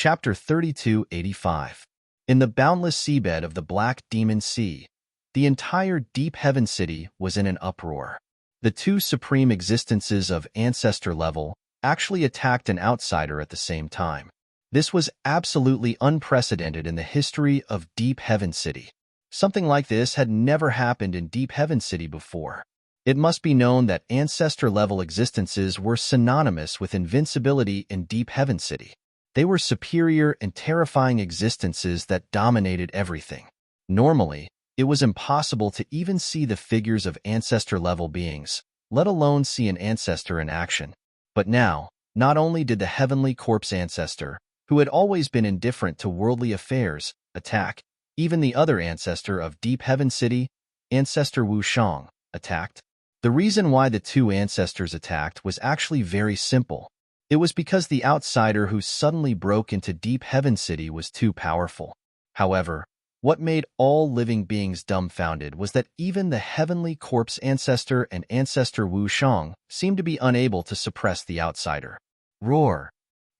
Chapter 3285. In the boundless seabed of the Black Demon Sea, the entire Deep Heaven City was in an uproar. The two supreme existences of ancestor level actually attacked an outsider at the same time. This was absolutely unprecedented in the history of Deep Heaven City. Something like this had never happened in Deep Heaven City before. It must be known that ancestor-level existences were synonymous with invincibility in Deep Heaven City. They were superior and terrifying existences that dominated everything. Normally, it was impossible to even see the figures of ancestor-level beings, let alone see an ancestor in action. But now, not only did the heavenly corpse ancestor, who had always been indifferent to worldly affairs, attack, even the other ancestor of Deep Heaven City, Ancestor Wu Shang, attacked. The reason why the two ancestors attacked was actually very simple. It was because the outsider who suddenly broke into Deep Heaven City was too powerful. However, what made all living beings dumbfounded was that even the heavenly corpse ancestor and Ancestor Wu Shang seemed to be unable to suppress the outsider. Roar!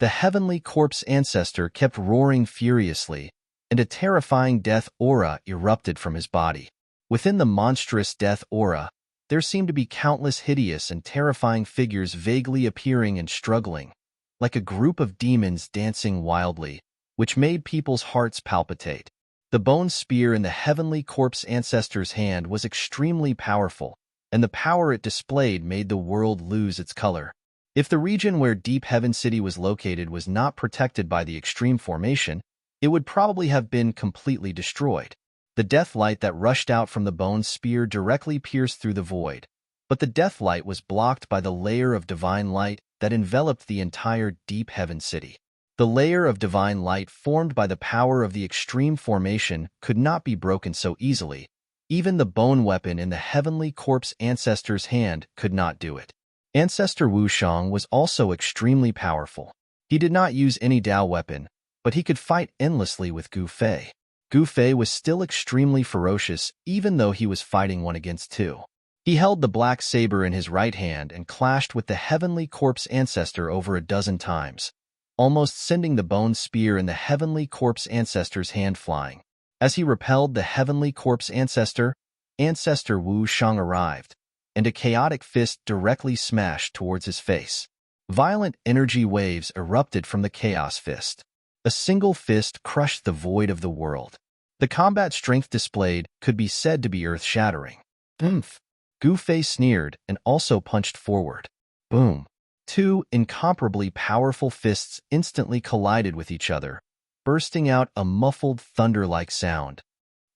The heavenly corpse ancestor kept roaring furiously, and a terrifying death aura erupted from his body. Within the monstrous death aura, there seemed to be countless hideous and terrifying figures vaguely appearing and struggling, like a group of demons dancing wildly, which made people's hearts palpitate. The bone spear in the heavenly corpse ancestor's hand was extremely powerful, and the power it displayed made the world lose its color. If the region where Deep Heaven City was located was not protected by the extreme formation, it would probably have been completely destroyed. The death light that rushed out from the bone spear directly pierced through the void, but the death light was blocked by the layer of divine light that enveloped the entire Deep Heaven City. The layer of divine light formed by the power of the extreme formation could not be broken so easily. Even the bone weapon in the heavenly corpse ancestor's hand could not do it. Ancestor Wu Shang was also extremely powerful. He did not use any Dao weapon, but he could fight endlessly with Gu Fei. Gu Fei was still extremely ferocious even though he was fighting one against two. He held the black saber in his right hand and clashed with the heavenly corpse ancestor over a dozen times, almost sending the bone spear in the heavenly corpse ancestor's hand flying. As he repelled the heavenly corpse ancestor, Ancestor Wu Shang arrived, and a chaotic fist directly smashed towards his face. Violent energy waves erupted from the chaos fist. A single fist crushed the void of the world. The combat strength displayed could be said to be earth-shattering. Oomph! Gu Fei sneered and also punched forward. Boom! Two incomparably powerful fists instantly collided with each other, bursting out a muffled thunder-like sound.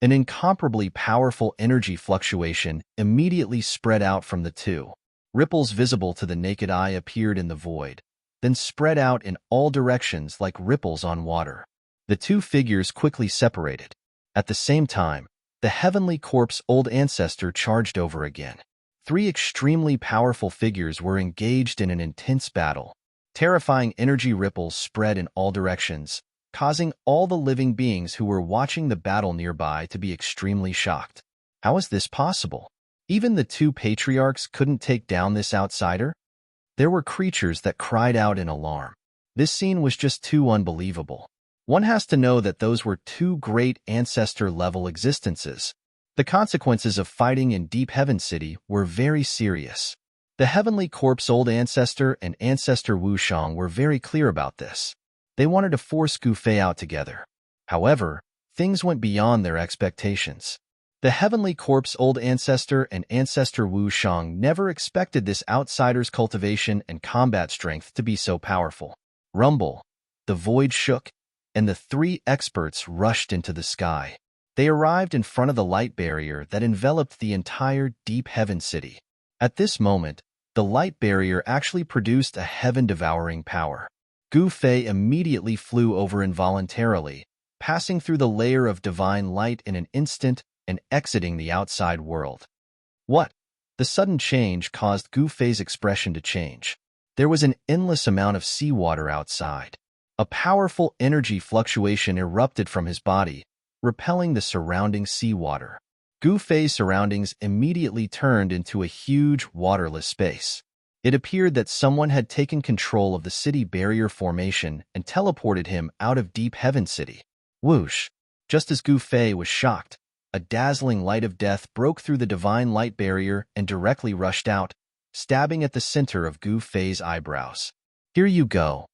An incomparably powerful energy fluctuation immediately spread out from the two. Ripples visible to the naked eye appeared in the void, then spread out in all directions like ripples on water. The two figures quickly separated. At the same time, the heavenly corpse old ancestor charged over again. Three extremely powerful figures were engaged in an intense battle. Terrifying energy ripples spread in all directions, causing all the living beings who were watching the battle nearby to be extremely shocked. How is this possible? Even the two patriarchs couldn't take down this outsider? There were creatures that cried out in alarm. This scene was just too unbelievable. One has to know that those were two great ancestor-level existences. The consequences of fighting in Deep Heaven City were very serious. The heavenly corpse old ancestor and Ancestor Wu Shang were very clear about this. They wanted to force Gu Fei out together. However, things went beyond their expectations. The heavenly corpse old ancestor and Ancestor Wu Shang never expected this outsider's cultivation and combat strength to be so powerful. Rumble! The void shook, and the three experts rushed into the sky. They arrived in front of the light barrier that enveloped the entire Deep Heaven City. At this moment, the light barrier actually produced a heaven-devouring power. Gu Fei immediately flew over involuntarily, passing through the layer of divine light in an instant and exiting the outside world. What? The sudden change caused Gu Fei's expression to change. There was an endless amount of seawater outside. A powerful energy fluctuation erupted from his body, repelling the surrounding seawater. Gu Fei's surroundings immediately turned into a huge, waterless space. It appeared that someone had taken control of the city barrier formation and teleported him out of Deep Heaven City. Whoosh! Just as Gu Fei was shocked, a dazzling light of death broke through the divine light barrier and directly rushed out, stabbing at the center of Gu Fei's eyebrows. "Here you go,"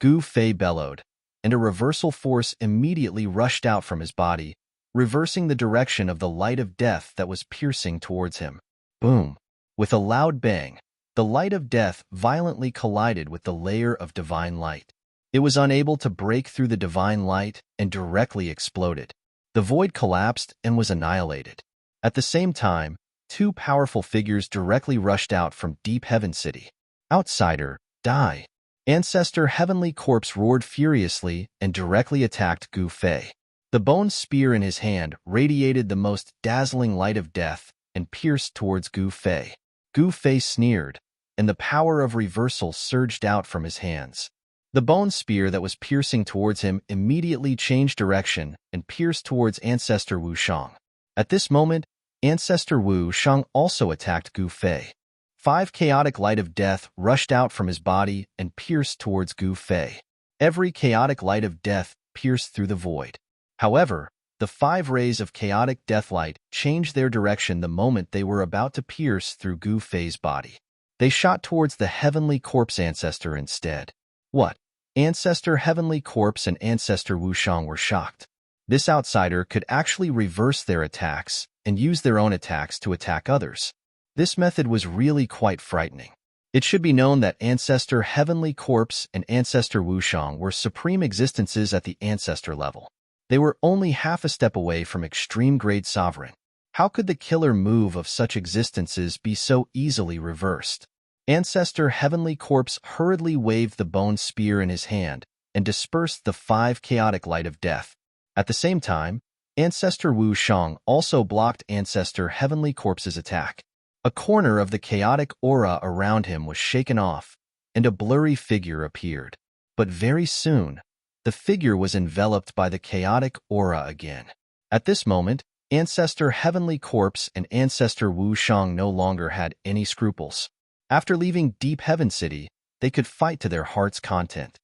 Gu Fei bellowed, and a reversal force immediately rushed out from his body, reversing the direction of the light of death that was piercing towards him. Boom! With a loud bang, the light of death violently collided with the layer of divine light. It was unable to break through the divine light and directly exploded. The void collapsed and was annihilated. At the same time, two powerful figures directly rushed out from Deep Heaven City. "Outsider, die!" Ancestor Heavenly Corpse roared furiously and directly attacked Gu Fei. The bone spear in his hand radiated the most dazzling light of death and pierced towards Gu Fei. Gu Fei sneered, and the power of reversal surged out from his hands. The bone spear that was piercing towards him immediately changed direction and pierced towards Ancestor Wu Shang. At this moment, Ancestor Wu Shang also attacked Gu Fei. 5 chaotic light of death rushed out from his body and pierced towards Gu Fei. Every chaotic light of death pierced through the void. However, the 5 rays of chaotic deathlight changed their direction the moment they were about to pierce through Gu Fei's body. They shot towards the Heavenly Corpse Ancestor instead. What? Ancestor Heavenly Corpse and Ancestor Wu Shang were shocked. This outsider could actually reverse their attacks and use their own attacks to attack others. This method was really quite frightening. It should be known that Ancestor Heavenly Corpse and Ancestor Wu Shang were supreme existences at the Ancestor level. They were only half a step away from extreme-grade sovereign. How could the killer move of such existences be so easily reversed? Ancestor Heavenly Corpse hurriedly waved the bone spear in his hand and dispersed the 5 chaotic light of death. At the same time, Ancestor Wu Shang also blocked Ancestor Heavenly Corpse's attack. A corner of the chaotic aura around him was shaken off, and a blurry figure appeared. But very soon, the figure was enveloped by the chaotic aura again. At this moment, Ancestor Heavenly Corpse and Ancestor Wu Shang no longer had any scruples. After leaving Deep Heaven City, they could fight to their heart's content.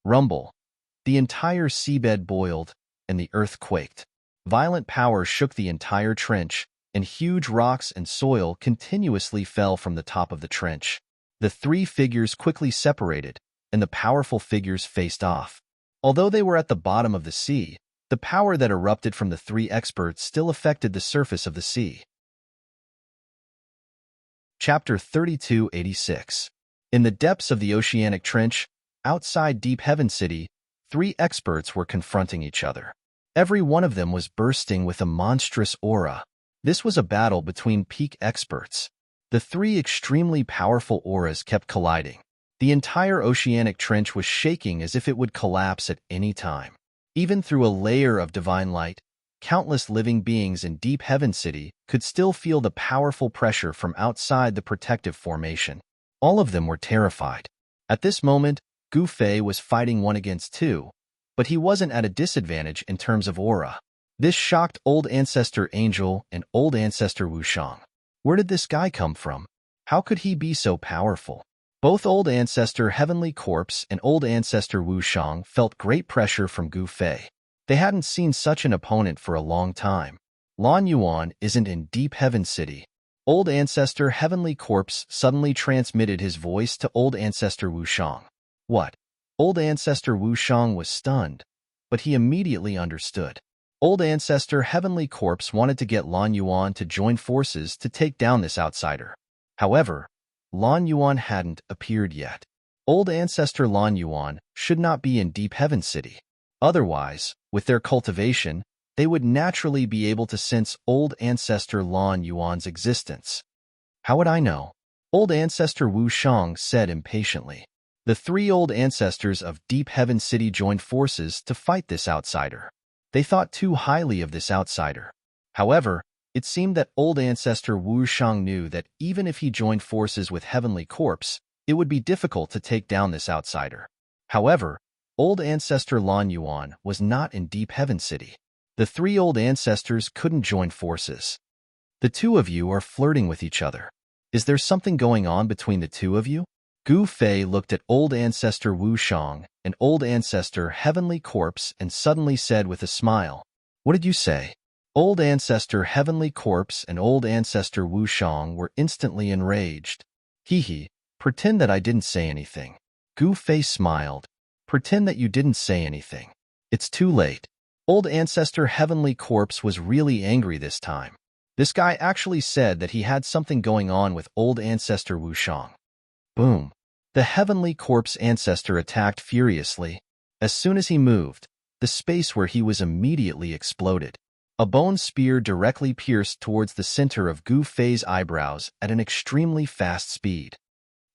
Rumble. The entire seabed boiled, and the earth quaked. Violent power shook the entire trench, and huge rocks and soil continuously fell from the top of the trench. The 3 figures quickly separated, and the powerful figures faced off. Although they were at the bottom of the sea, the power that erupted from the 3 experts still affected the surface of the sea. Chapter 3286. In the depths of the oceanic trench, outside Deep Heaven City, 3 experts were confronting each other. Every one of them was bursting with a monstrous aura. This was a battle between peak experts. The 3 extremely powerful auras kept colliding. The entire oceanic trench was shaking as if it would collapse at any time. Even through a layer of divine light, countless living beings in Deep Heaven City could still feel the powerful pressure from outside the protective formation. All of them were terrified. At this moment, Gu Fei was fighting 1 against 2, but he wasn't at a disadvantage in terms of aura. This shocked Old Ancestor Angel and Old Ancestor Wu Shang. Where did this guy come from? How could he be so powerful? Both Old Ancestor Heavenly Corpse and Old Ancestor Wu Shang felt great pressure from Gu Fei. They hadn't seen such an opponent for a long time. Lan Yuan isn't in Deep Heaven City. Old Ancestor Heavenly Corpse suddenly transmitted his voice to Old Ancestor Wu Shang. What? Old Ancestor Wu Shang was stunned, but he immediately understood. Old Ancestor Heavenly Corpse wanted to get Lan Yuan to join forces to take down this outsider. However, Lan Yuan hadn't appeared yet. Old Ancestor Lan Yuan should not be in Deep Heaven City. Otherwise, with their cultivation, they would naturally be able to sense Old Ancestor Lan Yuan's existence. How would I know? Old Ancestor Wu Shang said impatiently. The 3 old ancestors of Deep Heaven City joined forces to fight this outsider. They thought too highly of this outsider. However, it seemed that Old Ancestor Wu Shang knew that even if he joined forces with Heavenly Corpse, it would be difficult to take down this outsider. However, Old Ancestor Lan Yuan was not in Deep Heaven City. The 3 old ancestors couldn't join forces. The 2 of you are flirting with each other. Is there something going on between the two of you? Gu Fei looked at old ancestor Wu Shang and old ancestor Heavenly Corpse and suddenly said with a smile, "What did you say?" Old ancestor Heavenly Corpse and old ancestor Wu Shang were instantly enraged. Hee, pretend that I didn't say anything. Gu Fei smiled. Pretend that you didn't say anything. It's too late. Old ancestor Heavenly Corpse was really angry this time. This guy actually said that he had something going on with old ancestor Wu Shang. Boom. The Heavenly Corpse ancestor attacked furiously. As soon as he moved, the space where he was immediately exploded. A bone spear directly pierced towards the center of Gu Fei's eyebrows at an extremely fast speed.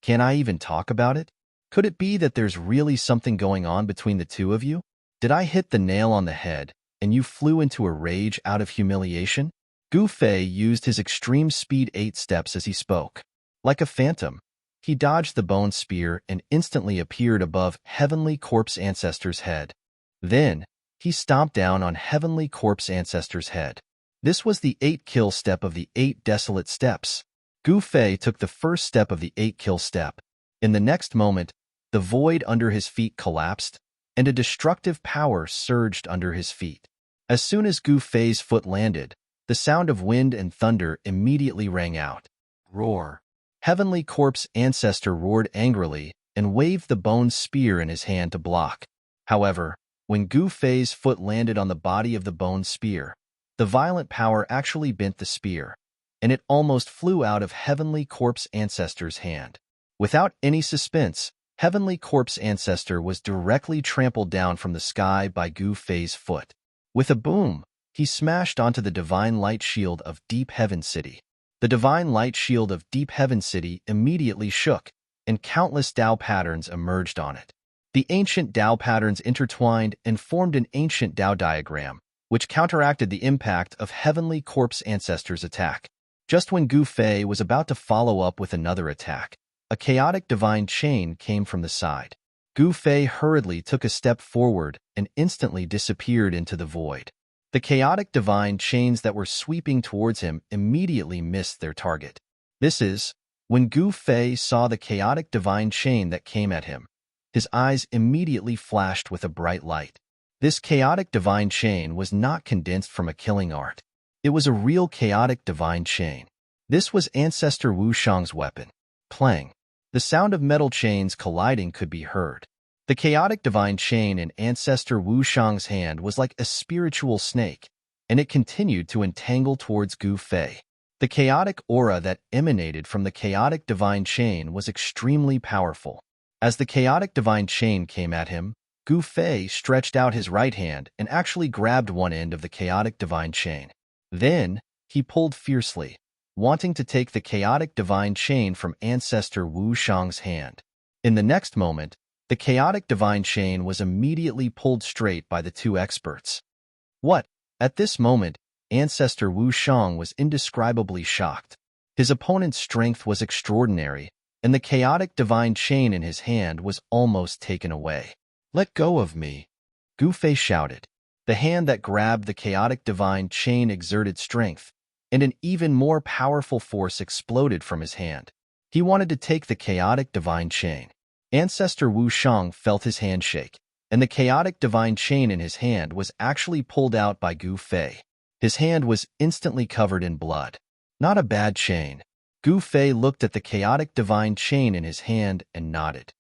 Can I even talk about it? Could it be that there's really something going on between the two of you? Did I hit the nail on the head, and you flew into a rage out of humiliation? Gu Fei used his extreme speed 8 steps as he spoke. Like a phantom, he dodged the bone spear and instantly appeared above Heavenly Corpse Ancestor's head. Then, he stomped down on Heavenly Corpse Ancestor's head. This was the 8-kill step of the 8 desolate steps. Gu Fei took the first step of the 8-kill step. In the next moment, the void under his feet collapsed, and a destructive power surged under his feet. As soon as Gu Fei's foot landed, the sound of wind and thunder immediately rang out. Roar. Heavenly Corpse Ancestor roared angrily and waved the bone spear in his hand to block. However, when Gu Fei's foot landed on the body of the bone spear, the violent power actually bent the spear, and it almost flew out of Heavenly Corpse Ancestor's hand. Without any suspense, Heavenly Corpse Ancestor was directly trampled down from the sky by Gu Fei's foot. With a boom, he smashed onto the Divine Light Shield of Deep Heaven City. The Divine Light Shield of Deep Heaven City immediately shook, and countless Tao patterns emerged on it. The ancient Tao patterns intertwined and formed an ancient Tao diagram, which counteracted the impact of Heavenly Corpse Ancestor's attack. Just when Gu Fei was about to follow up with another attack, a chaotic divine chain came from the side. Gu Fei hurriedly took a step forward and instantly disappeared into the void. The chaotic divine chains that were sweeping towards him immediately missed their target. This is, when Gu Fei saw the chaotic divine chain that came at him, his eyes immediately flashed with a bright light. This chaotic divine chain was not condensed from a killing art. It was a real chaotic divine chain. This was Ancestor Wu Shang's weapon. Clang. The sound of metal chains colliding could be heard. The chaotic divine chain in Ancestor Wu Shang's hand was like a spiritual snake, and it continued to entangle towards Gu Fei. The chaotic aura that emanated from the chaotic divine chain was extremely powerful. As the chaotic divine chain came at him, Gu Fei stretched out his right hand and actually grabbed one end of the chaotic divine chain. Then, he pulled fiercely, wanting to take the chaotic divine chain from Ancestor Wu Shang's hand. In the next moment, the chaotic divine chain was immediately pulled straight by the two experts. What? At this moment, Ancestor Wu Shang was indescribably shocked. His opponent's strength was extraordinary, and the chaotic divine chain in his hand was almost taken away. "Let go of me," Gu Fei shouted. The hand that grabbed the chaotic divine chain exerted strength, and an even more powerful force exploded from his hand. He wanted to take the chaotic divine chain. Ancestor Wu Shang felt his hand shake, and the chaotic divine chain in his hand was actually pulled out by Gu Fei. His hand was instantly covered in blood. Not a bad chain. Gu Fei looked at the chaotic divine chain in his hand and nodded.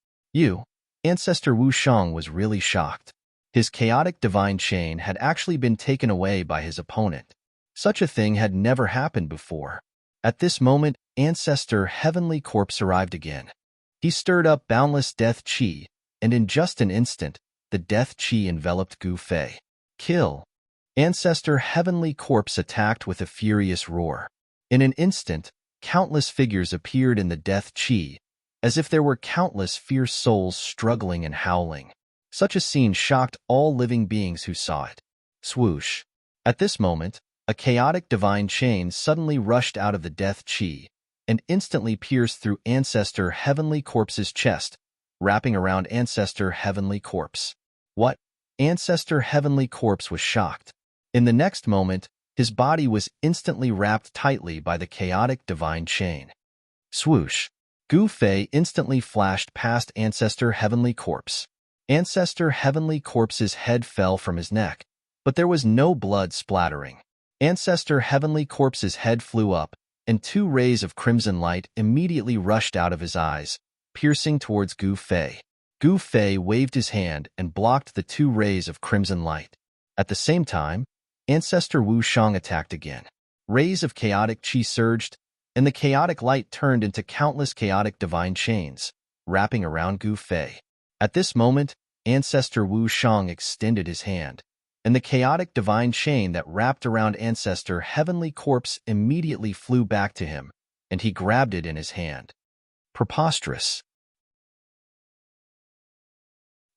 Ancestor Wu Shang was really shocked. His chaotic divine chain had actually been taken away by his opponent. Such a thing had never happened before. At this moment, Ancestor Heavenly Corpse arrived again. He stirred up boundless death chi, and in just an instant, the death chi enveloped Gu Fei. Kill. Ancestor Heavenly Corpse attacked with a furious roar. In an instant, countless figures appeared in the death chi, as if there were countless fierce souls struggling and howling. Such a scene shocked all living beings who saw it. Swoosh. At this moment, a chaotic divine chain suddenly rushed out of the death chi, and instantly pierced through Ancestor Heavenly Corpse's chest, wrapping around Ancestor Heavenly Corpse. What? Ancestor Heavenly Corpse was shocked. In the next moment, his body was instantly wrapped tightly by the chaotic divine chain. Swoosh! Gu Fei instantly flashed past Ancestor Heavenly Corpse. Ancestor Heavenly Corpse's head fell from his neck, but there was no blood splattering. Ancestor Heavenly Corpse's head flew up, and 2 rays of crimson light immediately rushed out of his eyes, piercing towards Gu Fei. Gu Fei waved his hand and blocked the 2 rays of crimson light. At the same time, Ancestor Wu Shang attacked again. Rays of chaotic qi surged, and the chaotic light turned into countless chaotic divine chains, wrapping around Gu Fei. At this moment, Ancestor Wu Shang extended his hand, and the chaotic divine chain that wrapped around Ancestor Heavenly Corpse immediately flew back to him, and he grabbed it in his hand. Preposterous.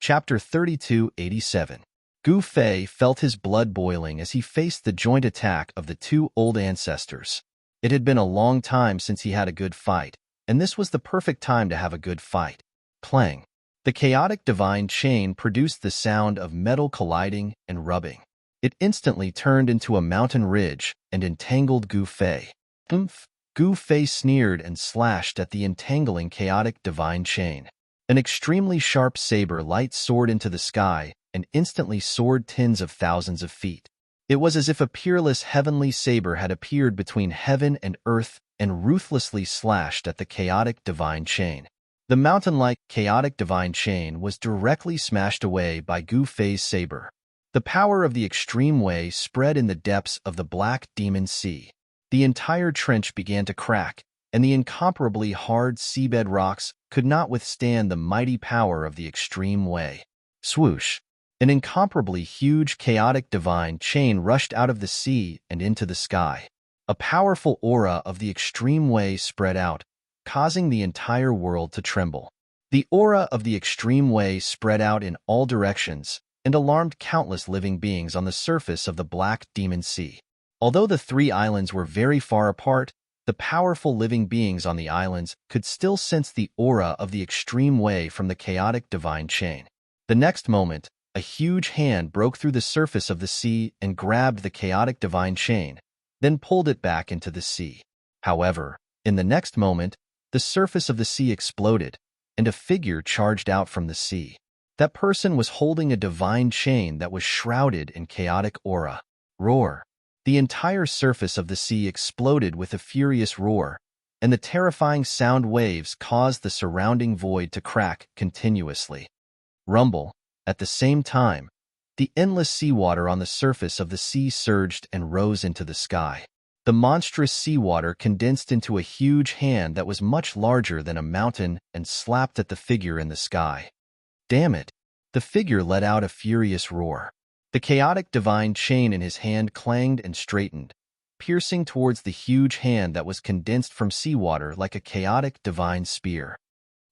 Chapter 3287. Gu Fei felt his blood boiling as he faced the joint attack of the 2 old ancestors. It had been a long time since he had a good fight, and this was the perfect time to have a good fight. Clang. The chaotic divine chain produced the sound of metal colliding and rubbing. It instantly turned into a mountain ridge and entangled Gu Fei. Oomph! Gu Fei sneered and slashed at the entangling chaotic divine chain. An extremely sharp saber light soared into the sky and instantly soared tens of thousands of feet. It was as if a peerless heavenly saber had appeared between heaven and earth and ruthlessly slashed at the chaotic divine chain. The mountain-like chaotic divine chain was directly smashed away by Gu Fei's saber. The power of the extreme way spread in the depths of the Black Demon Sea. The entire trench began to crack, and the incomparably hard seabed rocks could not withstand the mighty power of the extreme way. Swoosh! An incomparably huge chaotic divine chain rushed out of the sea and into the sky. A powerful aura of the extreme way spread out, causing the entire world to tremble. The aura of the extreme way spread out in all directions and alarmed countless living beings on the surface of the Black Demon Sea. Although the 3 islands were very far apart, the powerful living beings on the islands could still sense the aura of the extreme way from the chaotic divine chain. The next moment, a huge hand broke through the surface of the sea and grabbed the chaotic divine chain, then pulled it back into the sea. However, in the next moment, the surface of the sea exploded, and a figure charged out from the sea. That person was holding a divine chain that was shrouded in chaotic aura. Roar! The entire surface of the sea exploded with a furious roar, and the terrifying sound waves caused the surrounding void to crack continuously. Rumble! At the same time, the endless seawater on the surface of the sea surged and rose into the sky. The monstrous seawater condensed into a huge hand that was much larger than a mountain and slapped at the figure in the sky. Damn it! The figure let out a furious roar. The chaotic divine chain in his hand clanged and straightened, piercing towards the huge hand that was condensed from seawater like a chaotic divine spear.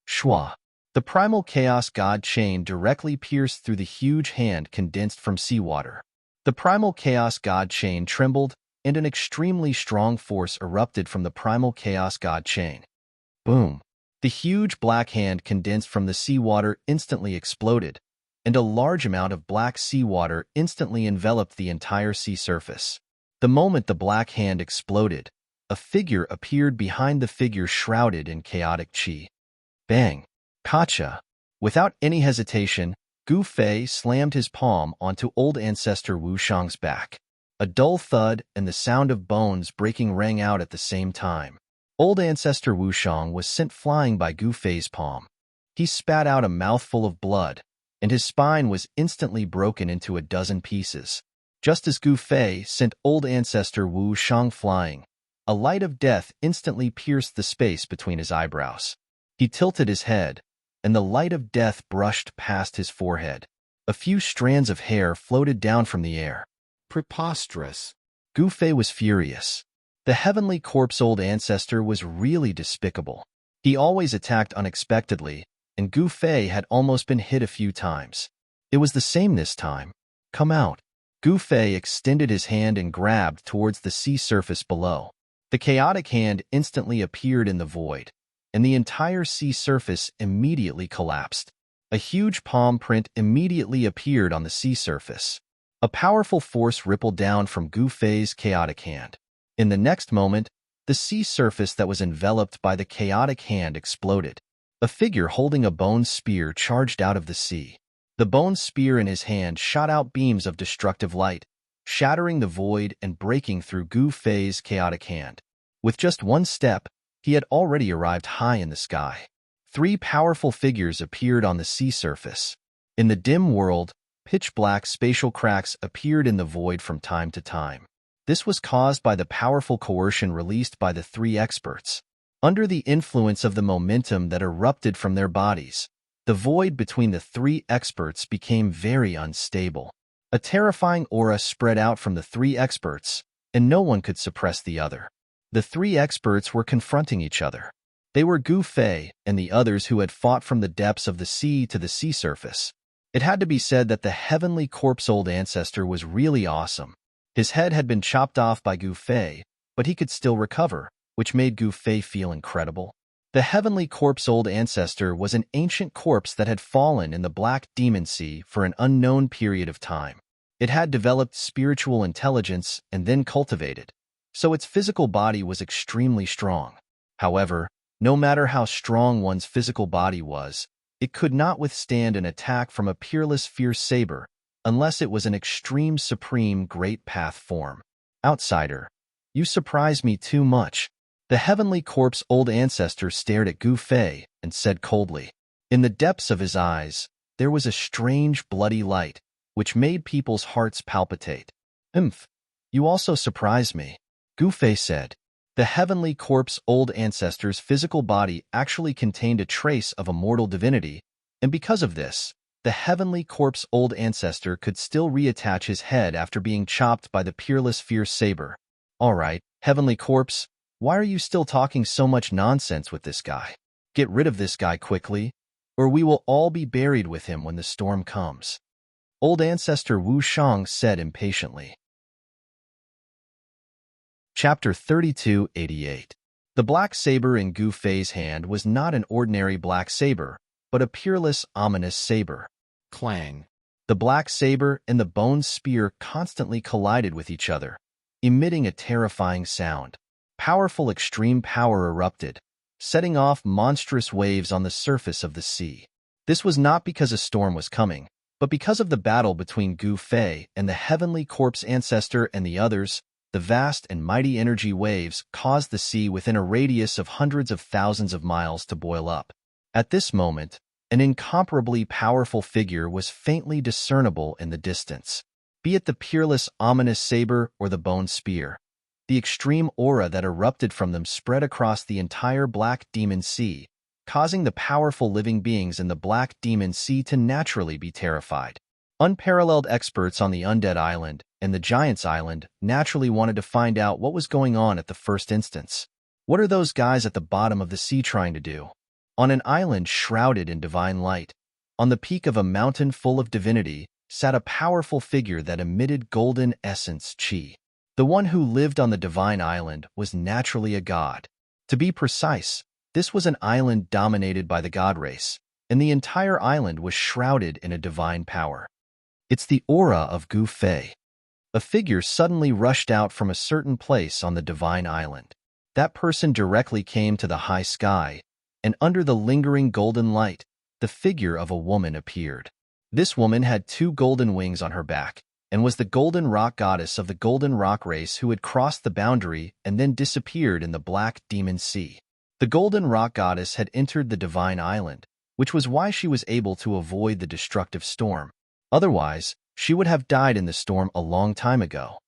Shwa! The primal chaos god chain directly pierced through the huge hand condensed from seawater. The primal chaos god chain trembled, and an extremely strong force erupted from the primal chaos god chain. Boom! The huge black hand condensed from the seawater instantly exploded, and a large amount of black seawater instantly enveloped the entire sea surface. The moment the black hand exploded, a figure appeared behind the figure shrouded in chaotic qi. Bang! Kacha! Without any hesitation, Gu Fei slammed his palm onto old ancestor Wu Shang's back. A dull thud and the sound of bones breaking rang out at the same time. Old ancestor Wu Shang was sent flying by Gu Fei's palm. He spat out a mouthful of blood, and his spine was instantly broken into a dozen pieces. Just as Gu Fei sent old ancestor Wu Shang flying, a light of death instantly pierced the space between his eyebrows. He tilted his head, and the light of death brushed past his forehead. A few strands of hair floated down from the air. Preposterous! Gu Fei was furious. The heavenly corpse old ancestor was really despicable. He always attacked unexpectedly, and Gu Fei had almost been hit a few times. It was the same this time. Come out! Gu Fei extended his hand and grabbed towards the sea surface below. The chaotic hand instantly appeared in the void, and the entire sea surface immediately collapsed. A huge palm print immediately appeared on the sea surface. A powerful force rippled down from Gu Fei's chaotic hand. In the next moment, the sea surface that was enveloped by the chaotic hand exploded. A figure holding a bone spear charged out of the sea. The bone spear in his hand shot out beams of destructive light, shattering the void and breaking through Gu Fei's chaotic hand. With just one step, he had already arrived high in the sky. 3 powerful figures appeared on the sea surface. In the dim world, pitch-black spatial cracks appeared in the void from time to time. This was caused by the powerful coercion released by the 3 experts. Under the influence of the momentum that erupted from their bodies, the void between the 3 experts became very unstable. A terrifying aura spread out from the 3 experts, and no one could suppress the other. The 3 experts were confronting each other. They were Gu Fei and the others who had fought from the depths of the sea to the sea surface. It had to be said that the heavenly corpse old ancestor was really awesome. His head had been chopped off by Gu Fei, but he could still recover, which made Gu Fei feel incredible. The heavenly corpse old ancestor was an ancient corpse that had fallen in the Black Demon Sea for an unknown period of time. It had developed spiritual intelligence and then cultivated, so its physical body was extremely strong. However, no matter how strong one's physical body was, it could not withstand an attack from a peerless fierce saber unless it was an extreme supreme great path form. Outsider, you surprise me too much. The heavenly corpse old ancestor stared at Gu Fei and said coldly. In the depths of his eyes, there was a strange bloody light, which made people's hearts palpitate. You also surprise me, Gu Fei said. The heavenly corpse old ancestor's physical body actually contained a trace of a mortal divinity, and because of this, the heavenly corpse old ancestor could still reattach his head after being chopped by the peerless fierce saber. All right, heavenly corpse, why are you still talking so much nonsense with this guy? Get rid of this guy quickly, or we will all be buried with him when the storm comes. Old ancestor Wu Shang said impatiently. Chapter 3288. The black saber in Gu Fei's hand was not an ordinary black saber, but a peerless, ominous saber. Clang. The black saber and the bone spear constantly collided with each other, emitting a terrifying sound. Powerful extreme power erupted, setting off monstrous waves on the surface of the sea. This was not because a storm was coming, but because of the battle between Gu Fei and the heavenly corpse ancestor and the others. The vast and mighty energy waves caused the sea within a radius of hundreds of thousands of miles to boil up. At this moment, an incomparably powerful figure was faintly discernible in the distance. Be it the peerless ominous saber or the bone spear, the extreme aura that erupted from them spread across the entire Black Demon Sea, causing the powerful living beings in the Black Demon Sea to naturally be terrified. Unparalleled experts on the Undead Island and the Giants Island naturally wanted to find out what was going on at the first instance. What are those guys at the bottom of the sea trying to do? On an island shrouded in divine light, on the peak of a mountain full of divinity, sat a powerful figure that emitted golden essence chi. The one who lived on the divine island was naturally a god. To be precise, this was an island dominated by the god race, and the entire island was shrouded in a divine power. It's the aura of Gu Fei. A figure suddenly rushed out from a certain place on the divine island. That person directly came to the high sky, and under the lingering golden light, the figure of a woman appeared. This woman had 2 golden wings on her back, and was the golden rock goddess of the golden rock race who had crossed the boundary and then disappeared in the Black Demon Sea. The golden rock goddess had entered the divine island, which was why she was able to avoid the destructive storm. Otherwise, she would have died in the storm a long time ago.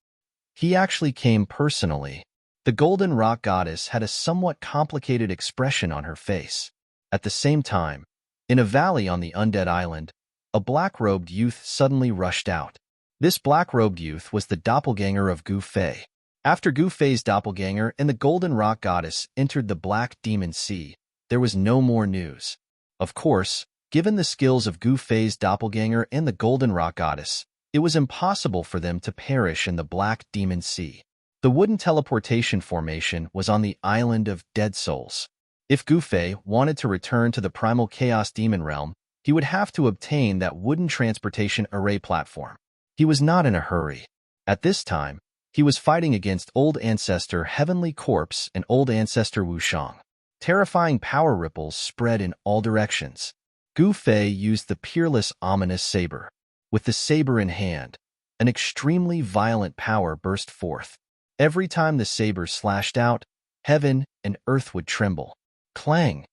He actually came personally. The golden rock goddess had a somewhat complicated expression on her face. At the same time, in a valley on the Undead Island, a black-robed youth suddenly rushed out. This black-robed youth was the doppelganger of Gu Fei. After Gu Fei's doppelganger and the golden rock goddess entered the Black Demon Sea, there was no more news. Of course, given the skills of Gu Fei's doppelganger and the golden rock goddess, it was impossible for them to perish in the Black Demon Sea. The wooden teleportation formation was on the island of Dead Souls. If Gu Fei wanted to return to the primal chaos demon realm, he would have to obtain that wooden transportation array platform. He was not in a hurry. At this time, He was fighting against Old Ancestor Heavenly Corpse and Old Ancestor Wushang. Terrifying power ripples spread in all directions. Gu Fei used the peerless ominous saber. With the saber in hand, an extremely violent power burst forth. Every time the saber slashed out, heaven and earth would tremble. Clang!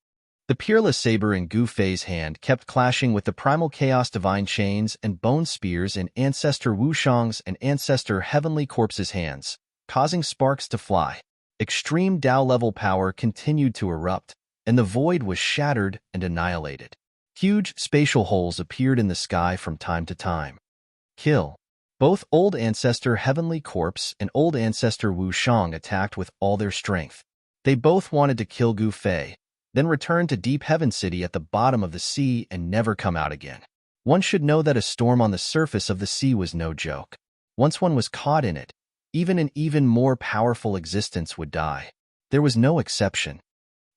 The peerless saber in Gu Fei's hand kept clashing with the primal chaos divine chains and bone spears in Ancestor Wushang's and Ancestor Heavenly Corpse's hands, causing sparks to fly. Extreme Tao-level power continued to erupt, and the void was shattered and annihilated. Huge spatial holes appeared in the sky from time to time. Kill. Both Old Ancestor Heavenly Corpse and Old Ancestor Wushang attacked with all their strength. They both wanted to kill Gu Fei, then return to Deep Heaven City at the bottom of the sea and never come out again. One should know that a storm on the surface of the sea was no joke. Once one was caught in it, even an even more powerful existence would die. There was no exception.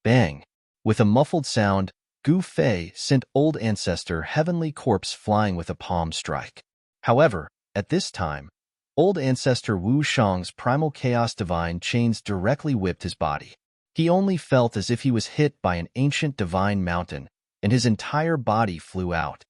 Bang! With a muffled sound, Gu Fei sent Old Ancestor Heavenly Corpse flying with a palm strike. However, at this time, Old Ancestor Wu Shang's primal chaos divine chains directly whipped his body. He only felt as if he was hit by an ancient divine mountain, and his entire body flew out.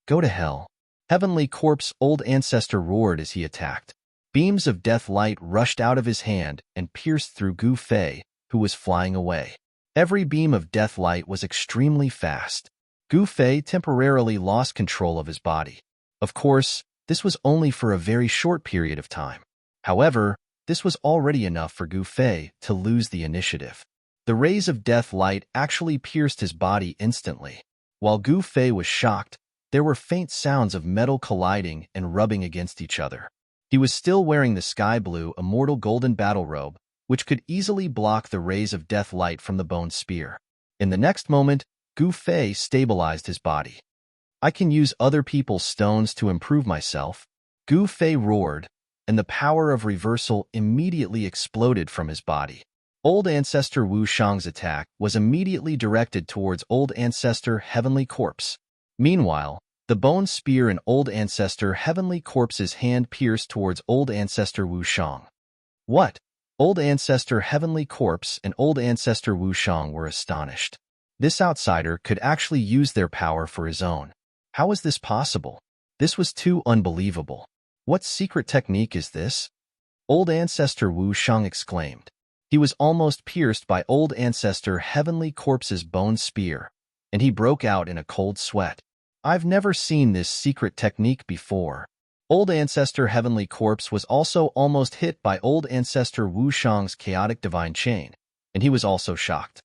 Go to hell. Heavenly Corpse Old Ancestor roared as he attacked. Beams of death light rushed out of his hand and pierced through Gu Fei, who was flying away. Every beam of death light was extremely fast. Gu Fei temporarily lost control of his body. Of course, this was only for a very short period of time. However, this was already enough for Gu Fei to lose the initiative. The rays of death light actually pierced his body instantly. While Gu Fei was shocked, there were faint sounds of metal colliding and rubbing against each other. He was still wearing the sky blue immortal golden battle robe, which could easily block the rays of death light from the bone spear. In the next moment, Gu Fei stabilized his body. I can use other people's stones to improve myself. Gu Fei roared, and the power of reversal immediately exploded from his body. Old Ancestor Wu Shang's attack was immediately directed towards Old Ancestor Heavenly Corpse. Meanwhile, the bone spear in Old Ancestor Heavenly Corpse's hand pierced towards Old Ancestor Wu Shang. What? Old Ancestor Heavenly Corpse and Old Ancestor Wu Shang were astonished. This outsider could actually use their power for his own. How is this possible? This was too unbelievable. What secret technique is this? Old Ancestor Wu Shang exclaimed. He was almost pierced by Old Ancestor Heavenly Corpse's bone spear, and he broke out in a cold sweat. I've never seen this secret technique before. Old Ancestor Heavenly Corpse was also almost hit by Old Ancestor Wu Shang's chaotic divine chain, and he was also shocked.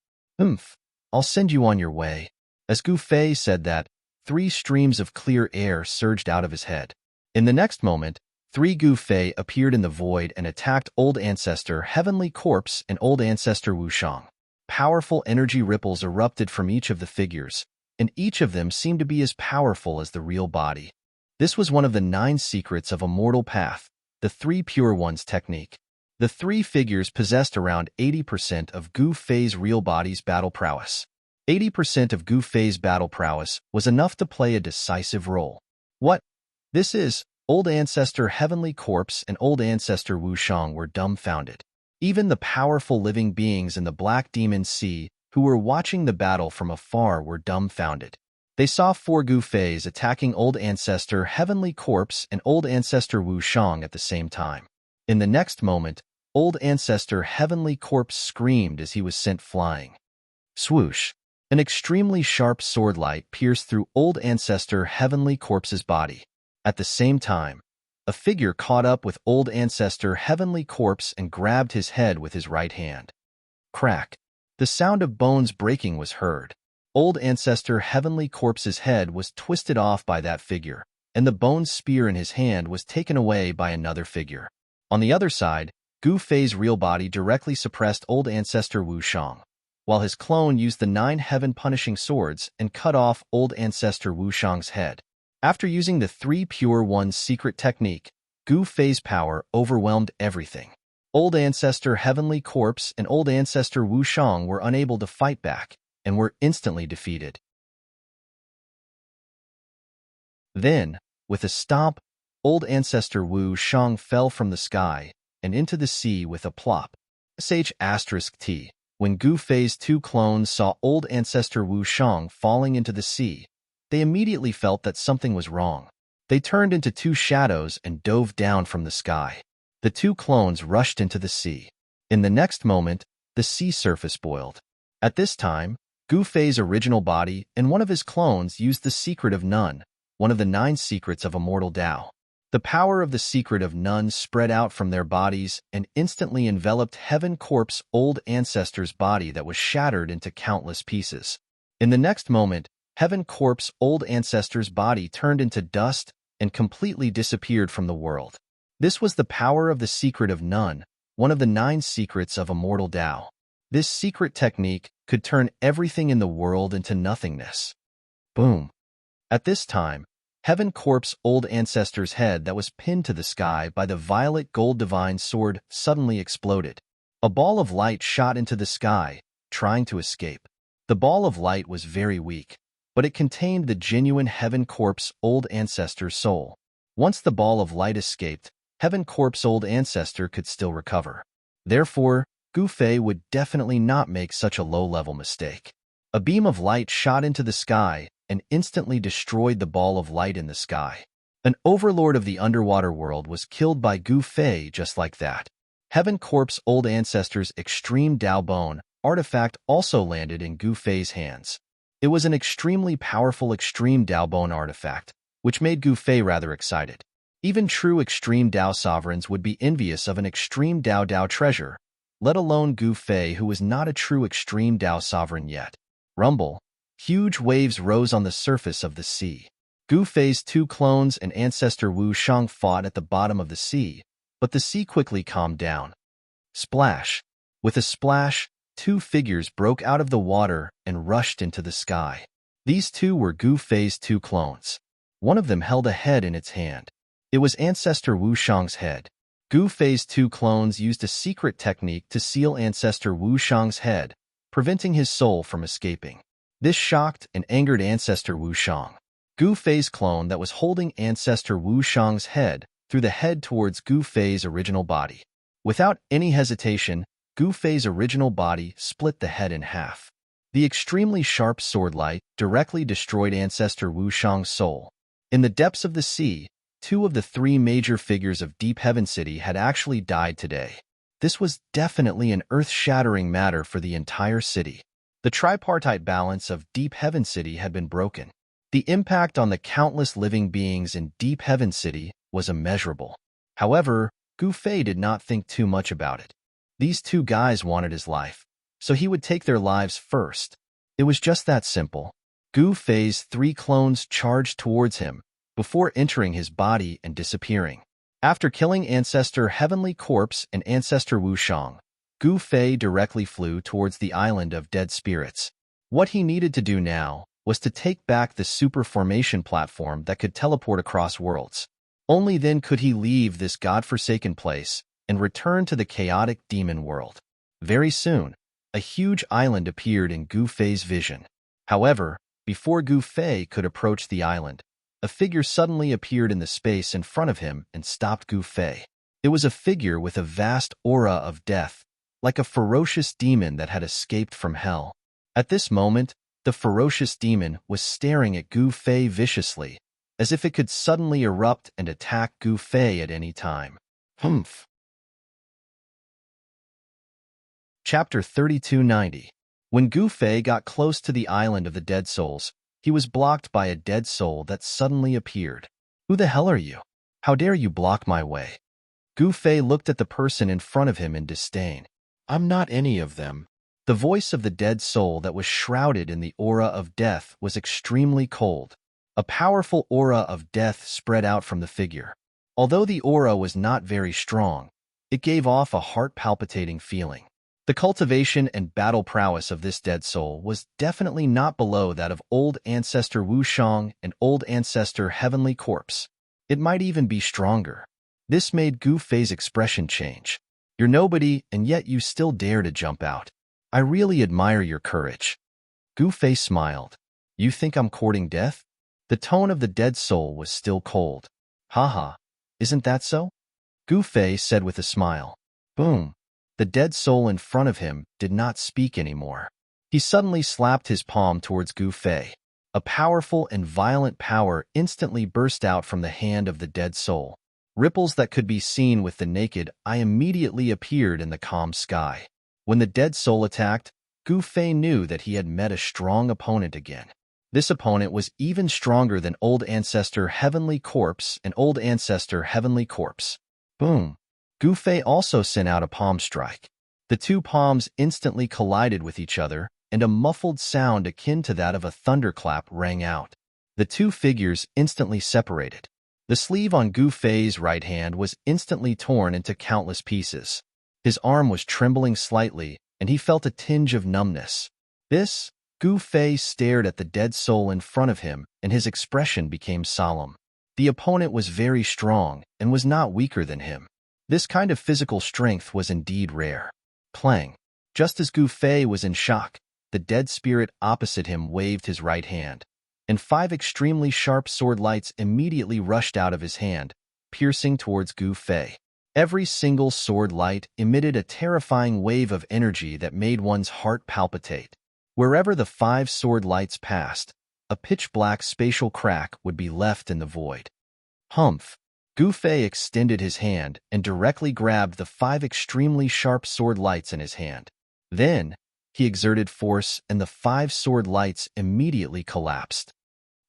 I'll send you on your way. As Gu Fei said that, 3 streams of clear air surged out of his head. In the next moment, 3 Gu Fei appeared in the void and attacked Old Ancestor Heavenly Corpse and Old Ancestor Wu Shang. Powerful energy ripples erupted from each of the figures, and each of them seemed to be as powerful as the real body. This was one of the 9 secrets of a mortal path, the 3 Pure Ones technique. The 3 figures possessed around 80% of Gu Fei's real body's battle prowess. 80% of Gu Fei's battle prowess was enough to play a decisive role. What? This is, Old Ancestor Heavenly Corpse and Old Ancestor Wu Shang were dumbfounded. Even the powerful living beings in the Black Demon Sea who were watching the battle from afar were dumbfounded. They saw 4 Gu Feis attacking Old Ancestor Heavenly Corpse and Old Ancestor Wu Shang at the same time. In the next moment, Old Ancestor Heavenly Corpse screamed as he was sent flying. Swoosh! An extremely sharp swordlight pierced through Old Ancestor Heavenly Corpse's body. At the same time, a figure caught up with Old Ancestor Heavenly Corpse and grabbed his head with his right hand. Crack! The sound of bones breaking was heard. Old Ancestor Heavenly Corpse's head was twisted off by that figure, and the bone spear in his hand was taken away by another figure. On the other side, Gu Fei's real body directly suppressed Old Ancestor Wu Shang, while his clone used the 9 heaven-punishing swords and cut off Old Ancestor Wu Shang's head. After using the 3 Pure Ones secret technique, Gu Fei's power overwhelmed everything. Old Ancestor Heavenly Corpse and Old Ancestor Wu Shang were unable to fight back and were instantly defeated. Then, with a stomp, Old Ancestor Wu Shang fell from the sky and into the sea with a plop. **T. When Gu Fei's two clones saw old ancestor Wu Shang falling into the sea, they immediately felt that something was wrong. They turned into two shadows and dove down from the sky. The two clones rushed into the sea. In the next moment, the sea surface boiled. At this time, Gu Fei's original body and one of his clones used the Secret of None, one of the 9 secrets of immortal Tao. The power of the Secret of None spread out from their bodies and instantly enveloped Heaven Corp's old ancestor's body that was shattered into countless pieces. In the next moment, Heaven Corp's old ancestor's body turned into dust and completely disappeared from the world. This was the power of the Secret of None, one of the 9 secrets of immortal Tao. This secret technique could turn everything in the world into nothingness. Boom. At this time, Heaven Corp's old ancestor's head that was pinned to the sky by the violet gold divine sword suddenly exploded. A ball of light shot into the sky, trying to escape. The ball of light was very weak, but it contained the genuine Heaven Corp's old ancestor's soul. Once the ball of light escaped, Heaven Corp's old ancestor could still recover. Therefore, Gu Fei would definitely not make such a low-level mistake. A beam of light shot into the sky and instantly destroyed the ball of light in the sky. An overlord of the underwater world was killed by Gu Fei just like that. Heaven Corp's old ancestor's extreme Dao Bone artifact also landed in Gu Fei's hands. It was an extremely powerful extreme Dao Bone artifact, which made Gu Fei rather excited. Even true extreme Dao sovereigns would be envious of an extreme Dao treasure, let alone Gu Fei, who was not a true extreme Dao sovereign yet. Rumble. Huge waves rose on the surface of the sea. Gu Fei's two clones and ancestor Wu Shang fought at the bottom of the sea, but the sea quickly calmed down. Splash. With a splash, 2 figures broke out of the water and rushed into the sky. These 2 were Gu Fei's 2 clones. One of them held a head in its hand. It was ancestor Wu Shang's head. Gu Fei's 2 clones used a secret technique to seal ancestor Wu Shang's head, preventing his soul from escaping. This shocked and angered ancestor Wu Shang. Gu Fei's clone that was holding ancestor Wu Shang's head threw the head towards Gu Fei's original body. Without any hesitation, Gu Fei's original body split the head in half. The extremely sharp sword light directly destroyed ancestor Wu Shang's soul. In the depths of the sea, 2 of the 3 major figures of Deep Heaven City had actually died today. This was definitely an earth-shattering matter for the entire city. The tripartite balance of Deep Heaven City had been broken. The impact on the countless living beings in Deep Heaven City was immeasurable. However, Gu Fei did not think too much about it. These 2 guys wanted his life, so he would take their lives first. It was just that simple. Gu Fei's 3 clones charged towards him, before entering his body and disappearing. After killing ancestor Heavenly Corpse and ancestor Wu Shang, Gu Fei directly flew towards the island of dead spirits. What he needed to do now was to take back the super formation platform that could teleport across worlds. Only then could he leave this godforsaken place and return to the chaotic demon world. Very soon, a huge island appeared in Gu Fei's vision. However, before Gu Fei could approach the island, a figure suddenly appeared in the space in front of him and stopped Gu Fei. It was a figure with a vast aura of death, like a ferocious demon that had escaped from hell. At this moment, the ferocious demon was staring at Gu Fei viciously, as if it could suddenly erupt and attack Gu Fei at any time. Humph. Chapter 3290. When Gu Fei got close to the island of the dead souls, he was blocked by a dead soul that suddenly appeared. Who the hell are you? How dare you block my way? Gu Fei looked at the person in front of him in disdain. I'm not any of them. The voice of the dead soul that was shrouded in the aura of death was extremely cold. A powerful aura of death spread out from the figure. Although the aura was not very strong, it gave off a heart-palpitating feeling. The cultivation and battle prowess of this dead soul was definitely not below that of old ancestor Wu Shang and old ancestor Heavenly Corpse. It might even be stronger. This made Gu Fei's expression change. You're nobody, and yet you still dare to jump out. I really admire your courage. Gu Fei smiled. You think I'm courting death? The tone of the dead soul was still cold. Haha, isn't that so? Gu Fei said with a smile. Boom. The dead soul in front of him did not speak anymore. He suddenly slapped his palm towards Gu Fei. A powerful and violent power instantly burst out from the hand of the dead soul. Ripples that could be seen with the naked eye immediately appeared in the calm sky. When the dead soul attacked, Gu Fei knew that he had met a strong opponent again. This opponent was even stronger than Old Ancestor Heavenly Corpse and Old Ancestor Heavenly Corpse. Boom! Gu Fei also sent out a palm strike. The two palms instantly collided with each other, and a muffled sound akin to that of a thunderclap rang out. The two figures instantly separated. The sleeve on Gu Fei's right hand was instantly torn into countless pieces. His arm was trembling slightly, and he felt a tinge of numbness. Gu Fei stared at the dead soul in front of him, and his expression became solemn. The opponent was very strong and was not weaker than him. This kind of physical strength was indeed rare. Clang! Just as Gu Fei was in shock, the dead spirit opposite him waved his right hand, and 5 extremely sharp sword lights immediately rushed out of his hand, piercing towards Gu Fei. Every single sword light emitted a terrifying wave of energy that made one's heart palpitate. Wherever the 5 sword lights passed, a pitch-black spatial crack would be left in the void. Humph! Gu Fei extended his hand and directly grabbed the 5 extremely sharp sword lights in his hand. Then, he exerted force and the 5 sword lights immediately collapsed.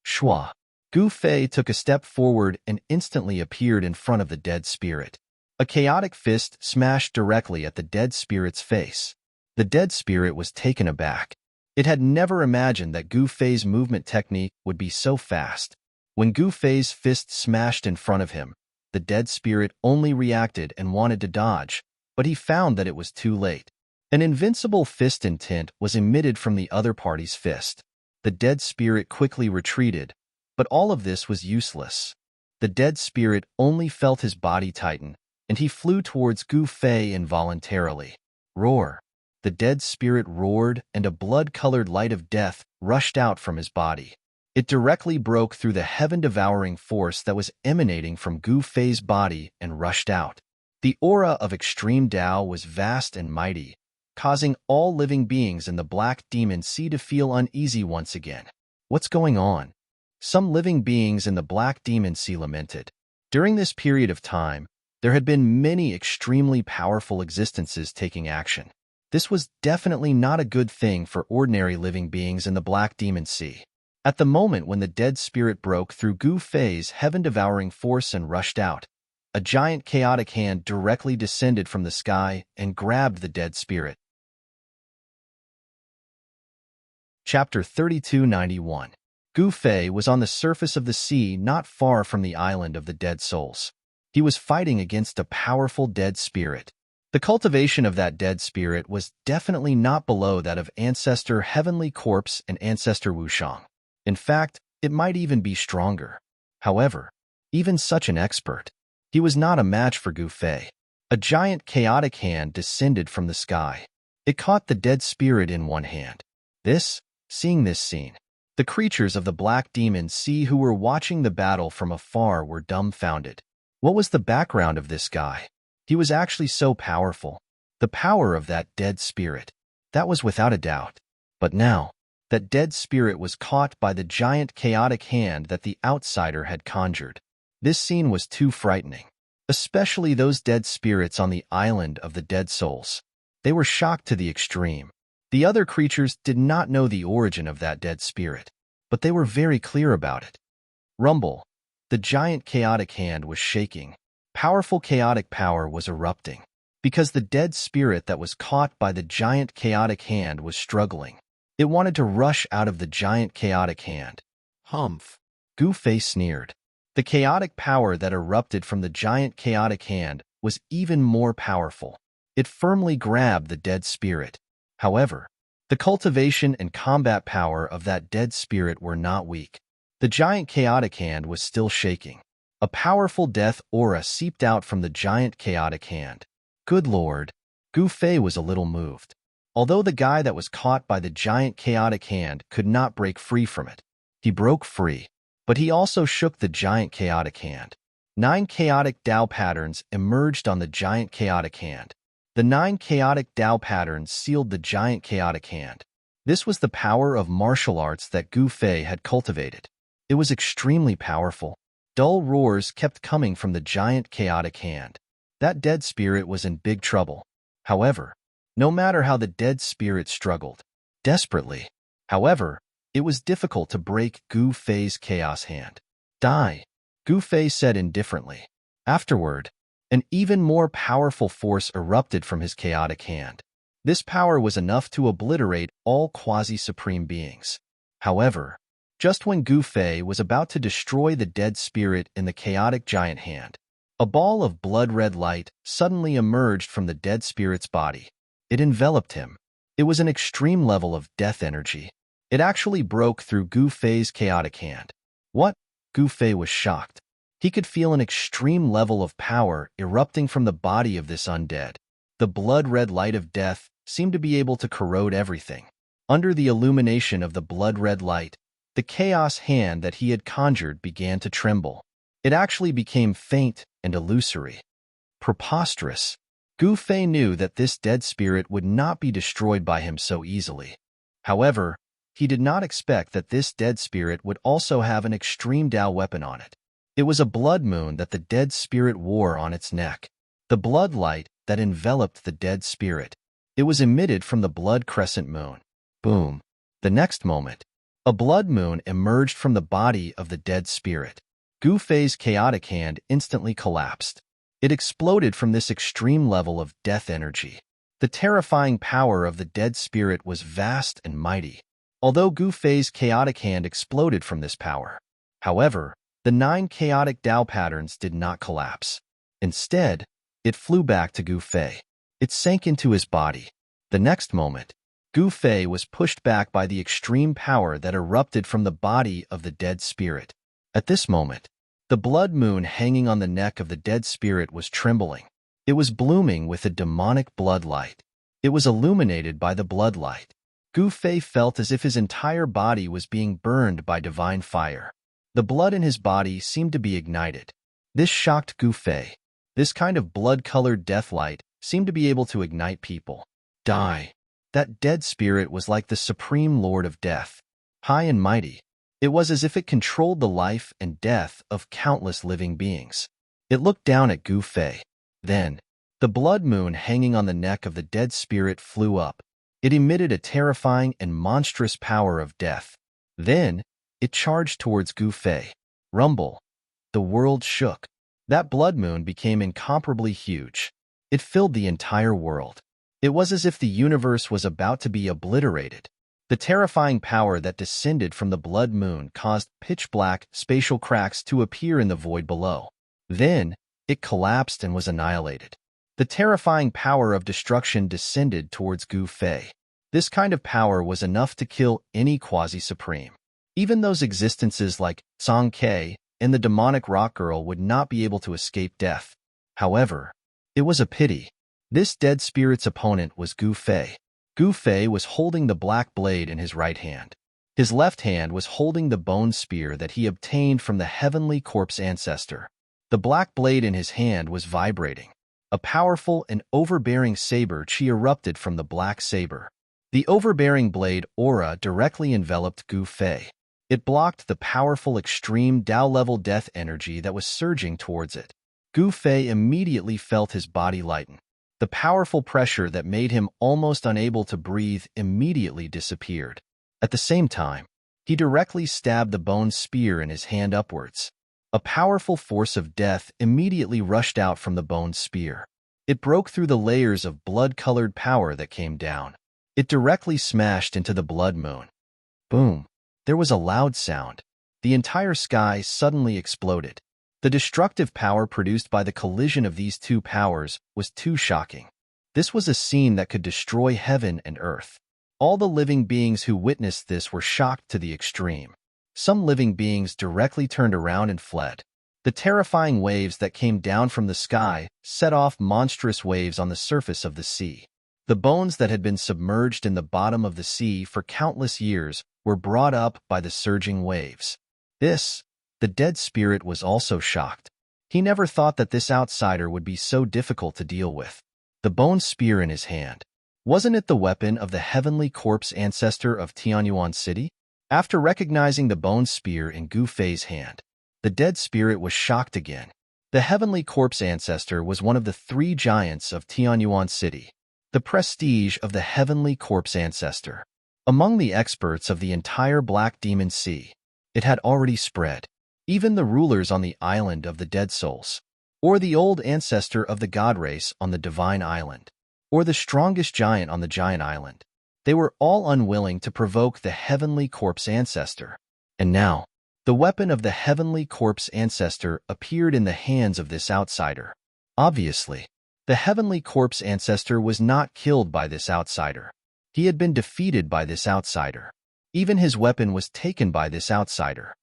Shua! Gu Fei took a step forward and instantly appeared in front of the dead spirit. A chaotic fist smashed directly at the dead spirit's face. The dead spirit was taken aback. It had never imagined that Gu Fei's movement technique would be so fast. When Gu Fei's fist smashed in front of him, the dead spirit only reacted and wanted to dodge, but he found that it was too late. An invincible fist intent was emitted from the other party's fist. The dead spirit quickly retreated, but all of this was useless. The dead spirit only felt his body tighten, and he flew towards Gu Fei involuntarily. Roar! The dead spirit roared, and a blood-colored light of death rushed out from his body. It directly broke through the heaven-devouring force that was emanating from Gu Fei's body and rushed out. The aura of extreme Tao was vast and mighty, causing all living beings in the Black Demon Sea to feel uneasy once again. What's going on? Some living beings in the Black Demon Sea lamented. During this period of time, there had been many extremely powerful existences taking action. This was definitely not a good thing for ordinary living beings in the Black Demon Sea. At the moment when the dead spirit broke through Gu Fei's heaven-devouring force and rushed out, a giant chaotic hand directly descended from the sky and grabbed the dead spirit. Chapter 3291. Gu Fei was on the surface of the sea not far from the island of the dead souls. He was fighting against a powerful dead spirit. The cultivation of that dead spirit was definitely not below that of Ancestor Heavenly Corpse and Ancestor Wushang. In fact, it might even be stronger. However, even such an expert, he was not a match for Gu Fei. A giant chaotic hand descended from the sky. It caught the dead spirit in one hand. Seeing this scene, the creatures of the Black Demon Sea who were watching the battle from afar were dumbfounded. What was the background of this guy? He was actually so powerful. The power of that dead spirit. That was without a doubt. But now, that dead spirit was caught by the giant chaotic hand that the outsider had conjured. This scene was too frightening. Especially those dead spirits on the island of the dead souls. They were shocked to the extreme. The other creatures did not know the origin of that dead spirit, but they were very clear about it. Rumble. The giant chaotic hand was shaking. Powerful chaotic power was erupting, because the dead spirit that was caught by the giant chaotic hand was struggling. It wanted to rush out of the giant chaotic hand. Humph! Gu Fei sneered. The chaotic power that erupted from the giant chaotic hand was even more powerful. It firmly grabbed the dead spirit. However, the cultivation and combat power of that dead spirit were not weak. The giant chaotic hand was still shaking. A powerful death aura seeped out from the giant chaotic hand. Good Lord, Gu Fei was a little moved. Although the guy that was caught by the giant chaotic hand could not break free from it, he broke free, but he also shook the giant chaotic hand. 9 chaotic Tao patterns emerged on the giant chaotic hand. The 9 chaotic Tao patterns sealed the giant chaotic hand. This was the power of martial arts that Gu Fei had cultivated. It was extremely powerful. Dull roars kept coming from the giant chaotic hand. That dead spirit was in big trouble. However, no matter how the dead spirit struggled desperately, however, it was difficult to break Gu Fei's chaos hand. Die, Gu Fei said indifferently. Afterward, an even more powerful force erupted from his chaotic hand. This power was enough to obliterate all quasi-supreme beings. However, just when Gu Fei was about to destroy the dead spirit in the chaotic giant hand, a ball of blood-red light suddenly emerged from the dead spirit's body. It enveloped him. It was an extreme level of death energy. It actually broke through Gu Fei's chaotic hand. What? Gu Fei was shocked. He could feel an extreme level of power erupting from the body of this undead. The blood-red light of death seemed to be able to corrode everything. Under the illumination of the blood-red light, the chaos hand that he had conjured began to tremble. It actually became faint and illusory. Preposterous. Gu Fei knew that this dead spirit would not be destroyed by him so easily. However, he did not expect that this dead spirit would also have an extreme Tao weapon on it. It was a blood moon that the dead spirit wore on its neck. The blood light that enveloped the dead spirit. It was emitted from the blood crescent moon. Boom. The next moment, a blood moon emerged from the body of the dead spirit. Gu Fei's chaotic hand instantly collapsed. It exploded from this extreme level of death energy. The terrifying power of the dead spirit was vast and mighty. Although Gu Fei's chaotic hand exploded from this power, however, the 9 chaotic Tao patterns did not collapse. Instead, it flew back to Gu Fei. It sank into his body. The next moment, Gu Fei was pushed back by the extreme power that erupted from the body of the dead spirit. At this moment, the blood moon hanging on the neck of the dead spirit was trembling. It was blooming with a demonic blood light. It was illuminated by the blood light. Gu Fei felt as if his entire body was being burned by divine fire. The blood in his body seemed to be ignited. This shocked Gu Fei. This kind of blood-colored death light seemed to be able to ignite people. Die. That dead spirit was like the supreme lord of death. High and mighty. It was as if it controlled the life and death of countless living beings. It looked down at Gu Fei. Then, the blood moon hanging on the neck of the dead spirit flew up. It emitted a terrifying and monstrous power of death. Then, it charged towards Gu Fei. Rumble. The world shook. That blood moon became incomparably huge. It filled the entire world. It was as if the universe was about to be obliterated. The terrifying power that descended from the blood moon caused pitch-black spatial cracks to appear in the void below. Then, it collapsed and was annihilated. The terrifying power of destruction descended towards Gu Fei. This kind of power was enough to kill any quasi-supreme. Even those existences like Song Ke and the demonic rock girl would not be able to escape death. However, it was a pity. This dead spirit's opponent was Gu Fei. Gu Fei was holding the black blade in his right hand. His left hand was holding the bone spear that he obtained from the heavenly corpse ancestor. The black blade in his hand was vibrating. A powerful and overbearing saber chi erupted from the black saber. The overbearing blade aura directly enveloped Gu Fei. It blocked the powerful extreme Tao-level death energy that was surging towards it. Gu Fei immediately felt his body lighten. The powerful pressure that made him almost unable to breathe immediately disappeared. At the same time, he directly stabbed the bone spear in his hand upwards. A powerful force of death immediately rushed out from the bone spear. It broke through the layers of blood-colored power that came down. It directly smashed into the blood moon. Boom! There was a loud sound. The entire sky suddenly exploded. The destructive power produced by the collision of these two powers was too shocking. This was a scene that could destroy heaven and earth. All the living beings who witnessed this were shocked to the extreme. Some living beings directly turned around and fled. The terrifying waves that came down from the sky set off monstrous waves on the surface of the sea. The bones that had been submerged in the bottom of the sea for countless years were brought up by the surging waves. The dead spirit was also shocked. He never thought that this outsider would be so difficult to deal with. The bone spear in his hand. Wasn't it the weapon of the heavenly corpse ancestor of Tianyuan City? After recognizing the bone spear in Gu Fei's hand, the dead spirit was shocked again. The heavenly corpse ancestor was one of the 3 giants of Tianyuan City. The prestige of the heavenly corpse ancestor. Among the experts of the entire Black Demon Sea, it had already spread. Even the rulers on the island of the dead souls, or the old ancestor of the god race on the divine island, or the strongest giant on the giant island, they were all unwilling to provoke the heavenly corpse ancestor. And now, the weapon of the heavenly corpse ancestor appeared in the hands of this outsider. Obviously, the heavenly corpse ancestor was not killed by this outsider. He had been defeated by this outsider. Even his weapon was taken by this outsider.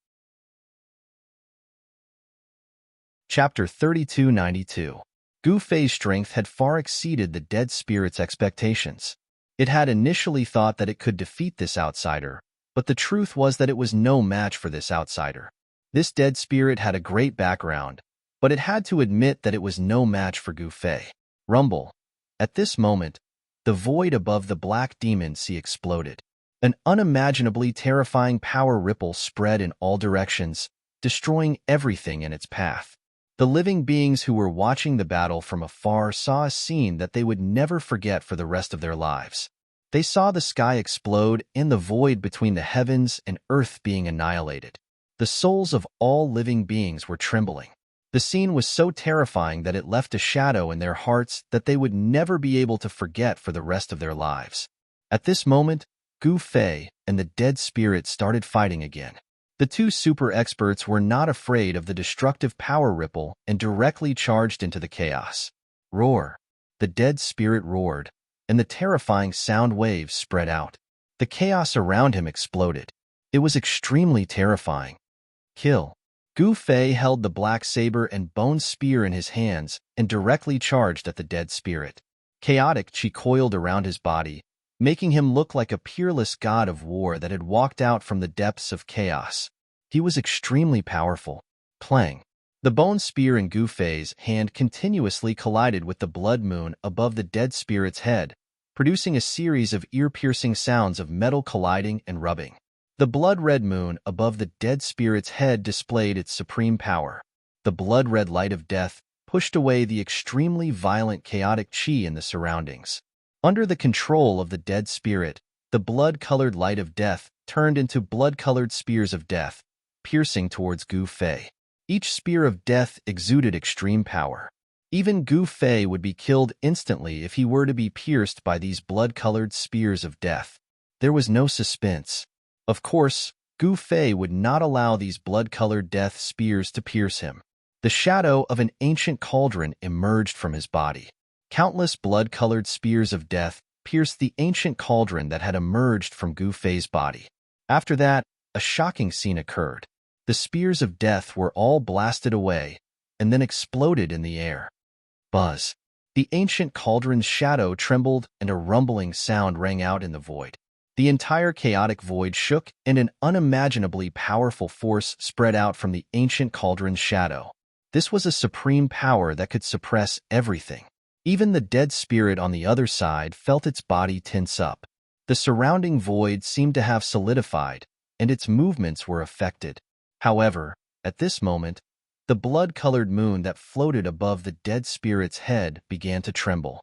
Chapter 3292. Gu Fei's strength had far exceeded the dead spirit's expectations. It had initially thought that it could defeat this outsider, but the truth was that it was no match for this outsider. This dead spirit had a great background, but it had to admit that it was no match for Gu Fei. Rumble. At this moment, the void above the Black Demon Sea exploded. An unimaginably terrifying power ripple spread in all directions, destroying everything in its path. The living beings who were watching the battle from afar saw a scene that they would never forget for the rest of their lives. They saw the sky explode and the void between the heavens and earth being annihilated. The souls of all living beings were trembling. The scene was so terrifying that it left a shadow in their hearts that they would never be able to forget for the rest of their lives. At this moment, Gu Fei and the dead spirit started fighting again. The 2 super experts were not afraid of the destructive power ripple and directly charged into the chaos. Roar! The dead spirit roared, and the terrifying sound waves spread out. The chaos around him exploded. It was extremely terrifying. Kill! Gu Fei held the black saber and bone spear in his hands and directly charged at the dead spirit. Chaotic chi coiled around his body, making him look like a peerless god of war that had walked out from the depths of chaos. He was extremely powerful. Clang. The bone spear in Gu Fei's hand continuously collided with the blood moon above the dead spirit's head, producing a series of ear-piercing sounds of metal colliding and rubbing. The blood-red moon above the dead spirit's head displayed its supreme power. The blood-red light of death pushed away the extremely violent chaotic chi in the surroundings. Under the control of the dead spirit, the blood-colored light of death turned into blood-colored spears of death, piercing towards Gu Fei. Each spear of death exuded extreme power. Even Gu Fei would be killed instantly if he were to be pierced by these blood-colored spears of death. There was no suspense. Of course, Gu Fei would not allow these blood-colored death spears to pierce him. The shadow of an ancient cauldron emerged from his body. Countless blood-colored spears of death pierced the ancient cauldron that had emerged from Gu Fei's body. After that, a shocking scene occurred. The spears of death were all blasted away and then exploded in the air. Buzz. The ancient cauldron's shadow trembled and a rumbling sound rang out in the void. The entire chaotic void shook and an unimaginably powerful force spread out from the ancient cauldron's shadow. This was a supreme power that could suppress everything. Even the dead spirit on the other side felt its body tense up. The surrounding void seemed to have solidified, and its movements were affected. However, at this moment, the blood-colored moon that floated above the dead spirit's head began to tremble.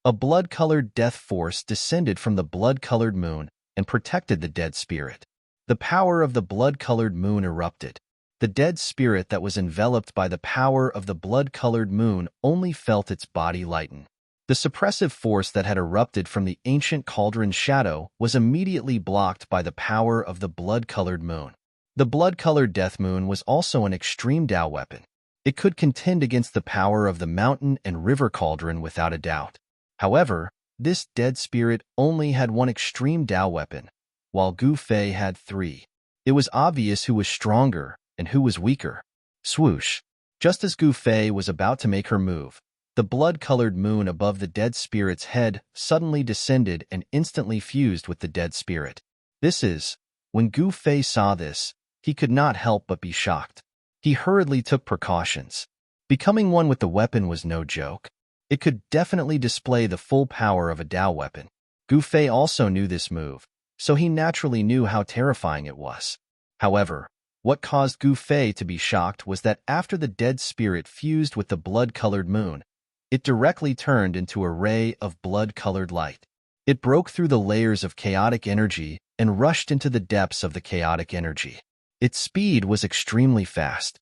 A blood-colored death force descended from the blood-colored moon and protected the dead spirit. The power of the blood-colored moon erupted. The dead spirit that was enveloped by the power of the blood-colored moon only felt its body lighten. The suppressive force that had erupted from the ancient cauldron's shadow was immediately blocked by the power of the blood-colored moon. The blood-colored death moon was also an extreme Tao weapon. It could contend against the power of the mountain and river cauldron without a doubt. However, this dead spirit only had one extreme Tao weapon, while Gu Fei had 3. It was obvious who was stronger and who was weaker. Swoosh! Just as Gu Fei was about to make her move, the blood-colored moon above the dead spirit's head suddenly descended and instantly fused with the dead spirit. When Gu Fei saw this, he could not help but be shocked. He hurriedly took precautions. Becoming one with the weapon was no joke. It could definitely display the full power of a Dao weapon. Gu Fei also knew this move, so he naturally knew how terrifying it was. However, what caused Gu Fei to be shocked was that after the dead spirit fused with the blood-colored moon, it directly turned into a ray of blood-colored light. It broke through the layers of chaotic energy and rushed into the depths of the chaotic energy. Its speed was extremely fast.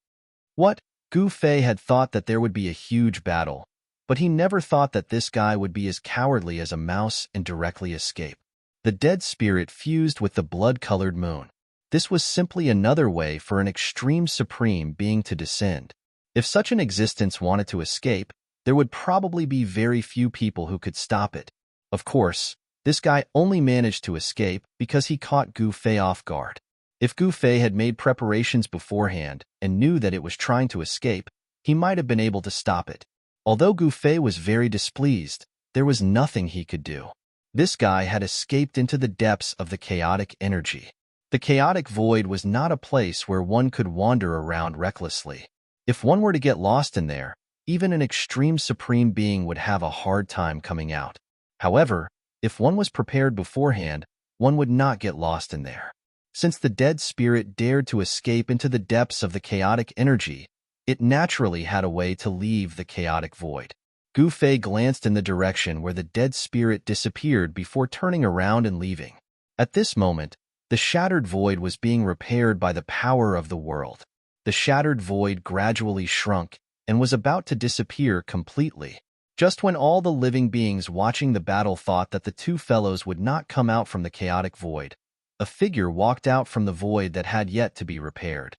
What? Gu Fei had thought that there would be a huge battle, but he never thought that this guy would be as cowardly as a mouse and directly escape. The dead spirit fused with the blood-colored moon. This was simply another way for an extreme supreme being to descend. If such an existence wanted to escape, there would probably be very few people who could stop it. Of course, this guy only managed to escape because he caught Gu Fei off guard. If Gu Fei had made preparations beforehand and knew that it was trying to escape, he might have been able to stop it. Although Gu Fei was very displeased, there was nothing he could do. This guy had escaped into the depths of the chaotic energy. The chaotic void was not a place where one could wander around recklessly. If one were to get lost in there, even an extreme supreme being would have a hard time coming out. However, if one was prepared beforehand, one would not get lost in there. Since the dead spirit dared to escape into the depths of the chaotic energy, it naturally had a way to leave the chaotic void. Gu Fei glanced in the direction where the dead spirit disappeared before turning around and leaving. At this moment, the shattered void was being repaired by the power of the world. The shattered void gradually shrunk and was about to disappear completely. Just when all the living beings watching the battle thought that the two fellows would not come out from the chaotic void, a figure walked out from the void that had yet to be repaired.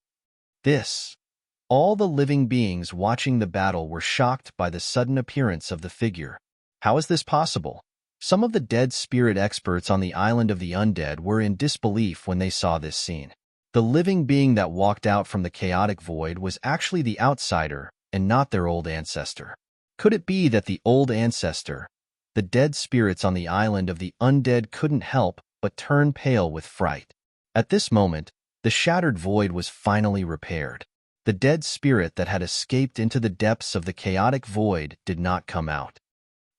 All the living beings watching the battle were shocked by the sudden appearance of the figure. How is this possible? Some of the dead spirit experts on the island of the undead were in disbelief when they saw this scene. The living being that walked out from the chaotic void was actually the outsider and not their old ancestor. Could it be that the old ancestor, the dead spirits on the island of the undead, couldn't help but turn pale with fright? At this moment, the shattered void was finally repaired. The dead spirit that had escaped into the depths of the chaotic void did not come out.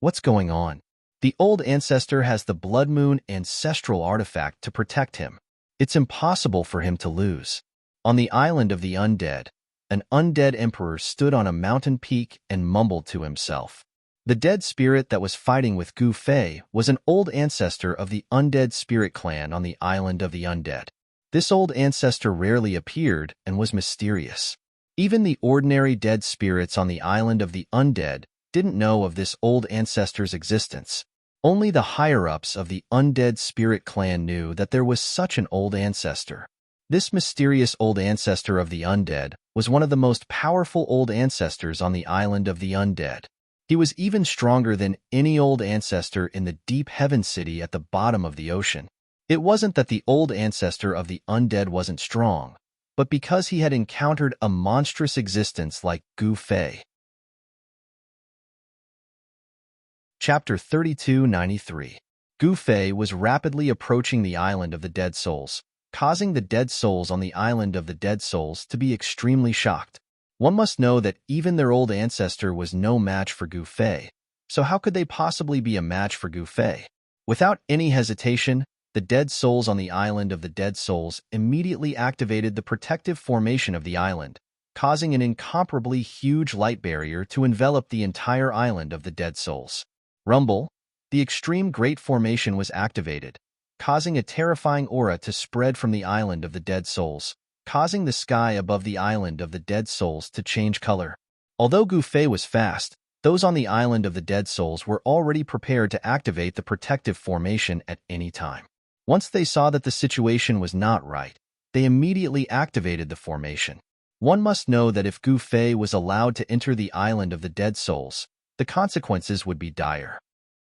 What's going on? The old ancestor has the blood moon ancestral artifact to protect him. It's impossible for him to lose. On the island of the undead, an undead emperor stood on a mountain peak and mumbled to himself. The dead spirit that was fighting with Gu Fei was an old ancestor of the undead spirit clan on the island of the undead. This old ancestor rarely appeared and was mysterious. Even the ordinary dead spirits on the island of the undead didn't know of this old ancestor's existence. Only the higher-ups of the undead spirit clan knew that there was such an old ancestor. This mysterious old ancestor of the undead was one of the most powerful old ancestors on the island of the undead. He was even stronger than any old ancestor in the deep heaven city at the bottom of the ocean. It wasn't that the old ancestor of the undead wasn't strong, but because he had encountered a monstrous existence like Gu Fei. Chapter 3293. Gu Fei was rapidly approaching the island of the dead souls, causing the dead souls on the island of the dead souls to be extremely shocked. One must know that even their old ancestor was no match for Gu Fei, so how could they possibly be a match for Gu Fei? Without any hesitation, the dead souls on the island of the dead souls immediately activated the protective formation of the island, causing an incomparably huge light barrier to envelop the entire island of the dead souls. Rumble, the extreme great formation was activated, causing a terrifying aura to spread from the island of the dead souls, causing the sky above the island of the dead souls to change color. Although Gu Fei was fast, those on the island of the dead souls were already prepared to activate the protective formation at any time. Once they saw that the situation was not right, they immediately activated the formation. One must know that if Gu Fei was allowed to enter the island of the dead souls, the consequences would be dire.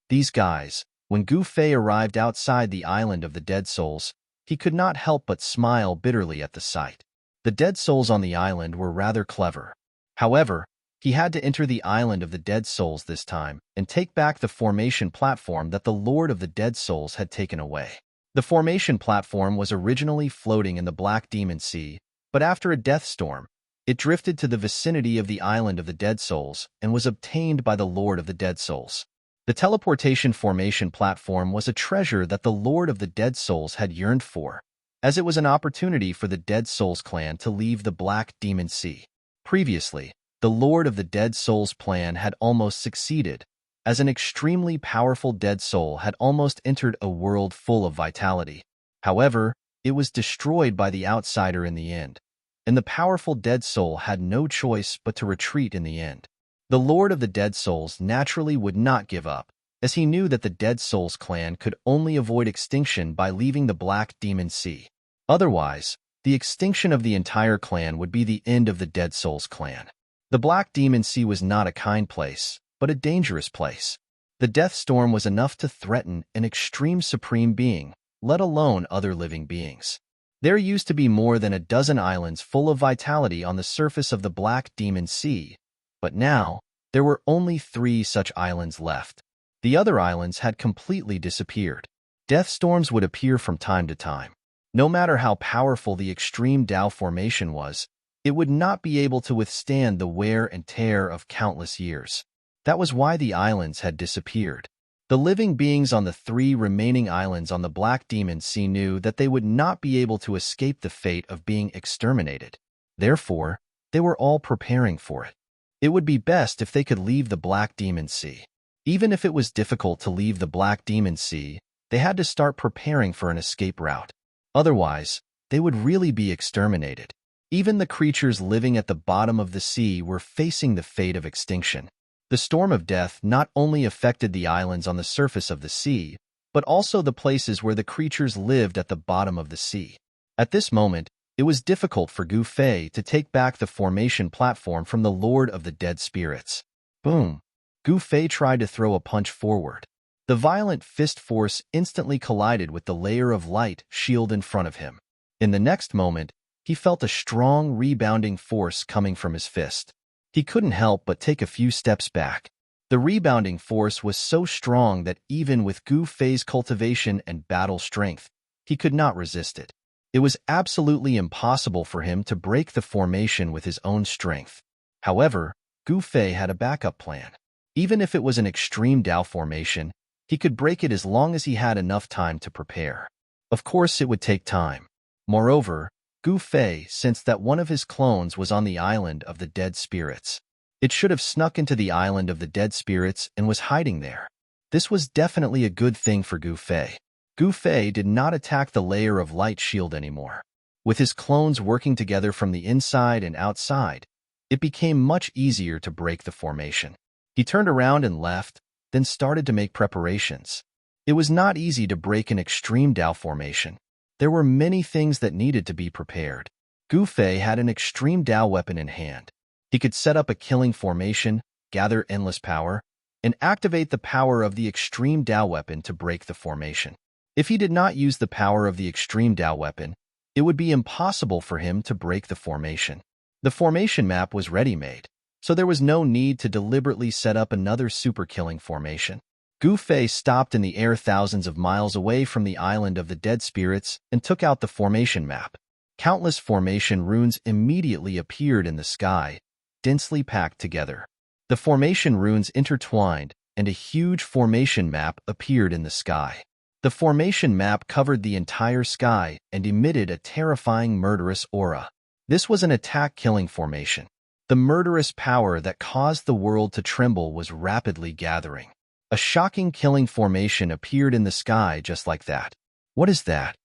These guys, when Gu Fei arrived outside the island of the dead souls, he could not help but smile bitterly at the sight. The dead souls on the island were rather clever. However, he had to enter the island of the dead souls this time and take back the formation platform that the Lord of the Dead Souls had taken away. The formation platform was originally floating in the Black Demon Sea, but after a death storm, It drifted to the vicinity of the Island of the Dead Souls and was obtained by the Lord of the Dead Souls. The teleportation formation platform was a treasure that the Lord of the Dead Souls had yearned for, as it was an opportunity for the Dead Souls clan to leave the Black Demon Sea. Previously, the Lord of the Dead Souls plan had almost succeeded, as an extremely powerful dead soul had almost entered a world full of vitality. However, it was destroyed by the outsider in the end, and the powerful dead soul had no choice but to retreat in the end. The Lord of the Dead Souls naturally would not give up, as he knew that the Dead Souls clan could only avoid extinction by leaving the Black Demon Sea. Otherwise, the extinction of the entire clan would be the end of the Dead Souls clan. The Black Demon Sea was not a kind place, but a dangerous place. The death storm was enough to threaten an extreme supreme being, let alone other living beings. There used to be more than a dozen islands full of vitality on the surface of the Black Demon Sea, but now, there were only 3 such islands left. The other islands had completely disappeared. Death storms would appear from time to time. No matter how powerful the extreme Tao formation was, it would not be able to withstand the wear and tear of countless years. That was why the islands had disappeared. The living beings on the 3 remaining islands on the Black Demon Sea knew that they would not be able to escape the fate of being exterminated. Therefore, they were all preparing for it. It would be best if they could leave the Black Demon Sea. Even if it was difficult to leave the Black Demon Sea, they had to start preparing for an escape route. Otherwise, they would really be exterminated. Even the creatures living at the bottom of the sea were facing the fate of extinction. The storm of death not only affected the islands on the surface of the sea, but also the places where the creatures lived at the bottom of the sea. At this moment, it was difficult for Gu Fei to take back the formation platform from the Lord of the Dead Spirits. Boom! Gu Fei tried to throw a punch forward. The violent fist force instantly collided with the layer of light shield in front of him. In the next moment, he felt a strong rebounding force coming from his fist. He couldn't help but take a few steps back. The rebounding force was so strong that even with Gu Fei's cultivation and battle strength, he could not resist it. It was absolutely impossible for him to break the formation with his own strength. However, Gu Fei had a backup plan. Even if it was an extreme Tao formation, he could break it as long as he had enough time to prepare. Of course, it would take time. Moreover, Gu Fei sensed that one of his clones was on the Island of the Dead Spirits. It should have snuck into the Island of the Dead Spirits and was hiding there. This was definitely a good thing for Gu Fei. Gu Fei did not attack the layer of light shield anymore. With his clones working together from the inside and outside, it became much easier to break the formation. He turned around and left, then started to make preparations. It was not easy to break an extreme Tao formation. There were many things that needed to be prepared. Gu Fei had an extreme Tao weapon in hand. He could set up a killing formation, gather endless power, and activate the power of the extreme Tao weapon to break the formation. If he did not use the power of the extreme Tao weapon, it would be impossible for him to break the formation. The formation map was ready-made, so there was no need to deliberately set up another super killing formation. Gu Fei stopped in the air thousands of miles away from the Island of the Dead Spirits and took out the formation map. Countless formation runes immediately appeared in the sky, densely packed together. The formation runes intertwined, and a huge formation map appeared in the sky. The formation map covered the entire sky and emitted a terrifying murderous aura. This was an attack-killing formation. The murderous power that caused the world to tremble was rapidly gathering. A shocking killing formation appeared in the sky just like that. What is that?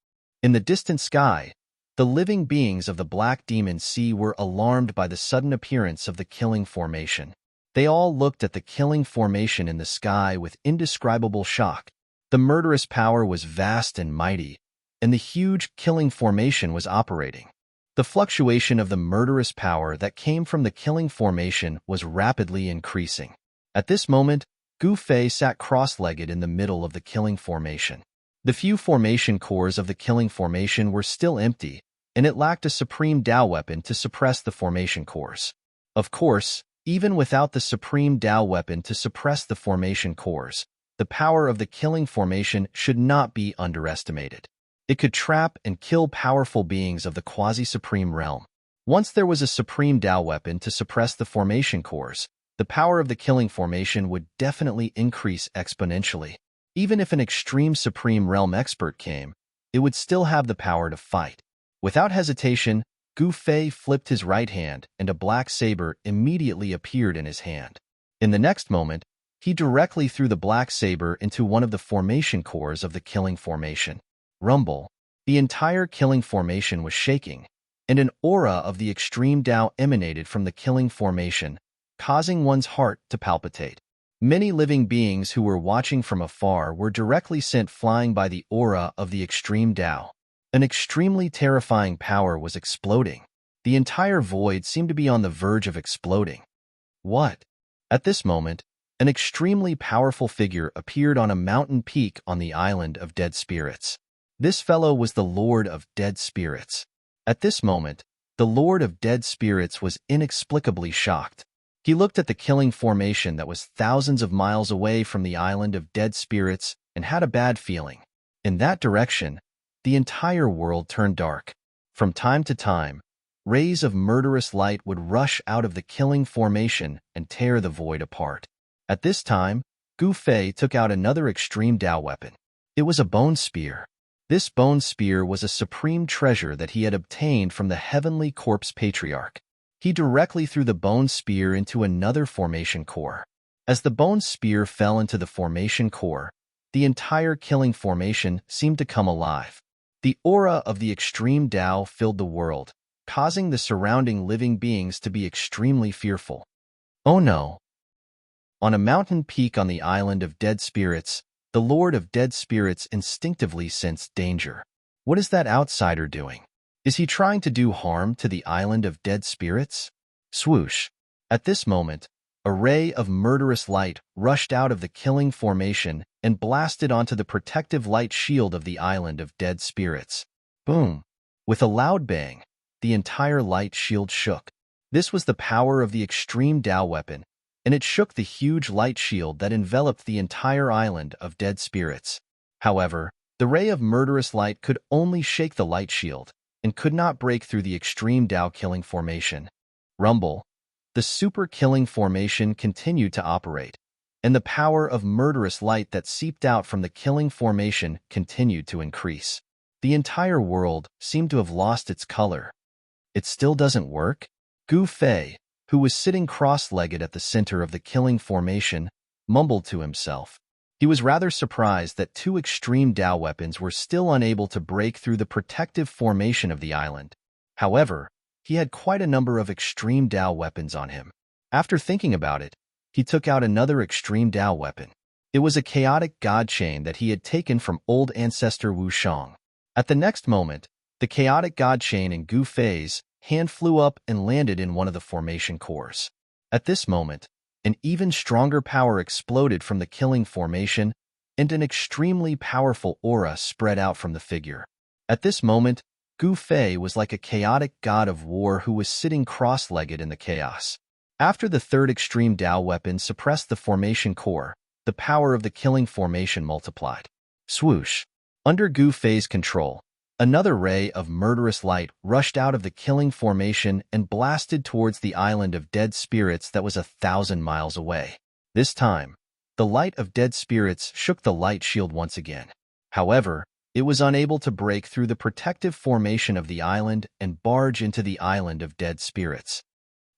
In the distant sky, the living beings of the Black Demon Sea were alarmed by the sudden appearance of the killing formation. They all looked at the killing formation in the sky with indescribable shock. The murderous power was vast and mighty, and the huge killing formation was operating. The fluctuation of the murderous power that came from the killing formation was rapidly increasing. At this moment, Gu Fei sat cross-legged in the middle of the killing formation. The few formation cores of the killing formation were still empty, and it lacked a supreme Tao weapon to suppress the formation cores. Of course, even without the supreme Tao weapon to suppress the formation cores, the power of the killing formation should not be underestimated. It could trap and kill powerful beings of the quasi-supreme realm. Once there was a supreme Tao weapon to suppress the formation cores, the power of the killing formation would definitely increase exponentially. Even if an extreme supreme realm expert came, it would still have the power to fight. Without hesitation, Gu Fei flipped his right hand and a black saber immediately appeared in his hand. In the next moment, he directly threw the black saber into one of the formation cores of the killing formation. Rumble. The entire killing formation was shaking, and an aura of the extreme Tao emanated from the killing formation, causing one's heart to palpitate. Many living beings who were watching from afar were directly sent flying by the aura of the extreme Tao. An extremely terrifying power was exploding. The entire void seemed to be on the verge of exploding. What? At this moment, an extremely powerful figure appeared on a mountain peak on the island of dead spirits. This fellow was the Lord of Dead Spirits. At this moment, the Lord of Dead Spirits was inexplicably shocked. He looked at the killing formation that was thousands of miles away from the island of dead spirits and had a bad feeling. In that direction, the entire world turned dark. From time to time, rays of murderous light would rush out of the killing formation and tear the void apart. At this time, Gu Fei took out another extreme Tao weapon. It was a bone spear. This bone spear was a supreme treasure that he had obtained from the heavenly corpse patriarch. He directly threw the bone spear into another formation core. As the bone spear fell into the formation core, the entire killing formation seemed to come alive. The aura of the extreme Tao filled the world, causing the surrounding living beings to be extremely fearful. Oh no! On a mountain peak on the island of dead spirits, the Lord of Dead Spirits instinctively sensed danger. What is that outsider doing? Is he trying to do harm to the island of dead spirits? Swoosh! At this moment, a ray of murderous light rushed out of the killing formation and blasted onto the protective light shield of the island of dead spirits. Boom! With a loud bang, the entire light shield shook. This was the power of the extreme Tao weapon, and it shook the huge light shield that enveloped the entire island of dead spirits. However, the ray of murderous light could only shake the light shield and could not break through the extreme Tao killing formation. Rumble. The super killing formation continued to operate, and the power of murderous light that seeped out from the killing formation continued to increase. The entire world seemed to have lost its color. It still doesn't work? Gu Fei, who was sitting cross-legged at the center of the killing formation, mumbled to himself. He was rather surprised that two extreme Tao weapons were still unable to break through the protective formation of the island. However, he had quite a number of extreme Tao weapons on him. After thinking about it, he took out another extreme Tao weapon. It was a chaotic god chain that he had taken from old ancestor Wu Shang. At the next moment, the chaotic god chain in Gu Fei's hand flew up and landed in one of the formation cores. At this moment, an even stronger power exploded from the killing formation, and an extremely powerful aura spread out from the figure. At this moment, Gu Fei was like a chaotic god of war who was sitting cross-legged in the chaos. After the third extreme Tao weapon suppressed the formation core, the power of the killing formation multiplied. Swoosh! Under Gu Fei's control, another ray of murderous light rushed out of the killing formation and blasted towards the island of dead spirits that was 1,000 miles away. This time, the light of dead spirits shook the light shield once again. However, it was unable to break through the protective formation of the island and barge into the island of dead spirits.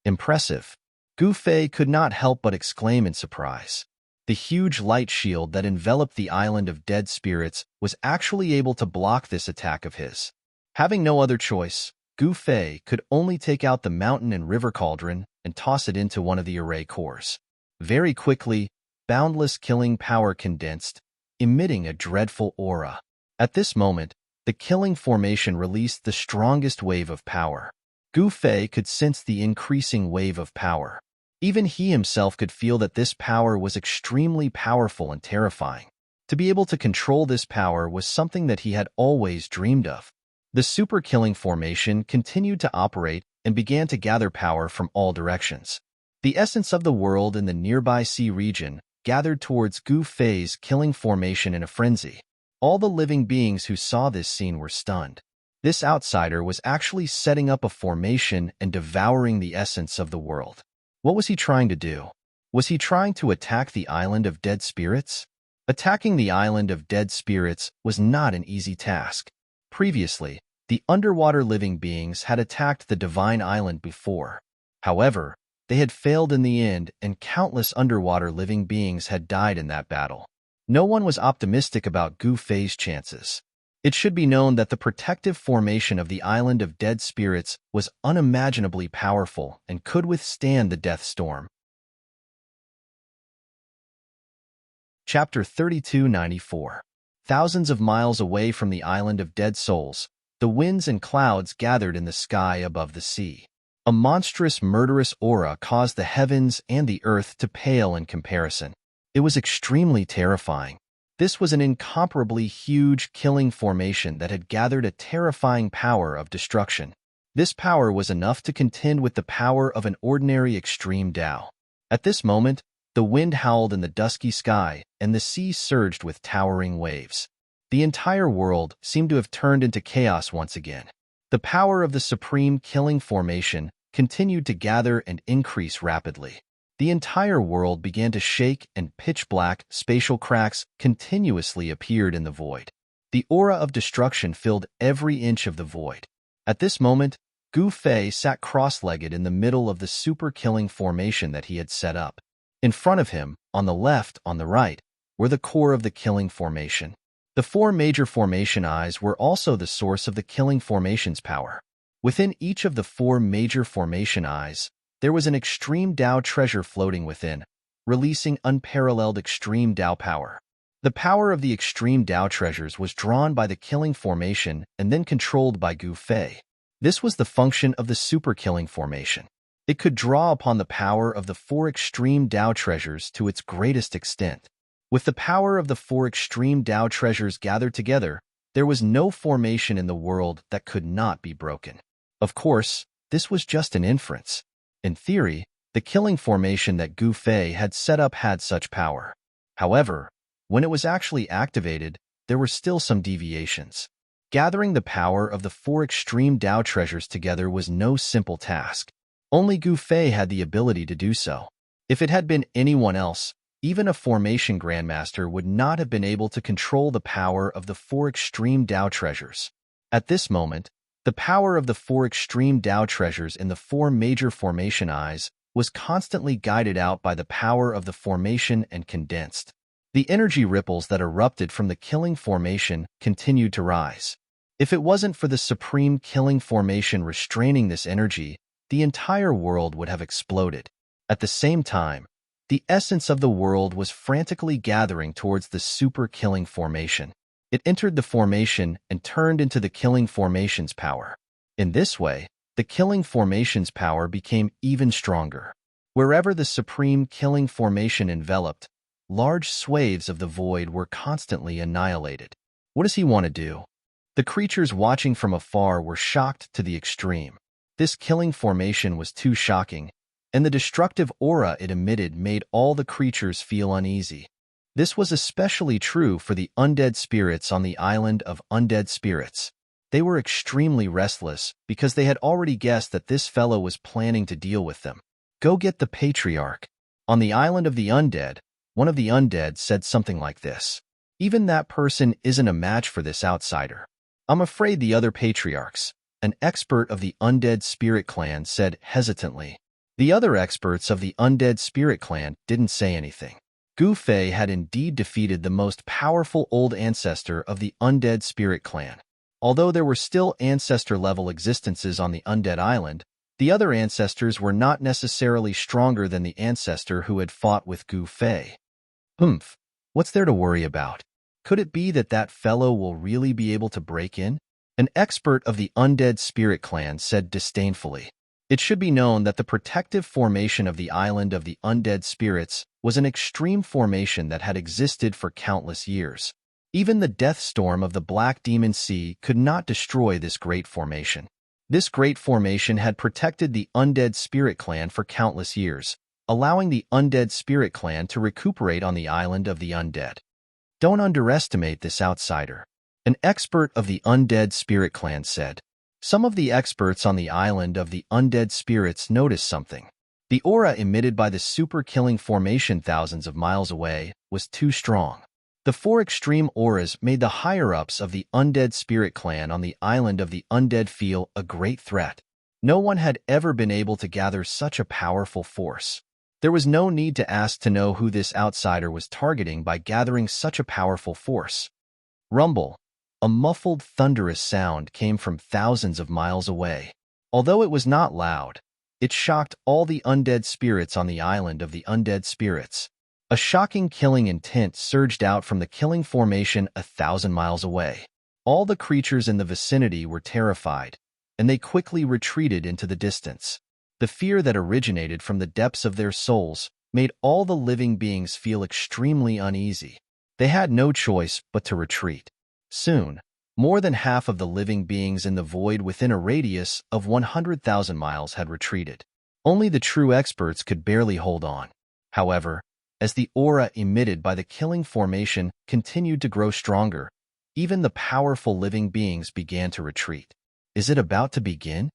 Impressive! Gu Fei could not help but exclaim in surprise. The huge light shield that enveloped the island of dead spirits was actually able to block this attack of his. Having no other choice, Gu Fei could only take out the mountain and river cauldron and toss it into one of the array cores. Very quickly, boundless killing power condensed, emitting a dreadful aura. At this moment, the killing formation released the strongest wave of power. Gu Fei could sense the increasing wave of power. Even he himself could feel that this power was extremely powerful and terrifying. To be able to control this power was something that he had always dreamed of. The super killing formation continued to operate and began to gather power from all directions. The essence of the world in the nearby sea region gathered towards Gu Fei's killing formation in a frenzy. All the living beings who saw this scene were stunned. This outsider was actually setting up a formation and devouring the essence of the world. What was he trying to do? Was he trying to attack the island of dead spirits? Attacking the island of dead spirits was not an easy task. Previously, the underwater living beings had attacked the divine island before. However, they had failed in the end, and countless underwater living beings had died in that battle. No one was optimistic about Gu Fei's chances. It should be known that the protective formation of the island of dead spirits was unimaginably powerful and could withstand the death storm. Chapter 3294. Thousands of miles away from the island of dead souls, the winds and clouds gathered in the sky above the sea. A monstrous, murderous aura caused the heavens and the earth to pale in comparison. It was extremely terrifying. This was an incomparably huge, killing formation that had gathered a terrifying power of destruction. This power was enough to contend with the power of an ordinary extreme Tao. At this moment, the wind howled in the dusky sky, and the sea surged with towering waves. The entire world seemed to have turned into chaos once again. The power of the supreme killing formation continued to gather and increase rapidly. The entire world began to shake, and pitch-black spatial cracks continuously appeared in the void. The aura of destruction filled every inch of the void. At this moment, Gu Fei sat cross-legged in the middle of the super-killing formation that he had set up. In front of him, on the left, on the right, were the core of the killing formation. The four major formation eyes were also the source of the killing formation's power. Within each of the four major formation eyes, there was an extreme Tao treasure floating within, releasing unparalleled extreme Tao power. The power of the extreme Tao treasures was drawn by the killing formation and then controlled by Gu Fei. This was the function of the super killing formation. It could draw upon the power of the four extreme Tao treasures to its greatest extent. With the power of the four extreme Tao treasures gathered together, there was no formation in the world that could not be broken. Of course, this was just an inference. In theory, the killing formation that Gu Fei had set up had such power. However, when it was actually activated, there were still some deviations. Gathering the power of the four extreme Tao treasures together was no simple task. Only Gu Fei had the ability to do so. If it had been anyone else, even a formation grandmaster would not have been able to control the power of the four extreme Tao treasures. At this moment, the power of the four extreme Tao treasures in the four major formation eyes was constantly guided out by the power of the formation and condensed. The energy ripples that erupted from the killing formation continued to rise. If it wasn't for the supreme killing formation restraining this energy, the entire world would have exploded. At the same time, the essence of the world was frantically gathering towards the super killing formation. It entered the formation and turned into the killing formation's power. In this way, the killing formation's power became even stronger. Wherever the supreme killing formation enveloped, large swathes of the void were constantly annihilated. What does he want to do? The creatures watching from afar were shocked to the extreme. This killing formation was too shocking, and the destructive aura it emitted made all the creatures feel uneasy. This was especially true for the undead spirits on the island of undead spirits. They were extremely restless because they had already guessed that this fellow was planning to deal with them. Go get the patriarch. On the island of the undead, one of the undead said something like this. Even that person isn't a match for this outsider. I'm afraid the other patriarchs, an expert of the undead spirit clan, said hesitantly. The other experts of the undead spirit clan didn't say anything. Gu Fei had indeed defeated the most powerful old ancestor of the undead spirit clan. Although there were still ancestor-level existences on the undead island, the other ancestors were not necessarily stronger than the ancestor who had fought with Gu Fei. What's there to worry about? Could it be that that fellow will really be able to break in? An expert of the undead spirit clan said disdainfully. It should be known that the protective formation of the island of the undead spirits was an extreme formation that had existed for countless years. Even the death storm of the Black Demon Sea could not destroy this great formation. This great formation had protected the undead spirit clan for countless years, allowing the undead spirit clan to recuperate on the island of the undead. Don't underestimate this outsider. An expert of the undead spirit clan said. Some of the experts on the island of the undead spirits noticed something. The aura emitted by the super-killing formation thousands of miles away was too strong. The four extreme auras made the higher-ups of the undead spirit clan on the island of the undead feel a great threat. No one had ever been able to gather such a powerful force. There was no need to ask to know who this outsider was targeting by gathering such a powerful force. Rumble. A muffled, thunderous sound came from thousands of miles away. Although it was not loud, it shocked all the undead spirits on the island of the undead spirits. A shocking killing intent surged out from the killing formation 1,000 miles away. All the creatures in the vicinity were terrified, and they quickly retreated into the distance. The fear that originated from the depths of their souls made all the living beings feel extremely uneasy. They had no choice but to retreat. Soon, more than half of the living beings in the void within a radius of 100,000 miles had retreated. Only the true experts could barely hold on. However, as the aura emitted by the killing formation continued to grow stronger, even the powerful living beings began to retreat. Is it about to begin?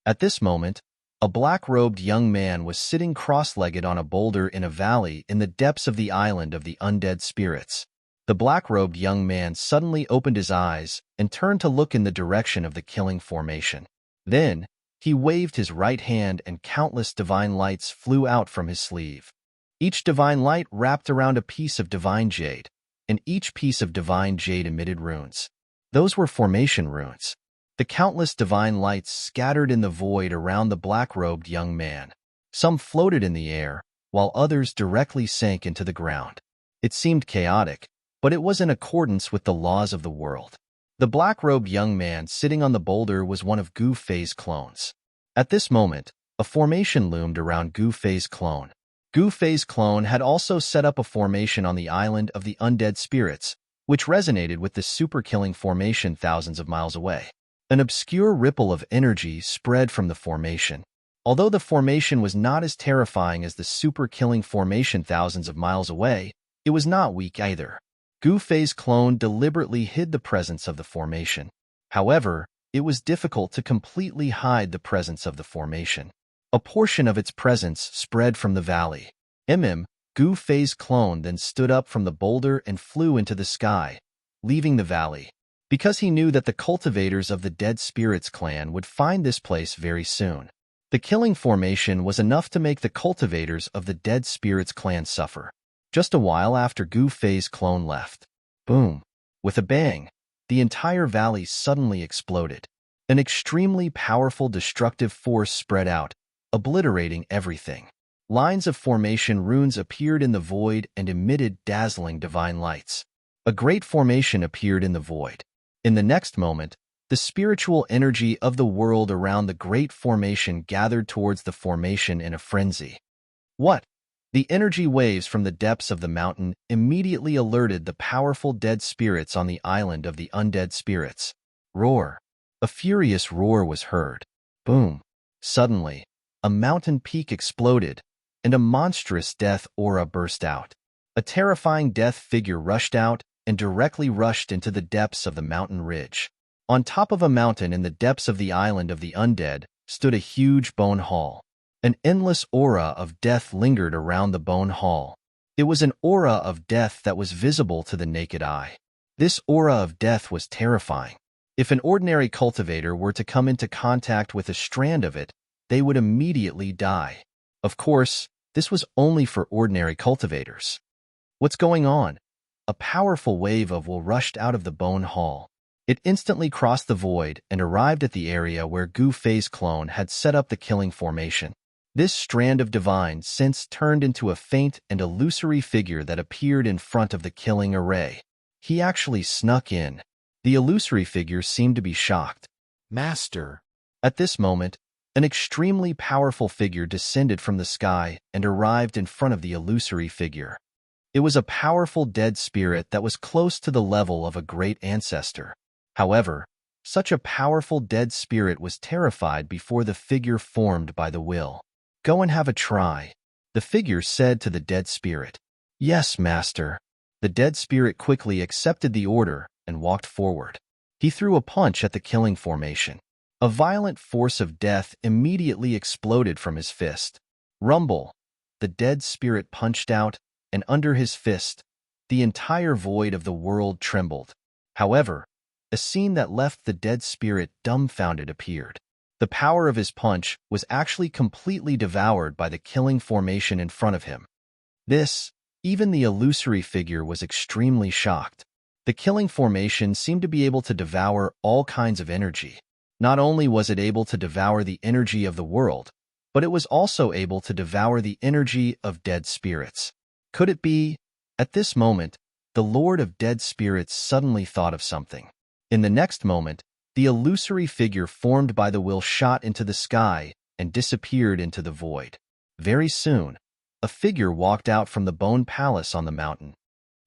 At this moment, a black-robed young man was sitting cross-legged on a boulder in a valley in the depths of the island of the undead spirits. The black-robed young man suddenly opened his eyes and turned to look in the direction of the killing formation. Then, he waved his right hand and countless divine lights flew out from his sleeve. Each divine light wrapped around a piece of divine jade, and each piece of divine jade emitted runes. Those were formation runes. The countless divine lights scattered in the void around the black-robed young man. Some floated in the air, while others directly sank into the ground. It seemed chaotic, but it was in accordance with the laws of the world. The black-robed young man sitting on the boulder was one of Gu Fei's clones. At this moment, a formation loomed around Gu Fei's clone. Gu Fei's clone had also set up a formation on the island of the undead spirits, which resonated with the super-killing formation thousands of miles away. An obscure ripple of energy spread from the formation. Although the formation was not as terrifying as the super-killing formation thousands of miles away, it was not weak either. Gu Fei's clone deliberately hid the presence of the formation. However, it was difficult to completely hide the presence of the formation. A portion of its presence spread from the valley. Gu Fei's clone then stood up from the boulder and flew into the sky, leaving the valley. Because he knew that the cultivators of the Dead Spirits clan would find this place very soon. The killing formation was enough to make the cultivators of the Dead Spirits clan suffer. Just a while after Gu Fei's clone left. Boom! With a bang, the entire valley suddenly exploded. An extremely powerful destructive force spread out, obliterating everything. Lines of formation runes appeared in the void and emitted dazzling divine lights. A great formation appeared in the void. In the next moment, the spiritual energy of the world around the great formation gathered towards the formation in a frenzy. What? The energy waves from the depths of the mountain immediately alerted the powerful dead spirits on the island of the undead spirits. Roar! A furious roar was heard. Boom! Suddenly, a mountain peak exploded, and a monstrous death aura burst out. A terrifying death figure rushed out and directly rushed into the depths of the mountain ridge. On top of a mountain in the depths of the island of the undead stood a huge bone hall. An endless aura of death lingered around the bone hall. It was an aura of death that was visible to the naked eye. This aura of death was terrifying. If an ordinary cultivator were to come into contact with a strand of it, they would immediately die. Of course, this was only for ordinary cultivators. What's going on? A powerful wave of wool rushed out of the bone hall. It instantly crossed the void and arrived at the area where Gu Fei's clone had set up the killing formation. This strand of divine sense turned into a faint and illusory figure that appeared in front of the killing array. He actually snuck in. The illusory figure seemed to be shocked. Master. At this moment, an extremely powerful figure descended from the sky and arrived in front of the illusory figure. It was a powerful dead spirit that was close to the level of a great ancestor. However, such a powerful dead spirit was terrified before the figure formed by the will. Go and have a try, the figure said to the dead spirit. Yes, master. The dead spirit quickly accepted the order and walked forward. He threw a punch at the killing formation. A violent force of death immediately exploded from his fist. Rumble! The dead spirit punched out, and under his fist, the entire void of the world trembled. However, a scene that left the dead spirit dumbfounded appeared. The power of his punch was actually completely devoured by the killing formation in front of him. Even the illusory figure was extremely shocked. The killing formation seemed to be able to devour all kinds of energy. Not only was it able to devour the energy of the world, but it was also able to devour the energy of dead spirits. Could it be? At this moment, the Lord of Dead Spirits suddenly thought of something. In the next moment, the illusory figure formed by the will shot into the sky and disappeared into the void. Very soon, a figure walked out from the bone palace on the mountain.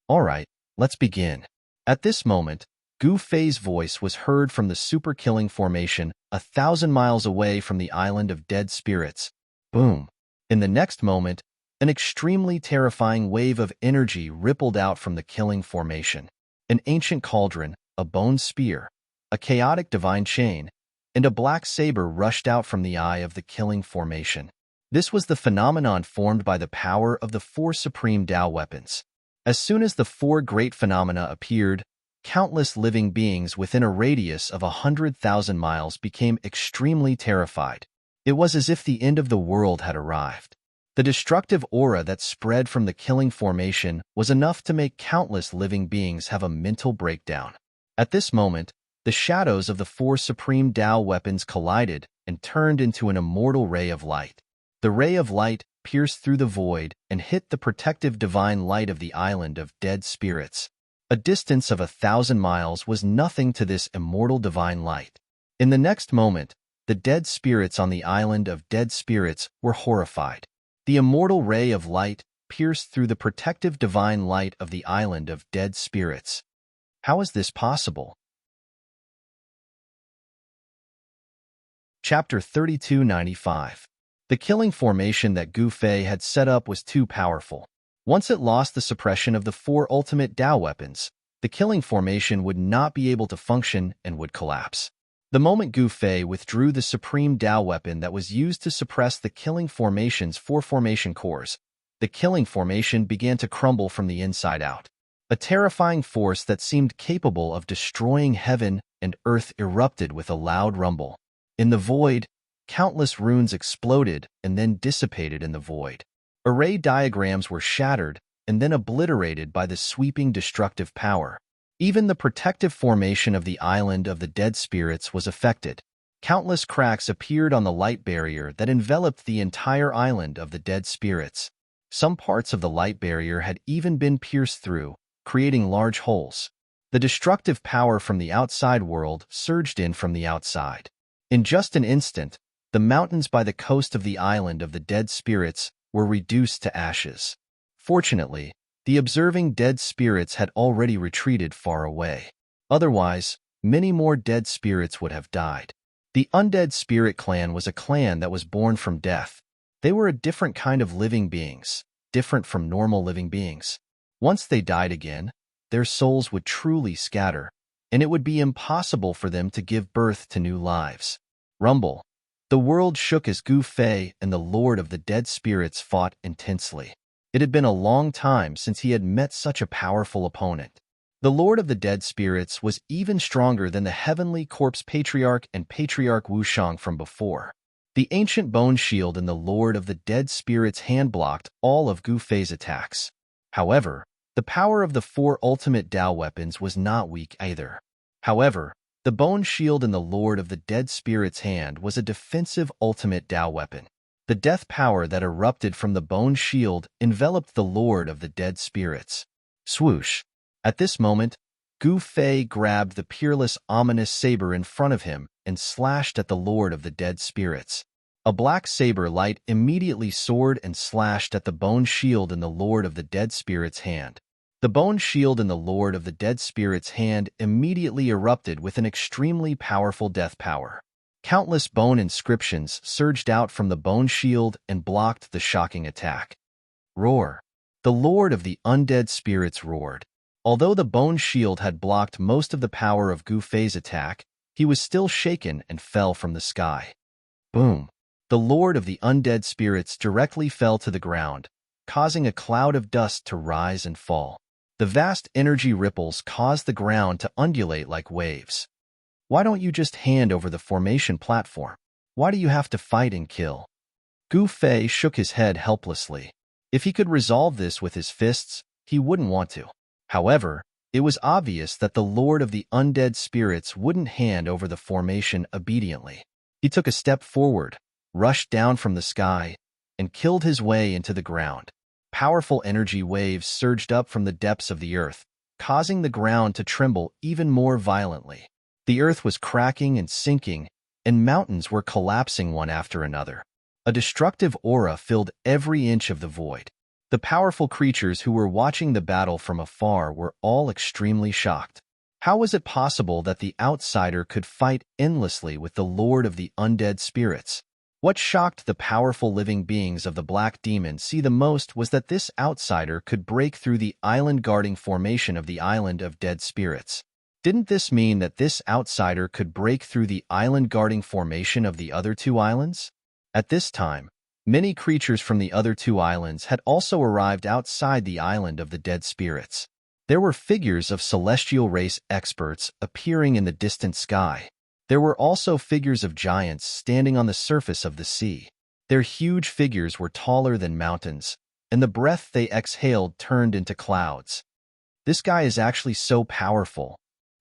"All right, let's begin." At this moment, Gu Fei's voice was heard from the super-killing formation 1,000 miles away from the island of dead spirits. Boom! In the next moment, an extremely terrifying wave of energy rippled out from the killing formation. An ancient cauldron, a bone spear, a chaotic divine chain, and a black saber rushed out from the eye of the killing formation. This was the phenomenon formed by the power of the four supreme Tao weapons. As soon as the four great phenomena appeared, countless living beings within a radius of 100,000 miles became extremely terrified. It was as if the end of the world had arrived. The destructive aura that spread from the killing formation was enough to make countless living beings have a mental breakdown. At this moment, the shadows of the four supreme Tao weapons collided and turned into an immortal ray of light. The ray of light pierced through the void and hit the protective divine light of the island of dead spirits. A distance of 1,000 miles was nothing to this immortal divine light. In the next moment, the dead spirits on the island of dead spirits were horrified. The immortal ray of light pierced through the protective divine light of the island of dead spirits. How is this possible? Chapter 3295. The killing formation that Gu Fei had set up was too powerful. Once it lost the suppression of the four ultimate Tao weapons, the killing formation would not be able to function and would collapse. The moment Gu Fei withdrew the supreme Tao weapon that was used to suppress the killing formation's four formation cores, the killing formation began to crumble from the inside out. A terrifying force that seemed capable of destroying heaven and earth erupted with a loud rumble. In the void, countless runes exploded and then dissipated in the void. Array diagrams were shattered and then obliterated by the sweeping destructive power. Even the protective formation of the island of the dead spirits was affected. Countless cracks appeared on the light barrier that enveloped the entire island of the dead spirits. Some parts of the light barrier had even been pierced through, creating large holes. The destructive power from the outside world surged in from the outside. In just an instant, the mountains by the coast of the island of the dead spirits were reduced to ashes. Fortunately, the observing dead spirits had already retreated far away. Otherwise, many more dead spirits would have died. The undead spirit clan was a clan that was born from death. They were a different kind of living beings, different from normal living beings. Once they died again, their souls would truly scatter, and it would be impossible for them to give birth to new lives. Rumble. The world shook as Gu Fei and the Lord of the Dead Spirits fought intensely. It had been a long time since he had met such a powerful opponent. The Lord of the Dead Spirits was even stronger than the Heavenly Corpse Patriarch and Patriarch Wushang from before. The ancient bone shield in the Lord of the Dead Spirits hand blocked all of Gu Fei's attacks. However, the power of the four ultimate Tao weapons was not weak either. However, the bone shield in the Lord of the Dead Spirits' hand was a defensive ultimate Tao weapon. The death power that erupted from the bone shield enveloped the Lord of the Dead Spirits. Swoosh! At this moment, Gu Fei grabbed the peerless, ominous saber in front of him and slashed at the Lord of the Dead Spirits. A black saber light immediately soared and slashed at the bone shield in the Lord of the Dead Spirits' hand. The bone shield in the Lord of the Dead Spirits' hand immediately erupted with an extremely powerful death power. Countless bone inscriptions surged out from the bone shield and blocked the shocking attack. Roar! The Lord of the Undead Spirits roared. Although the bone shield had blocked most of the power of Gu Fei's attack, he was still shaken and fell from the sky. Boom! The Lord of the Undead Spirits directly fell to the ground, causing a cloud of dust to rise and fall. The vast energy ripples caused the ground to undulate like waves. Why don't you just hand over the formation platform? Why do you have to fight and kill? Gu Fei shook his head helplessly. If he could resolve this with his fists, he wouldn't want to. However, it was obvious that the Lord of the Undead Spirits wouldn't hand over the formation obediently. He took a step forward, rushed down from the sky, and killed his way into the ground. Powerful energy waves surged up from the depths of the earth, causing the ground to tremble even more violently. The earth was cracking and sinking, and mountains were collapsing one after another. A destructive aura filled every inch of the void. The powerful creatures who were watching the battle from afar were all extremely shocked. How was it possible that the outsider could fight endlessly with the Lord of the Undead Spirits? What shocked the powerful living beings of the Black Demon Sea the most was that this outsider could break through the island-guarding formation of the Island of Dead Spirits. Didn't this mean that this outsider could break through the island-guarding formation of the other two islands? At this time, many creatures from the other two islands had also arrived outside the Island of the Dead Spirits. There were figures of celestial race experts appearing in the distant sky. There were also figures of giants standing on the surface of the sea. Their huge figures were taller than mountains, and the breath they exhaled turned into clouds. This guy is actually so powerful,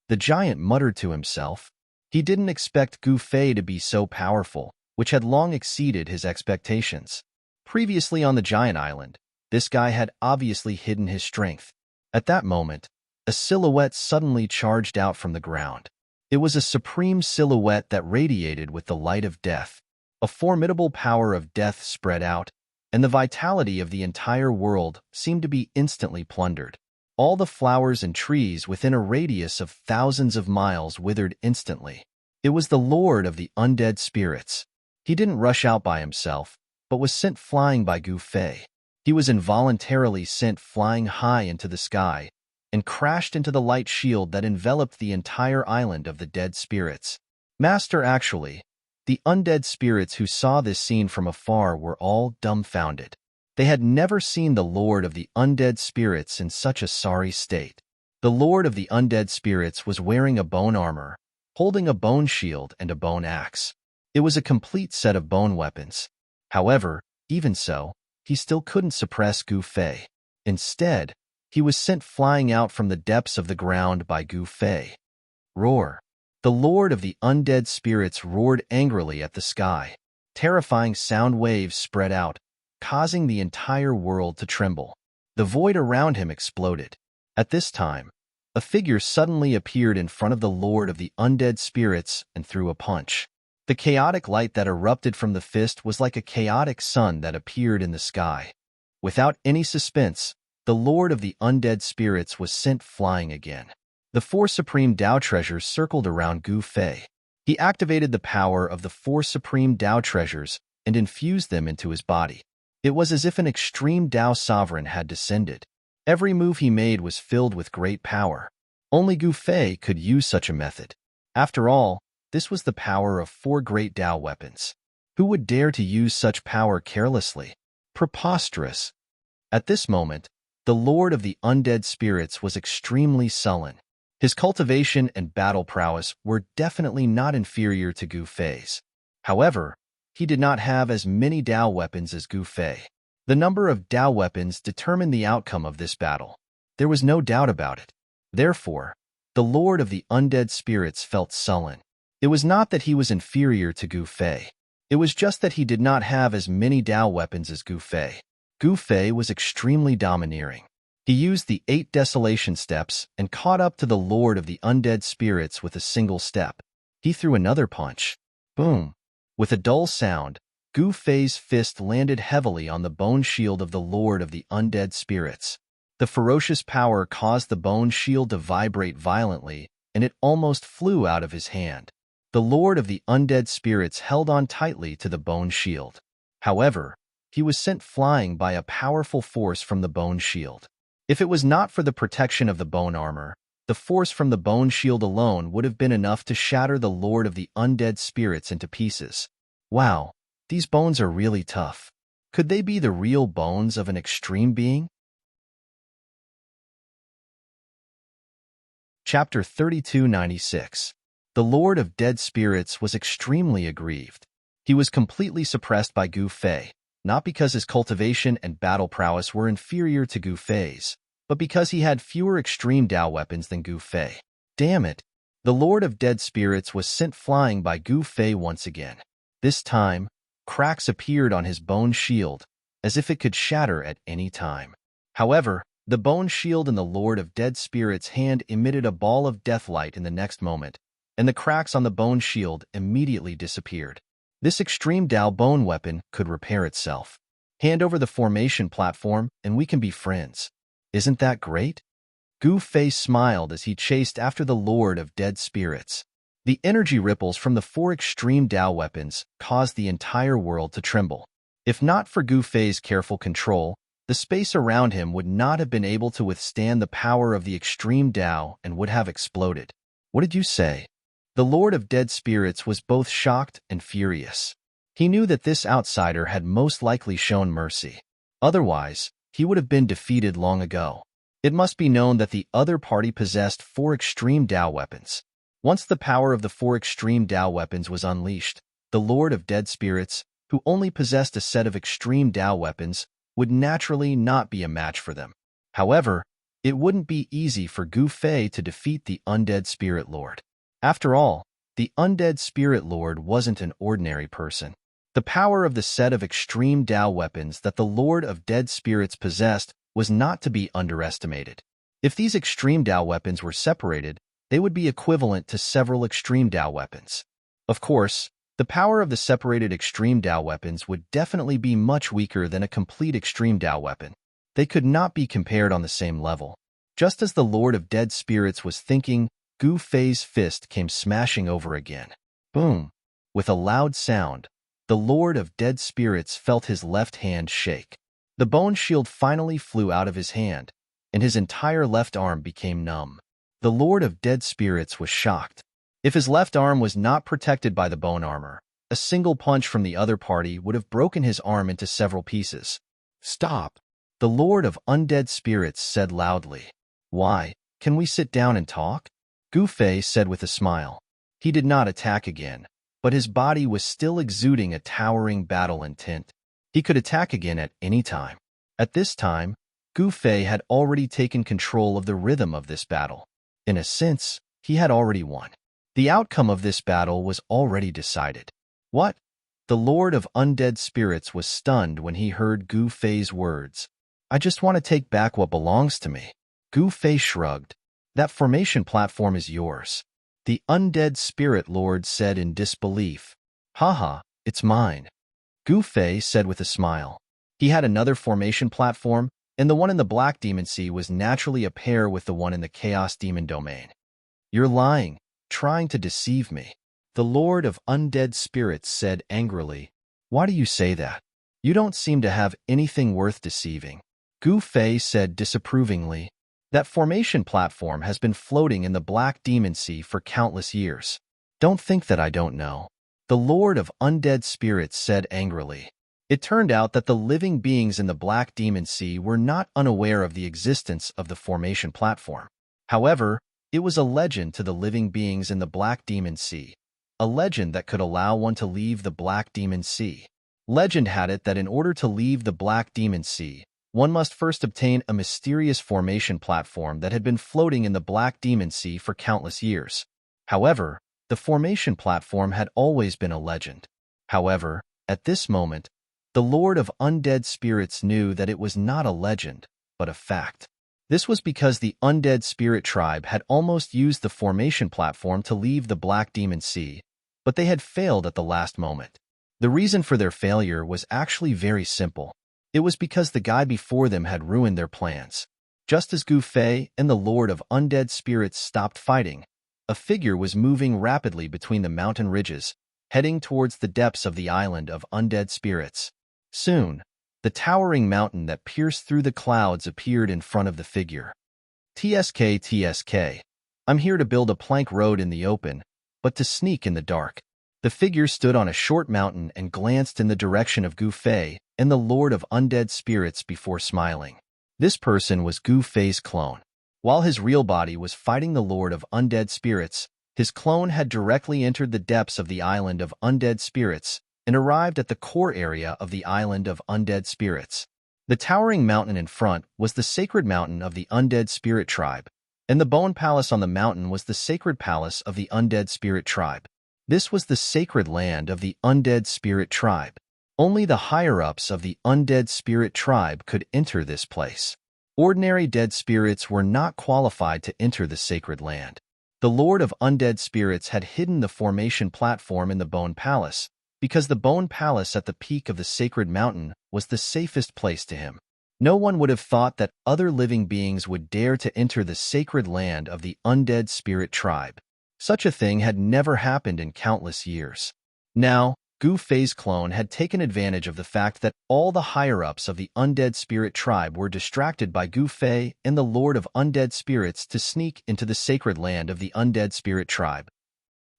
the giant muttered to himself. He didn't expect Gu Fei to be so powerful, which had long exceeded his expectations. Previously on the giant island, this guy had obviously hidden his strength. At that moment, a silhouette suddenly charged out from the ground. It was a supreme silhouette that radiated with the light of death. A formidable power of death spread out, and the vitality of the entire world seemed to be instantly plundered. All the flowers and trees within a radius of thousands of miles withered instantly. It was the Lord of the Undead Spirits. He didn't rush out by himself, but was sent flying by Gu Fei. He was involuntarily sent flying high into the sky and crashed into the light shield that enveloped the entire island of the dead spirits. Master, actually, the undead spirits who saw this scene from afar were all dumbfounded. They had never seen the Lord of the Undead Spirits in such a sorry state. The Lord of the Undead Spirits was wearing a bone armor, holding a bone shield and a bone axe. It was a complete set of bone weapons. However, even so, he still couldn't suppress Gu Fei. Instead, he was sent flying out from the depths of the ground by Gu Fei. Roar! The Lord of the Undead Spirits roared angrily at the sky. Terrifying sound waves spread out, causing the entire world to tremble. The void around him exploded. At this time, a figure suddenly appeared in front of the Lord of the Undead Spirits and threw a punch. The chaotic light that erupted from the fist was like a chaotic sun that appeared in the sky. Without any suspense, the Lord of the Undead Spirits was sent flying again. The four supreme Tao treasures circled around Gu Fei. He activated the power of the four supreme Tao treasures and infused them into his body. It was as if an extreme Tao sovereign had descended. Every move he made was filled with great power. Only Gu Fei could use such a method. After all, this was the power of four great Tao weapons. Who would dare to use such power carelessly? Preposterous. At this moment, the Lord of the Undead Spirits was extremely sullen. His cultivation and battle prowess were definitely not inferior to Gu Fei's. However, he did not have as many Tao weapons as Gu Fei. The number of Tao weapons determined the outcome of this battle. There was no doubt about it. Therefore, the Lord of the Undead Spirits felt sullen. It was not that he was inferior to Gu Fei. It was just that he did not have as many Tao weapons as Gu Fei. Gu Fei was extremely domineering. He used the 8 desolation steps and caught up to the Lord of the Undead Spirits with a single step. He threw another punch. Boom! With a dull sound, Gu Fei's fist landed heavily on the bone shield of the Lord of the Undead Spirits. The ferocious power caused the bone shield to vibrate violently, and it almost flew out of his hand. The Lord of the Undead Spirits held on tightly to the bone shield. However, he was sent flying by a powerful force from the bone shield. If it was not for the protection of the bone armor, the force from the bone shield alone would have been enough to shatter the Lord of the Undead Spirits into pieces. Wow, these bones are really tough. Could they be the real bones of an extreme being? Chapter 3296. The Lord of Dead Spirits was extremely aggrieved. He was completely suppressed by Gu Fei, not because his cultivation and battle prowess were inferior to Gu Fei's, but because he had fewer extreme Dao weapons than Gu Fei. Damn it! The Lord of Dead Spirits was sent flying by Gu Fei once again. This time, cracks appeared on his bone shield, as if it could shatter at any time. However, the bone shield in the Lord of Dead Spirits' hand emitted a ball of deathlight in the next moment, and the cracks on the bone shield immediately disappeared. This extreme Dao bone weapon could repair itself. Hand over the formation platform, and we can be friends. Isn't that great? Gu Fei smiled as he chased after the Lord of Dead Spirits. The energy ripples from the 4 extreme Dao weapons caused the entire world to tremble. If not for Gu Fei's careful control, the space around him would not have been able to withstand the power of the extreme Dao and would have exploded. What did you say? The Lord of Dead Spirits was both shocked and furious. He knew that this outsider had most likely shown mercy. Otherwise, he would have been defeated long ago. It must be known that the other party possessed 4 extreme Dao weapons. Once the power of the 4 extreme Dao weapons was unleashed, the Lord of Dead Spirits, who only possessed a set of extreme Dao weapons, would naturally not be a match for them. However, it wouldn't be easy for Gu Fei to defeat the Undead Spirit Lord. After all, the Undead Spirit Lord wasn't an ordinary person. The power of the set of extreme Dao weapons that the Lord of Dead Spirits possessed was not to be underestimated. If these extreme Dao weapons were separated, they would be equivalent to several extreme Dao weapons. Of course, the power of the separated extreme Dao weapons would definitely be much weaker than a complete extreme Dao weapon. They could not be compared on the same level. Just as the Lord of Dead Spirits was thinking, Gu Fei's fist came smashing over again. Boom! With a loud sound, the Lord of Dead Spirits felt his left hand shake. The bone shield finally flew out of his hand, and his entire left arm became numb. The Lord of Dead Spirits was shocked. If his left arm was not protected by the bone armor, a single punch from the other party would have broken his arm into several pieces. Stop! The Lord of Undead Spirits said loudly. Why, can we sit down and talk? Gu Fei said with a smile. He did not attack again, but his body was still exuding a towering battle intent. He could attack again at any time. At this time, Gu Fei had already taken control of the rhythm of this battle. In a sense, he had already won. The outcome of this battle was already decided. What? The Lord of Undead Spirits was stunned when he heard Gu Fei's words. I just want to take back what belongs to me. Gu Fei shrugged. That formation platform is yours. The Undead Spirit Lord said in disbelief. Haha, it's mine. Gu Fei said with a smile. He had another formation platform, and the one in the Black Demon Sea was naturally a pair with the one in the Chaos Demon Domain. You're lying, trying to deceive me. The Lord of Undead Spirits said angrily. Why do you say that? You don't seem to have anything worth deceiving. Gu Fei said disapprovingly. That formation platform has been floating in the Black Demon Sea for countless years. Don't think that I don't know. The Lord of Undead Spirits said angrily. It turned out that the living beings in the Black Demon Sea were not unaware of the existence of the formation platform. However, it was a legend to the living beings in the Black Demon Sea, a legend that could allow one to leave the Black Demon Sea. Legend had it that in order to leave the Black Demon Sea, one must first obtain a mysterious formation platform that had been floating in the Black Demon Sea for countless years. However, the formation platform had always been a legend. However, at this moment, the Lord of Undead Spirits knew that it was not a legend, but a fact. This was because the Undead Spirit Tribe had almost used the formation platform to leave the Black Demon Sea, but they had failed at the last moment. The reason for their failure was actually very simple. It was because the guy before them had ruined their plans. Just as Gu Fei and the Lord of Undead Spirits stopped fighting, a figure was moving rapidly between the mountain ridges, heading towards the depths of the island of Undead Spirits. Soon, The towering mountain that pierced through the clouds appeared in front of the figure. "TSK, TSK. I'm here to build a plank road in the open, but to sneak in the dark." The figure stood on a short mountain and glanced in the direction of Gu Fei and the Lord of Undead Spirits before smiling. This person was Gu Fei's clone. While his real body was fighting the Lord of Undead Spirits, his clone had directly entered the depths of the island of Undead Spirits and arrived at the core area of the island of Undead Spirits. The towering mountain in front was the sacred mountain of the Undead Spirit Tribe, and the bone palace on the mountain was the sacred palace of the Undead Spirit Tribe. This was the sacred land of the Undead Spirit Tribe. Only the higher-ups of the Undead Spirit Tribe could enter this place. Ordinary dead spirits were not qualified to enter the sacred land. The Lord of Undead Spirits had hidden the formation platform in the Bone Palace, because the Bone Palace at the peak of the sacred mountain was the safest place to him. No one would have thought that other living beings would dare to enter the sacred land of the Undead Spirit Tribe. Such a thing had never happened in countless years. Now, Gu Fei's clone had taken advantage of the fact that all the higher-ups of the Undead Spirit Tribe were distracted by Gu Fei and the Lord of Undead Spirits to sneak into the sacred land of the Undead Spirit Tribe.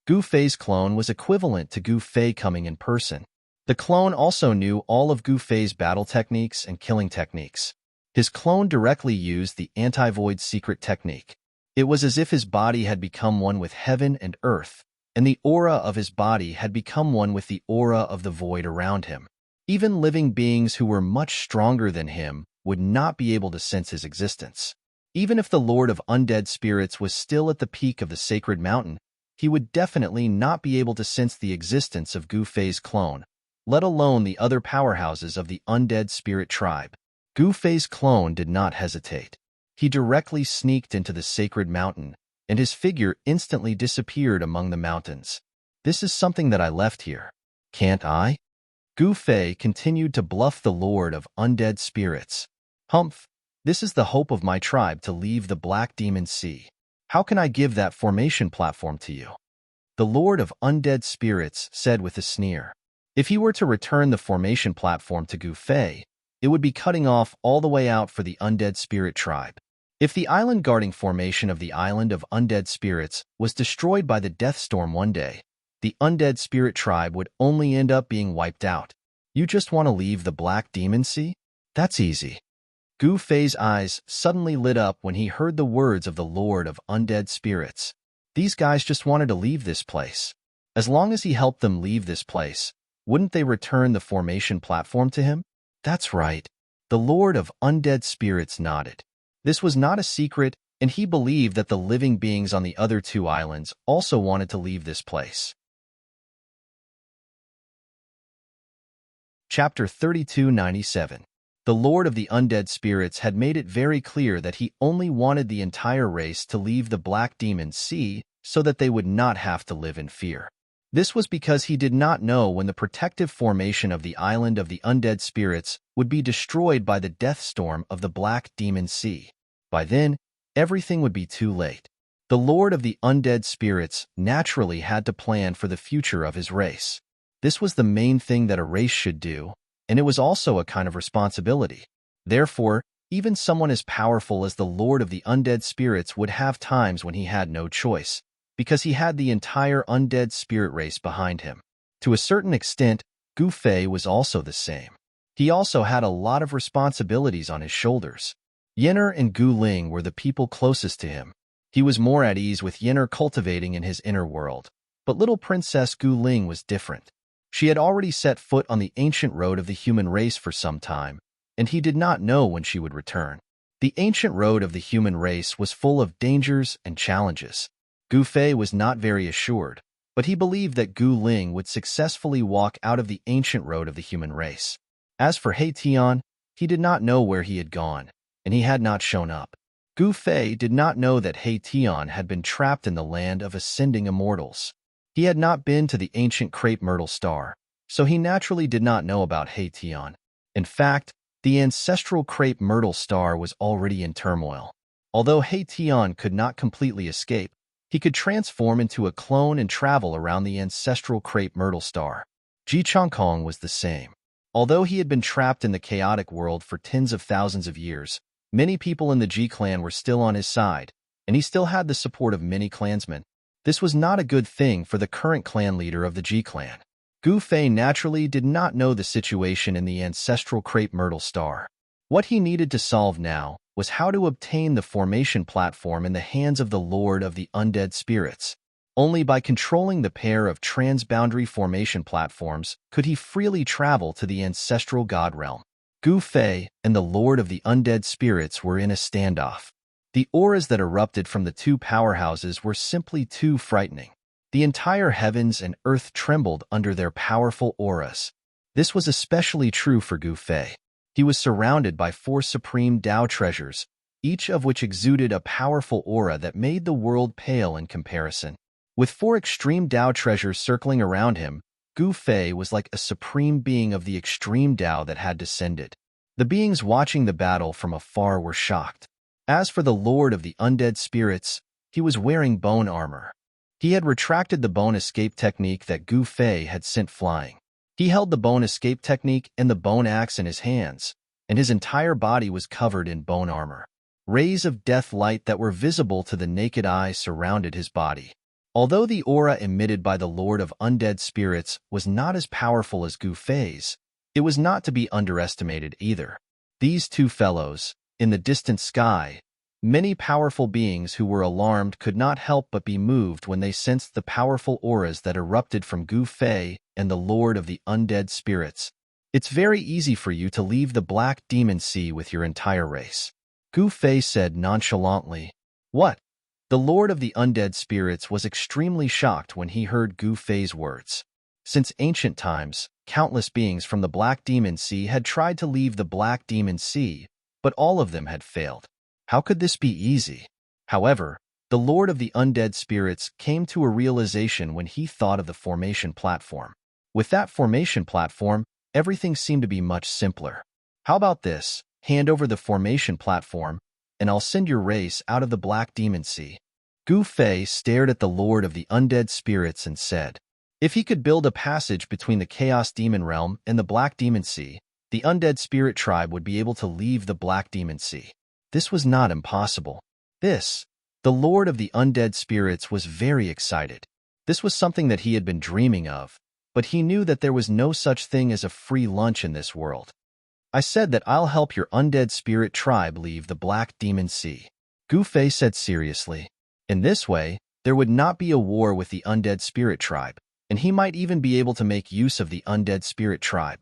Gu Fei's clone was equivalent to Gu Fei coming in person. The clone also knew all of Gu Fei's battle techniques and killing techniques. His clone directly used the anti-void secret technique. It was as if his body had become one with heaven and earth, and the aura of his body had become one with the aura of the void around him. Even living beings who were much stronger than him would not be able to sense his existence. Even if the Lord of Undead Spirits was still at the peak of the sacred mountain, he would definitely not be able to sense the existence of Gu Fei's clone, let alone the other powerhouses of the Undead Spirit Tribe. Gu Fei's clone did not hesitate. He directly sneaked into the sacred mountain, and his figure instantly disappeared among the mountains. "This is something that I left here. Can't I?" Gu Fei continued to bluff the Lord of Undead Spirits. "Humph, this is the hope of my tribe to leave the Black Demon Sea. How can I give that formation platform to you?" The Lord of Undead Spirits said with a sneer. If he were to return the formation platform to Gu Fei, it would be cutting off all the way out for the Undead Spirit Tribe. If the island guarding formation of the Island of Undead Spirits was destroyed by the Death Storm one day, the Undead Spirit Tribe would only end up being wiped out. "You just want to leave the Black Demon Sea? That's easy." Gu Fei's eyes suddenly lit up when he heard the words of the Lord of Undead Spirits. These guys just wanted to leave this place. As long as he helped them leave this place, wouldn't they return the formation platform to him? That's right. The Lord of Undead Spirits nodded. This was not a secret, and he believed that the living beings on the other two islands also wanted to leave this place. Chapter 3297. The Lord of the Undead Spirits had made it very clear that he only wanted the entire race to leave the Black Demon Sea so that they would not have to live in fear. This was because he did not know when the protective formation of the Island of the Undead Spirits would be destroyed by the death storm of the Black Demon Sea. By then, everything would be too late. The Lord of the Undead Spirits naturally had to plan for the future of his race. This was the main thing that a race should do, and it was also a kind of responsibility. Therefore, even someone as powerful as the Lord of the Undead Spirits would have times when he had no choice, because he had the entire undead spirit race behind him. To a certain extent, Gu Fei was also the same. He also had a lot of responsibilities on his shoulders. Yenner and Gu Ling were the people closest to him. He was more at ease with Yenner cultivating in his inner world, but little Princess Gu Ling was different. She had already set foot on the ancient road of the human race for some time, and he did not know when she would return. The ancient road of the human race was full of dangers and challenges. Gu Fei was not very assured, but he believed that Gu Ling would successfully walk out of the ancient road of the human race. As for He Tian, he did not know where he had gone, and he had not shown up. Gu Fei did not know that He Tian had been trapped in the land of ascending immortals. He had not been to the ancient crepe myrtle star, so he naturally did not know about He Tian. In fact, the ancestral crepe myrtle star was already in turmoil. Although He Tian could not completely escape, he could transform into a clone and travel around the ancestral crepe myrtle star. Ji Chongkong was the same. Although he had been trapped in the chaotic world for tens of thousands of years, many people in the G clan were still on his side, and he still had the support of many clansmen. This was not a good thing for the current clan leader of the G clan. Gu Fei naturally did not know the situation in the ancestral crepe myrtle star. What he needed to solve now was how to obtain the formation platform in the hands of the Lord of the Undead Spirits. Only by controlling the pair of transboundary formation platforms could he freely travel to the ancestral god realm. Gu Fei and the Lord of the Undead Spirits were in a standoff. The auras that erupted from the two powerhouses were simply too frightening. The entire heavens and earth trembled under their powerful auras. This was especially true for Gu Fei. He was surrounded by 4 supreme Tao treasures, each of which exuded a powerful aura that made the world pale in comparison. With 4 extreme Tao treasures circling around him, Gu Fei was like a supreme being of the extreme Tao that had descended. The beings watching the battle from afar were shocked. As for the Lord of the Undead Spirits, he was wearing bone armor. He had retracted the bone escape technique that Gu Fei had sent flying. He held the bone escape technique and the bone axe in his hands, and his entire body was covered in bone armor. Rays of death light that were visible to the naked eye surrounded his body. Although the aura emitted by the Lord of Undead Spirits was not as powerful as Gu Fei's, it was not to be underestimated either. These two fellows, in the distant sky, many powerful beings who were alarmed could not help but be moved when they sensed the powerful auras that erupted from Gu Fei and the Lord of the Undead Spirits. It's very easy for you to leave the Black Demon Sea with your entire race. Gu Fei said nonchalantly. What? The Lord of the Undead Spirits was extremely shocked when he heard Gu Fei's words. Since ancient times, countless beings from the Black Demon Sea had tried to leave the Black Demon Sea, but all of them had failed. How could this be easy? However, the Lord of the Undead Spirits came to a realization when he thought of the formation platform. With that formation platform, everything seemed to be much simpler. How about this? Hand over the formation platform, and I'll send your race out of the Black Demon Sea. Gu Fei stared at the Lord of the Undead Spirits and said, if he could build a passage between the Chaos Demon Realm and the Black Demon Sea, the Undead Spirit Tribe would be able to leave the Black Demon Sea. This was not impossible. The Lord of the Undead Spirits was very excited. This was something that he had been dreaming of, but he knew that there was no such thing as a free lunch in this world. I said that I'll help your Undead Spirit Tribe leave the Black Demon Sea. Gu Fei said seriously. In this way, there would not be a war with the Undead Spirit Tribe, and he might even be able to make use of the Undead Spirit Tribe.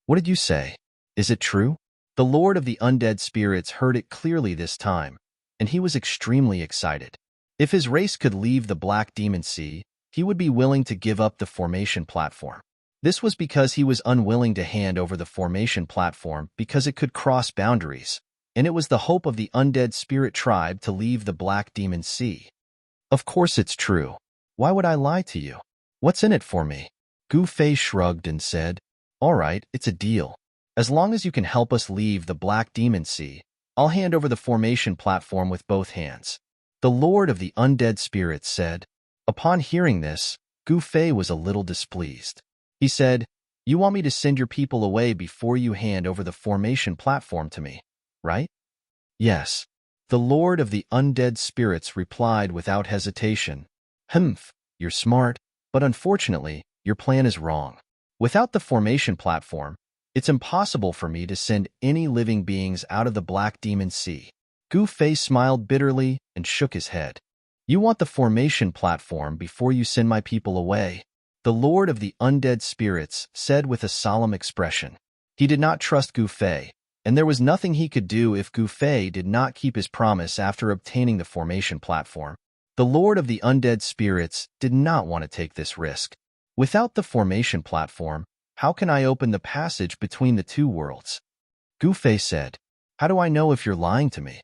What did you say? Is it true? The Lord of the Undead Spirits heard it clearly this time, and he was extremely excited. If his race could leave the Black Demon Sea, he would be willing to give up the formation platform. This was because he was unwilling to hand over the formation platform because it could cross boundaries, and it was the hope of the Undead Spirit Tribe to leave the Black Demon Sea. Of course it's true. Why would I lie to you? What's in it for me? Gu Fei shrugged and said, all right, it's a deal. As long as you can help us leave the Black Demon Sea, I'll hand over the formation platform with both hands. The Lord of the Undead Spirits said. Upon hearing this, Gu Fei was a little displeased. He said, you want me to send your people away before you hand over the formation platform to me, right? Yes. The Lord of the Undead Spirits replied without hesitation. Humph, you're smart, but unfortunately, your plan is wrong. Without the formation platform, it's impossible for me to send any living beings out of the Black Demon Sea. Gu Fei smiled bitterly and shook his head. You want the formation platform before you send my people away? The Lord of the Undead Spirits said with a solemn expression. He did not trust Gu Fei, and there was nothing he could do if Gu Fei did not keep his promise after obtaining the formation platform. The Lord of the Undead Spirits did not want to take this risk. Without the formation platform, how can I open the passage between the two worlds? Gu Fei said, how do I know if you're lying to me?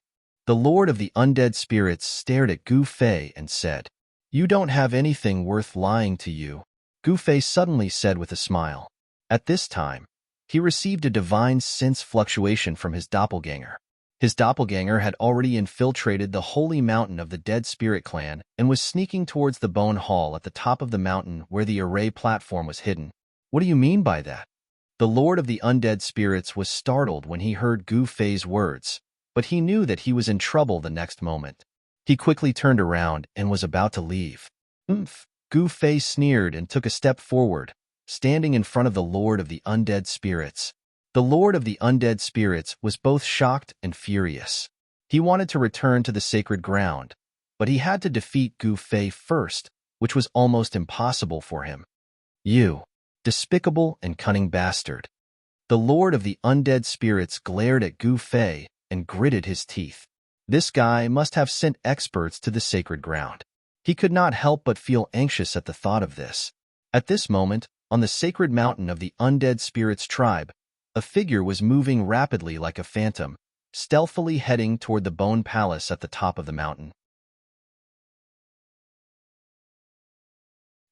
The Lord of the Undead Spirits stared at Gu Fei and said, you don't have anything worth lying to you. Gu Fei suddenly said with a smile. At this time, he received a divine sense fluctuation from his doppelganger. His doppelganger had already infiltrated the holy mountain of the Dead Spirit Clan and was sneaking towards the Bone Hall at the top of the mountain where the array platform was hidden. What do you mean by that? The Lord of the Undead Spirits was startled when he heard Gu Fei's words, but he knew that he was in trouble the next moment. He quickly turned around and was about to leave. "Oomph!" Gu Fei sneered and took a step forward, standing in front of the Lord of the Undead Spirits. The Lord of the Undead Spirits was both shocked and furious. He wanted to return to the sacred ground, but he had to defeat Gu Fei first, which was almost impossible for him. "You, despicable and cunning bastard." The Lord of the Undead Spirits glared at Gu Fei and gritted his teeth. This guy must have sent experts to the sacred ground. He could not help but feel anxious at the thought of this. At this moment, on the sacred mountain of the Undead Spirits tribe, a figure was moving rapidly like a phantom, stealthily heading toward the Bone Palace at the top of the mountain.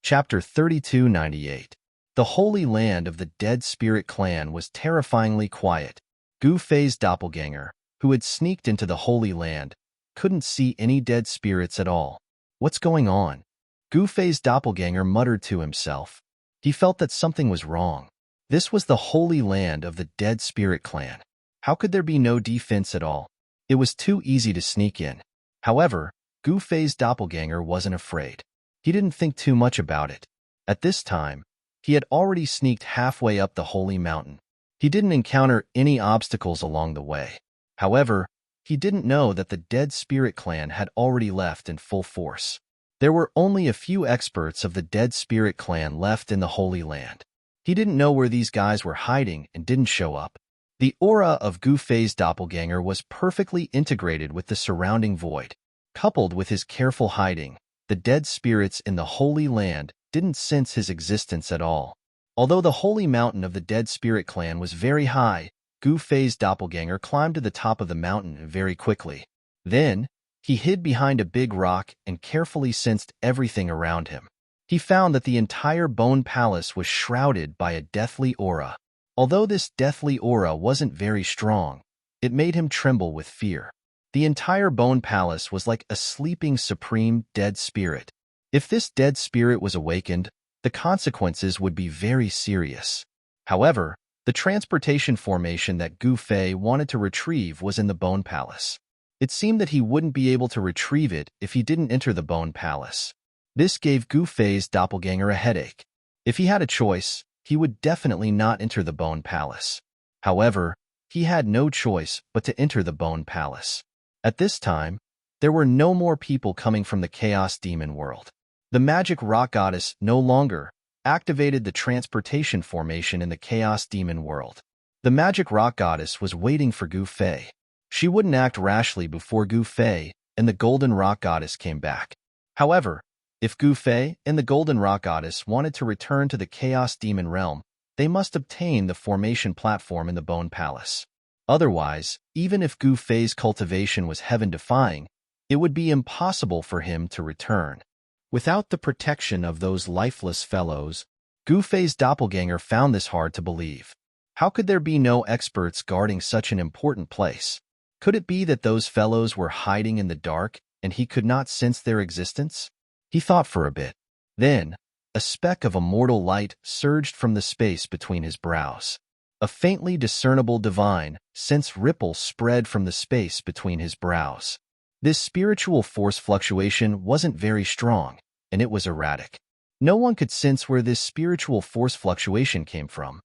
Chapter 3298. The Holy Land of the Dead Spirit Clan was terrifyingly quiet. Gu Fei's doppelganger, who had sneaked into the Holy Land, couldn't see any dead spirits at all. What's going on? Gu Fei's doppelganger muttered to himself. He felt that something was wrong. This was the Holy Land of the Dead Spirit Clan. How could there be no defense at all? It was too easy to sneak in. However, Gu Fei's doppelganger wasn't afraid. He didn't think too much about it. At this time, he had already sneaked halfway up the Holy Mountain. He didn't encounter any obstacles along the way. However, he didn't know that the Dead Spirit Clan had already left in full force. There were only a few experts of the Dead Spirit Clan left in the Holy Land. He didn't know where these guys were hiding and didn't show up. The aura of Gu Fei's doppelganger was perfectly integrated with the surrounding void. Coupled with his careful hiding, the dead spirits in the Holy Land didn't sense his existence at all. Although the Holy Mountain of the Dead Spirit Clan was very high, Gu Fei's doppelganger climbed to the top of the mountain very quickly. Then, he hid behind a big rock and carefully sensed everything around him. He found that the entire Bone Palace was shrouded by a deathly aura. Although this deathly aura wasn't very strong, it made him tremble with fear. The entire Bone Palace was like a sleeping supreme dead spirit. If this dead spirit was awakened, the consequences would be very serious. However, the transportation formation that Gu Fei wanted to retrieve was in the Bone Palace. It seemed that he wouldn't be able to retrieve it if he didn't enter the Bone Palace. This gave Gu Fei's doppelganger a headache. If he had a choice, he would definitely not enter the Bone Palace. However, he had no choice but to enter the Bone Palace. At this time, there were no more people coming from the Chaos Demon world. The magic rock goddess no longer activated the transportation formation in the Chaos Demon world. The magic rock goddess was waiting for Gu Fei. She wouldn't act rashly before Gu Fei and the golden rock goddess came back. However, if Gu Fei and the golden rock goddess wanted to return to the Chaos Demon realm, they must obtain the formation platform in the Bone Palace. Otherwise, even if Gu Fei's cultivation was heaven-defying, it would be impossible for him to return. Without the protection of those lifeless fellows, Gu Fei's doppelganger found this hard to believe. How could there be no experts guarding such an important place? Could it be that those fellows were hiding in the dark and he could not sense their existence? He thought for a bit. Then, a speck of immortal light surged from the space between his brows. A faintly discernible divine sense ripple spread from the space between his brows. This spiritual force fluctuation wasn't very strong, and it was erratic. No one could sense where this spiritual force fluctuation came from.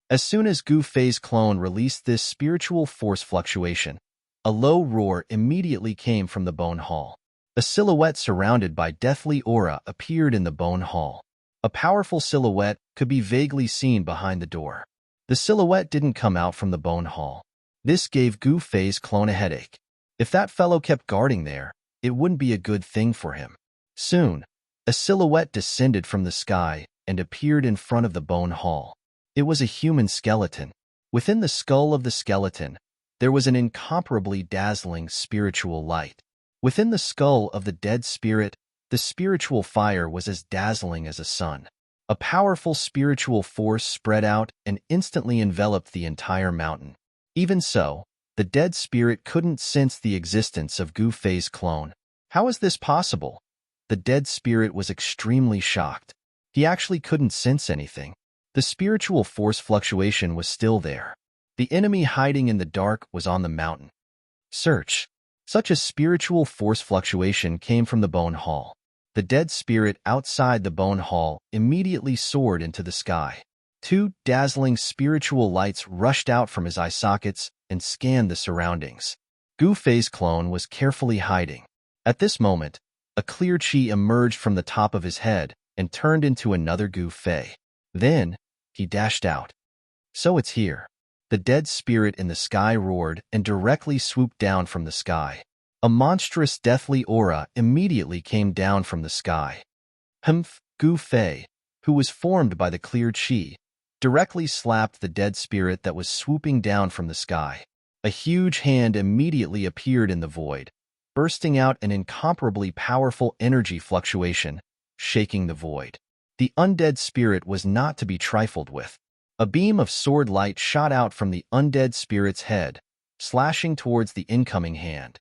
As soon as Gu Fei's clone released this spiritual force fluctuation, a low roar immediately came from the Bone Hall. A silhouette surrounded by deathly aura appeared in the Bone Hall. A powerful silhouette could be vaguely seen behind the door. The silhouette didn't come out from the Bone Hall. This gave Gu Fei's clone a headache. If that fellow kept guarding there, it wouldn't be a good thing for him. Soon, a silhouette descended from the sky and appeared in front of the Bone Hall. It was a human skeleton. Within the skull of the skeleton, there was an incomparably dazzling spiritual light. Within the skull of the dead spirit, the spiritual fire was as dazzling as a sun. A powerful spiritual force spread out and instantly enveloped the entire mountain. Even so, the dead spirit couldn't sense the existence of Gu Fei's clone. How is this possible? The dead spirit was extremely shocked. He actually couldn't sense anything. The spiritual force fluctuation was still there. The enemy hiding in the dark was on the mountain. Search. Such a spiritual force fluctuation came from the bone hall. The dead spirit outside the bone hall immediately soared into the sky. Two dazzling spiritual lights rushed out from his eye sockets and scanned the surroundings. Gu Fei's clone was carefully hiding. At this moment, a clear chi emerged from the top of his head and turned into another Gu Fei. Then, he dashed out. So it's here. The dead spirit in the sky roared and directly swooped down from the sky. A monstrous deathly aura immediately came down from the sky. Humph, Gu Fei, who was formed by the clear chi, directly slapped the dead spirit that was swooping down from the sky. A huge hand immediately appeared in the void, bursting out an incomparably powerful energy fluctuation, shaking the void. The undead spirit was not to be trifled with. A beam of sword light shot out from the undead spirit's head, slashing towards the incoming hand.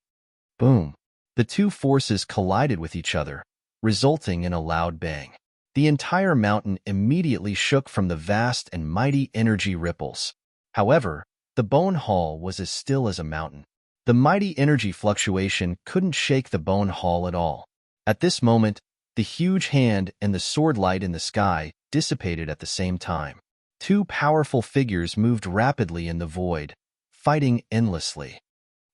Boom! The two forces collided with each other, resulting in a loud bang. The entire mountain immediately shook from the vast and mighty energy ripples. However, the bone hall was as still as a mountain. The mighty energy fluctuation couldn't shake the bone hall at all. At this moment, the huge hand and the sword light in the sky dissipated at the same time. Two powerful figures moved rapidly in the void, fighting endlessly.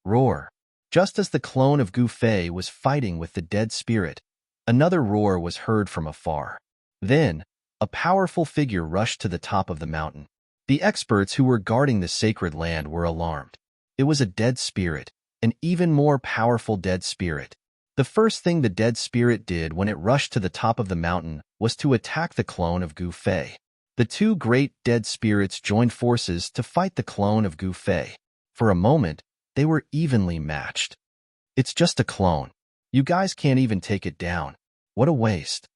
Roar! Just as the clone of Gu Fei was fighting with the dead spirit, another roar was heard from afar. Then, a powerful figure rushed to the top of the mountain. The experts who were guarding the sacred land were alarmed. It was a dead spirit, an even more powerful dead spirit. The first thing the dead spirit did when it rushed to the top of the mountain was to attack the clone of Gu Fei. The two great dead spirits joined forces to fight the clone of Gu Fei. For a moment, they were evenly matched. It's just a clone. You guys can't even take it down. What a waste.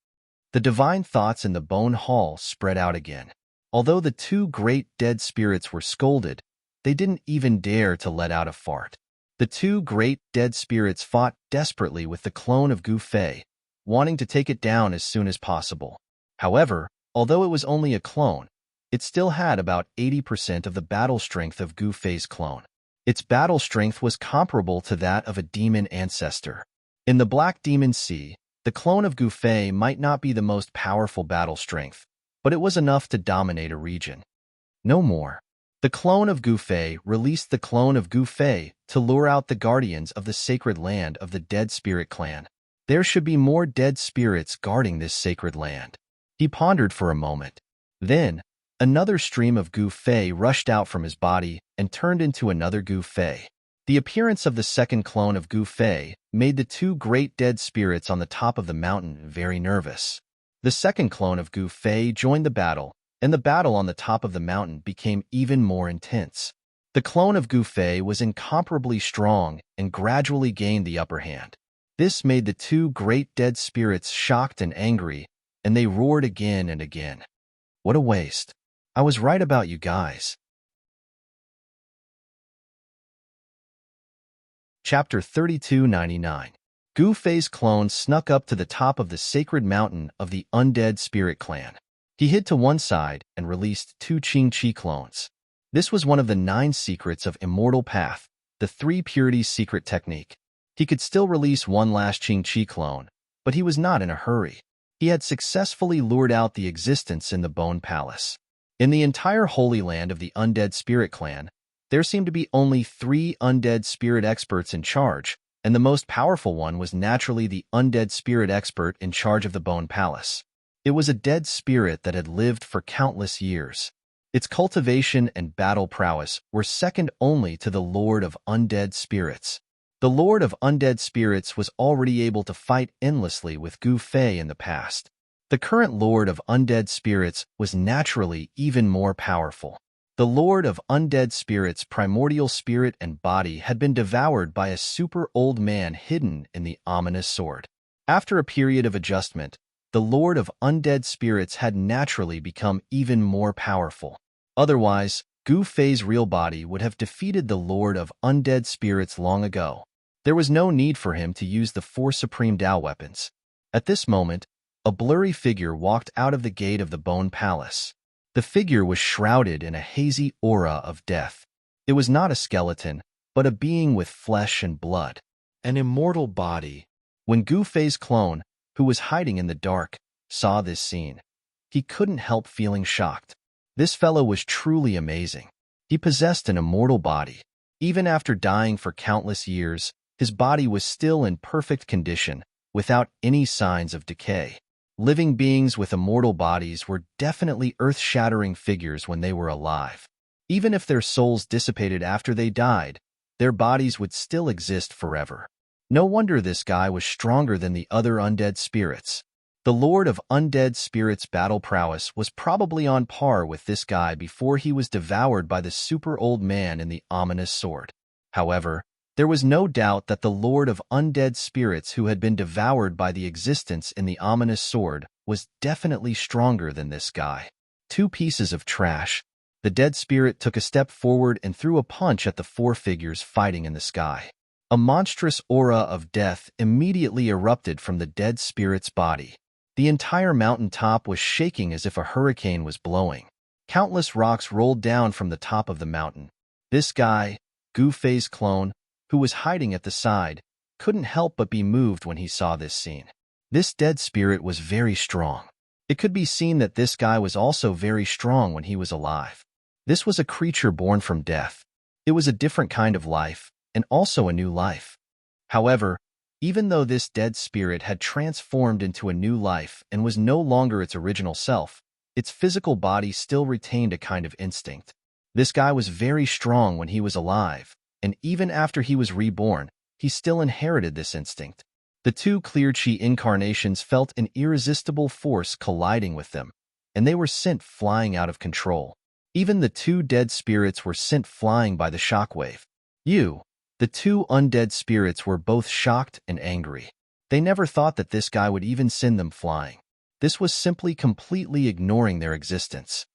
The divine thoughts in the bone hall spread out again. Although the two great dead spirits were scolded, they didn't even dare to let out a fart. The two great dead spirits fought desperately with the clone of Gu Fei, wanting to take it down as soon as possible. However, although it was only a clone, it still had about 80% of the battle strength of Gu Fei's clone. Its battle strength was comparable to that of a demon ancestor. In the Black Demon Sea, the clone of Gu Fei might not be the most powerful battle strength, but it was enough to dominate a region. No more. The clone of Gu Fei released the clone of Gu Fei to lure out the guardians of the sacred land of the Dead Spirit clan. There should be more dead spirits guarding this sacred land. He pondered for a moment. Then, another stream of Gu Fei rushed out from his body and turned into another Gu Fei. The appearance of the second clone of Gu Fei made the two great dead spirits on the top of the mountain very nervous. The second clone of Gu Fei joined the battle, and the battle on the top of the mountain became even more intense. The clone of Gu Fei was incomparably strong and gradually gained the upper hand. This made the two great dead spirits shocked and angry, and they roared again and again. What a waste. I was right about you guys. Chapter 3299. Gu Fei's clone snuck up to the top of the sacred mountain of the Undead Spirit Clan. He hid to one side and released two Qing Chi clones. This was one of the 9 secrets of Immortal Path, the 3 Purities secret technique. He could still release one last Qing Chi clone, but he was not in a hurry. He had successfully lured out the existence in the Bone Palace. In the entire Holy Land of the Undead Spirit Clan, there seemed to be only 3 undead spirit experts in charge, and the most powerful one was naturally the undead spirit expert in charge of the Bone Palace. It was a dead spirit that had lived for countless years. Its cultivation and battle prowess were second only to the Lord of Undead Spirits. The Lord of Undead Spirits was already able to fight endlessly with Gu Fei in the past. The current Lord of Undead Spirits was naturally even more powerful. The Lord of Undead Spirits' primordial spirit and body had been devoured by a super old man hidden in the ominous sword. After a period of adjustment, the Lord of Undead Spirits had naturally become even more powerful. Otherwise, Gu Fei's real body would have defeated the Lord of Undead Spirits long ago. There was no need for him to use the 4 supreme Dao weapons. At this moment, a blurry figure walked out of the gate of the Bone Palace. The figure was shrouded in a hazy aura of death. It was not a skeleton, but a being with flesh and blood. An immortal body. When Gu Fei's clone, who was hiding in the dark, saw this scene, he couldn't help feeling shocked. This fellow was truly amazing. He possessed an immortal body. Even after dying for countless years, his body was still in perfect condition, without any signs of decay. Living beings with immortal bodies were definitely earth-shattering figures when they were alive. Even if their souls dissipated after they died, their bodies would still exist forever. No wonder this guy was stronger than the other undead spirits. The Lord of Undead Spirits' battle prowess was probably on par with this guy before he was devoured by the super old man in the ominous sword. However, there was no doubt that the Lord of Undead Spirits who had been devoured by the existence in the ominous sword was definitely stronger than this guy. Two pieces of trash. The dead spirit took a step forward and threw a punch at the four figures fighting in the sky. A monstrous aura of death immediately erupted from the dead spirit's body. The entire mountaintop was shaking as if a hurricane was blowing. Countless rocks rolled down from the top of the mountain. This guy, Gu Fei's clone, who was hiding at the side, couldn't help but be moved when he saw this scene. This dead spirit was very strong. It could be seen that this guy was also very strong when he was alive. This was a creature born from death. It was a different kind of life, and also a new life. However, even though this dead spirit had transformed into a new life and was no longer its original self, its physical body still retained a kind of instinct. This guy was very strong when he was alive, and even after he was reborn, he still inherited this instinct. The two clear chi incarnations felt an irresistible force colliding with them, and they were sent flying out of control. Even the two dead spirits were sent flying by the shockwave. The two undead spirits were both shocked and angry. They never thought that this guy would even send them flying. This was simply completely ignoring their existence.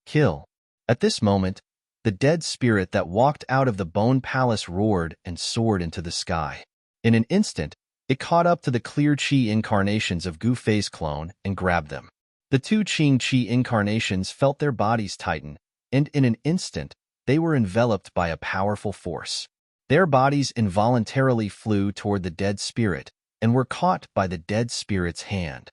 Kill. At this moment, the dead spirit that walked out of the Bone Palace roared and soared into the sky. In an instant, it caught up to the clear chi incarnations of Gu Fei's clone and grabbed them. The two Qing chi incarnations felt their bodies tighten, and in an instant, they were enveloped by a powerful force. Their bodies involuntarily flew toward the dead spirit and were caught by the dead spirit's hand.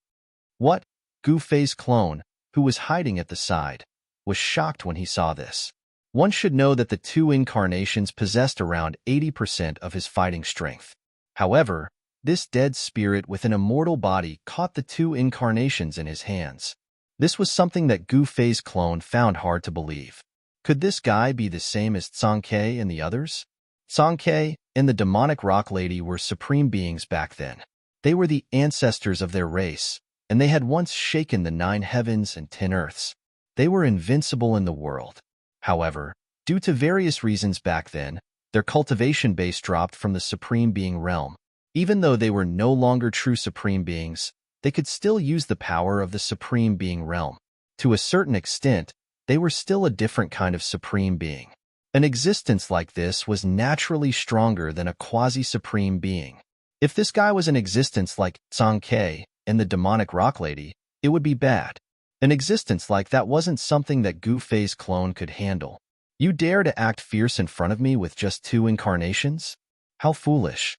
What? Gu Fei's clone, who was hiding at the side, was shocked when he saw this. One should know that the two incarnations possessed around 80% of his fighting strength. However, this dead spirit with an immortal body caught the two incarnations in his hands. This was something that Gu Fei's clone found hard to believe. Could this guy be the same as Tsangke and the others? Tsangke and the demonic rock lady were supreme beings back then. They were the ancestors of their race, and they had once shaken the 9 heavens and 10 earths. They were invincible in the world. However, due to various reasons back then, their cultivation base dropped from the supreme being realm. Even though they were no longer true supreme beings, they could still use the power of the supreme being realm. To a certain extent, they were still a different kind of supreme being. An existence like this was naturally stronger than a quasi-supreme being. If this guy was an existence like Tsangke and the demonic rock lady, it would be bad. An existence like that wasn't something that Gu Fei's clone could handle. You dare to act fierce in front of me with just 2 incarnations? How foolish.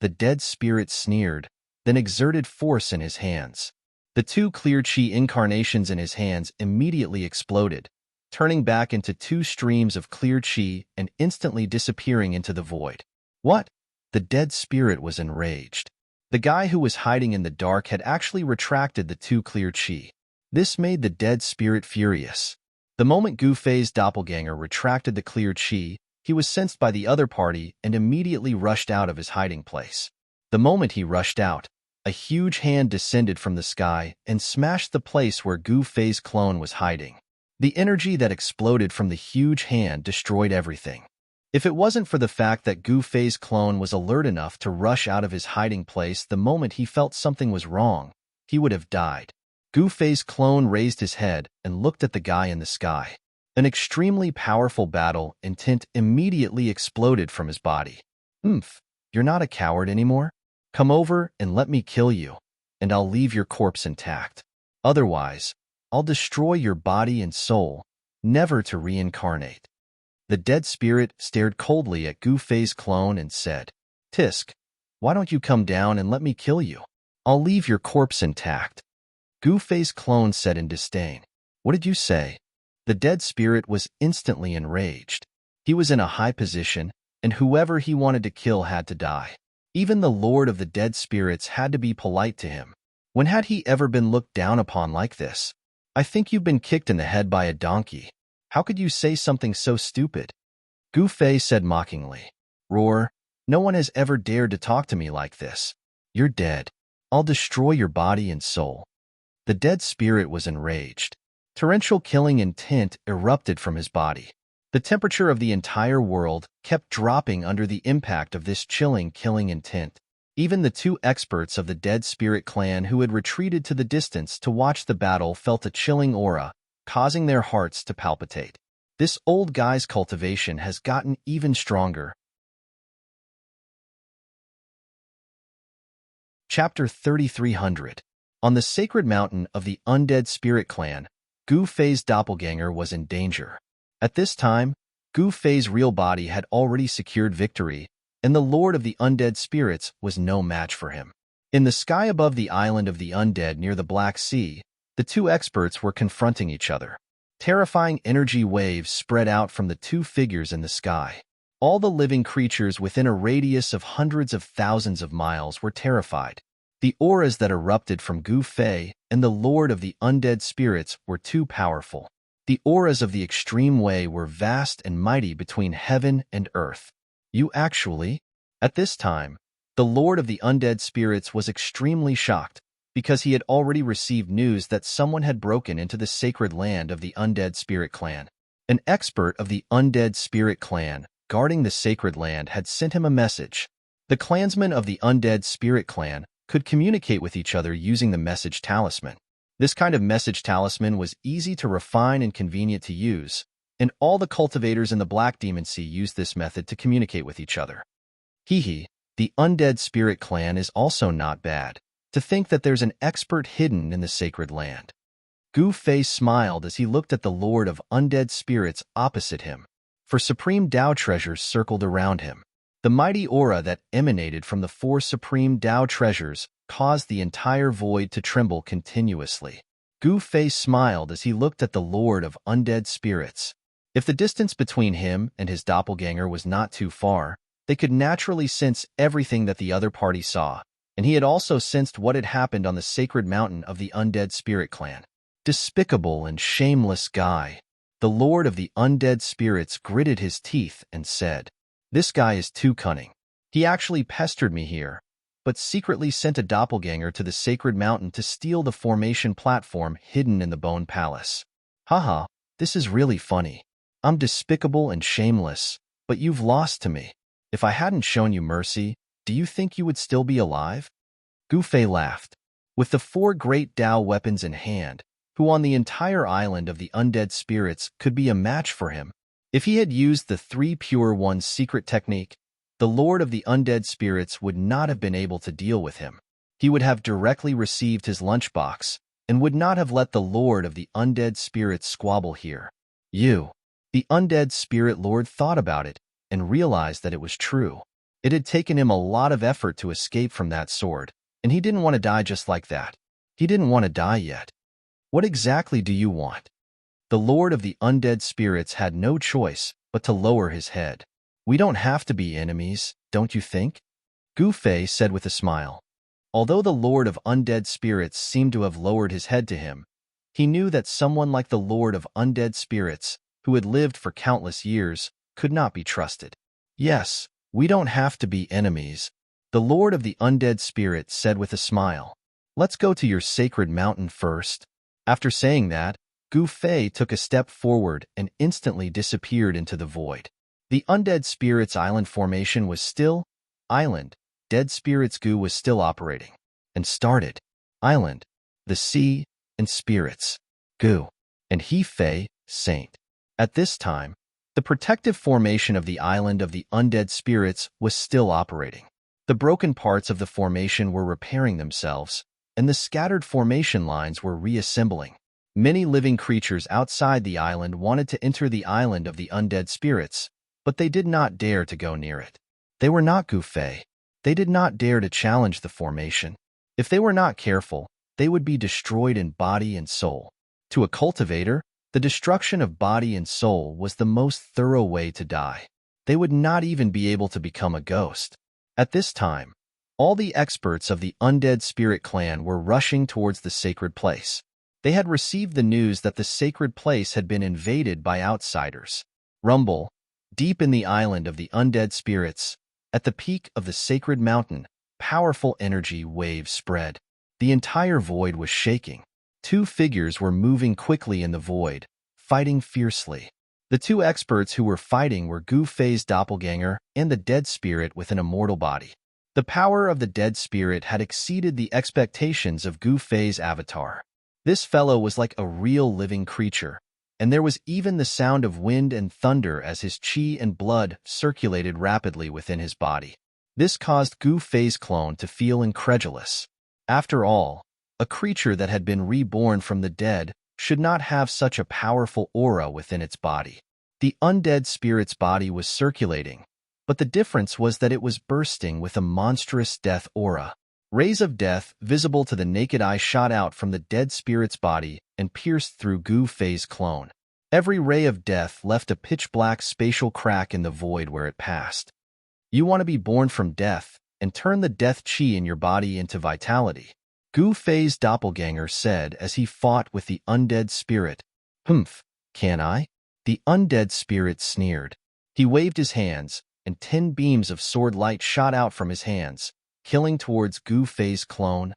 The dead spirit sneered, then exerted force in his hands. The 2 clear chi incarnations in his hands immediately exploded, turning back into 2 streams of clear chi and instantly disappearing into the void. What? The dead spirit was enraged. The guy who was hiding in the dark had actually retracted the 2 clear chi. This made the dead spirit furious. The moment Gu Fei's doppelganger retracted the clear chi, he was sensed by the other party and immediately rushed out of his hiding place. The moment he rushed out, a huge hand descended from the sky and smashed the place where Gu Fei's clone was hiding. The energy that exploded from the huge hand destroyed everything. If it wasn't for the fact that Gu Fei's clone was alert enough to rush out of his hiding place the moment he felt something was wrong, he would have died. Gu Fei's clone raised his head and looked at the guy in the sky. An extremely powerful battle intent immediately exploded from his body. You're not a coward anymore? Come over and let me kill you, and I'll leave your corpse intact. Otherwise, I'll destroy your body and soul, never to reincarnate. The dead spirit stared coldly at Gu Fei's clone and said, Tisk, why don't you come down and let me kill you? I'll leave your corpse intact. Gu Fei's clone said in disdain, What did you say? The dead spirit was instantly enraged. He was in a high position, and whoever he wanted to kill had to die. Even the Lord of the Dead Spirits had to be polite to him. When had he ever been looked down upon like this? I think you've been kicked in the head by a donkey. How could you say something so stupid? Gu Fei said mockingly. Roar, no one has ever dared to talk to me like this. You're dead. I'll destroy your body and soul. The dead spirit was enraged. Torrential killing intent erupted from his body. The temperature of the entire world kept dropping under the impact of this chilling killing intent. Even the two experts of the Dead Spirit clan who had retreated to the distance to watch the battle felt a chilling aura, causing their hearts to palpitate. This old guy's cultivation has gotten even stronger. Chapter 3300. On the sacred mountain of the Undead Spirit clan, Gu Fei's doppelganger was in danger. At this time, Gu Fei's real body had already secured victory, and the Lord of the Undead Spirits was no match for him. In the sky above the island of the undead near the Black Sea, the two experts were confronting each other. Terrifying energy waves spread out from the two figures in the sky. All the living creatures within a radius of hundreds of thousands of miles were terrified. The auras that erupted from Gu Fei and the Lord of the Undead Spirits were too powerful. The auras of the extreme way were vast and mighty between heaven and earth. At this time, the Lord of the Undead Spirits was extremely shocked because he had already received news that someone had broken into the sacred land of the Undead Spirit clan. An expert of the Undead Spirit clan guarding the sacred land had sent him a message. The clansmen of the Undead Spirit clan could communicate with each other using the message talisman. This kind of message talisman was easy to refine and convenient to use, and all the cultivators in the Black Demon Sea used this method to communicate with each other. The Undead Spirit clan is also not bad. To think that there's an expert hidden in the sacred land. Gu Fei smiled as he looked at the Lord of Undead Spirits opposite him, for supreme Dao treasures circled around him. The mighty aura that emanated from the 4 supreme Dao treasures caused the entire void to tremble continuously. Gu Fei smiled as he looked at the Lord of Undead Spirits. If the distance between him and his doppelganger was not too far, they could naturally sense everything that the other party saw, and he had also sensed what had happened on the sacred mountain of the Undead Spirit clan. Despicable and shameless guy. The Lord of the Undead Spirits gritted his teeth and said, This guy is too cunning. He actually pestered me here, but secretly sent a doppelganger to the sacred mountain to steal the formation platform hidden in the Bone Palace. Haha, this is really funny. I'm despicable and shameless, but you've lost to me. If I hadn't shown you mercy, do you think you would still be alive? Gu Fei laughed. With the 4 great Dao weapons in hand, who on the entire island of the Undead Spirits could be a match for him? If he had used the 3 Pure One's secret technique, the Lord of the Undead Spirits would not have been able to deal with him. He would have directly received his lunchbox and would not have let the Lord of the Undead Spirits squabble here. The Undead Spirit Lord thought about it and realized that it was true. It had taken him a lot of effort to escape from that sword, and he didn't want to die just like that. He didn't want to die yet. What exactly do you want? The Lord of the Undead Spirits had no choice but to lower his head. We don't have to be enemies, don't you think? Gu Fei said with a smile. Although the Lord of Undead Spirits seemed to have lowered his head to him, he knew that someone like the Lord of Undead Spirits, who had lived for countless years, could not be trusted. Yes, we don't have to be enemies, the Lord of the Undead Spirits said with a smile. Let's go to your sacred mountain first. After saying that, Gu Fei took a step forward and instantly disappeared into the void. The Undead Spirits Island formation was still island. Dead Spirits Gu was still operating and started island, the sea, and spirits Gu, and He Fei, saint. At this time, the protective formation of the island of the Undead Spirits was still operating. The broken parts of the formation were repairing themselves, and the scattered formation lines were reassembling. Many living creatures outside the island wanted to enter the island of the undead spirits, but they did not dare to go near it. They were not Gu Fei. They did not dare to challenge the formation. If they were not careful, they would be destroyed in body and soul. To a cultivator, the destruction of body and soul was the most thorough way to die. They would not even be able to become a ghost. At this time, all the experts of the undead spirit clan were rushing towards the sacred place. They had received the news that the sacred place had been invaded by outsiders. Rumble, deep in the island of the undead spirits, at the peak of the sacred mountain, powerful energy waves spread. The entire void was shaking. Two figures were moving quickly in the void, fighting fiercely. The two experts who were fighting were Gu Fei's doppelganger and the dead spirit with an immortal body. The power of the dead spirit had exceeded the expectations of Gu Fei's avatar. This fellow was like a real living creature, and there was even the sound of wind and thunder as his qi and blood circulated rapidly within his body. This caused Gu Fei's clone to feel incredulous. After all, a creature that had been reborn from the dead should not have such a powerful aura within its body. The undead spirit's body was circulating, but the difference was that it was bursting with a monstrous death aura. Rays of death, visible to the naked eye, shot out from the dead spirit's body and pierced through Gu Fei's clone. Every ray of death left a pitch-black spatial crack in the void where it passed. You want to be born from death and turn the death qi in your body into vitality, Gu Fei's doppelganger said as he fought with the undead spirit. Humph, can I? The undead spirit sneered. He waved his hands, and 10 beams of sword light shot out from his hands, killing towards Gu Fei's clone.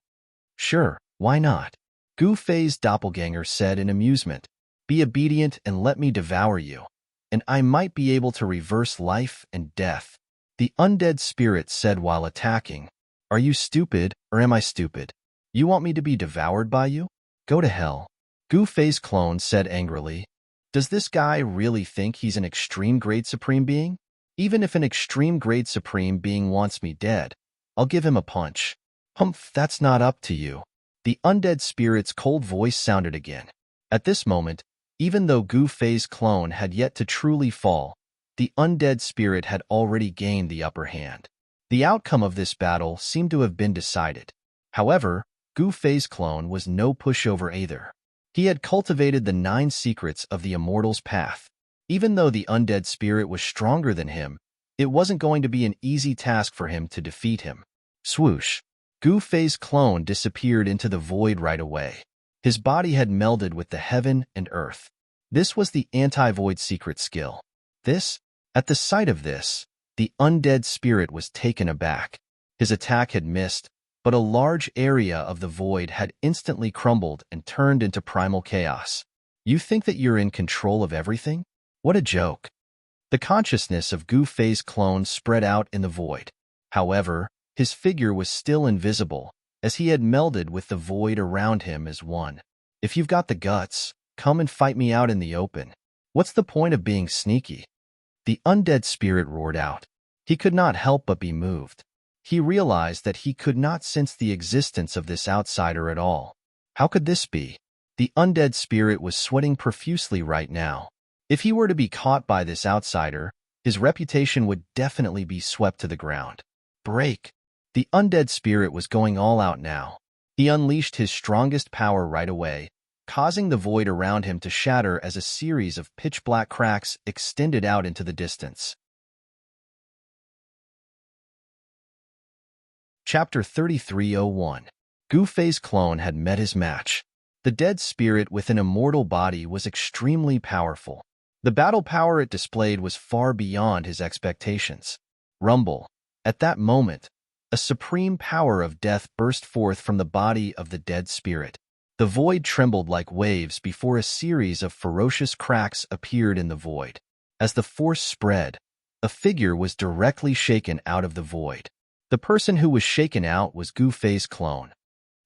Sure, why not? Gu Fei's doppelganger said in amusement. Be obedient and let me devour you, and I might be able to reverse life and death. The undead spirit said while attacking. Are you stupid, or am I stupid? You want me to be devoured by you? Go to hell. Gu Fei's clone said angrily. Does this guy really think he's an extreme grade supreme being? Even if an extreme grade supreme being wants me dead, I'll give him a punch. Humph, that's not up to you. The undead spirit's cold voice sounded again. At this moment, even though Gu Fei's clone had yet to truly fall, the undead spirit had already gained the upper hand. The outcome of this battle seemed to have been decided. However, Gu Fei's clone was no pushover either. He had cultivated the 9 secrets of the immortal's path. Even though the undead spirit was stronger than him, it wasn't going to be an easy task for him to defeat him. Swoosh! Gu Fei's clone disappeared into the void right away. His body had melded with the heaven and earth. This was the anti-void secret skill. At the sight of this, the undead spirit was taken aback. His attack had missed, but a large area of the void had instantly crumbled and turned into primal chaos. You think that you're in control of everything? What a joke. The consciousness of Gu Fei's clone spread out in the void. However, his figure was still invisible, as he had melded with the void around him as one. If you've got the guts, come and fight me out in the open. What's the point of being sneaky? The undead spirit roared out. He could not help but be moved. He realized that he could not sense the existence of this outsider at all. How could this be? The undead spirit was sweating profusely right now. If he were to be caught by this outsider, his reputation would definitely be swept to the ground. Break! The undead spirit was going all out now. He unleashed his strongest power right away, causing the void around him to shatter as a series of pitch-black cracks extended out into the distance. Chapter 3301. Gu Fei's clone had met his match. The dead spirit with an immortal body was extremely powerful. The battle power it displayed was far beyond his expectations. Rumble. At that moment, a supreme power of death burst forth from the body of the dead spirit. The void trembled like waves before a series of ferocious cracks appeared in the void. As the force spread, a figure was directly shaken out of the void. The person who was shaken out was Gu Fei's clone.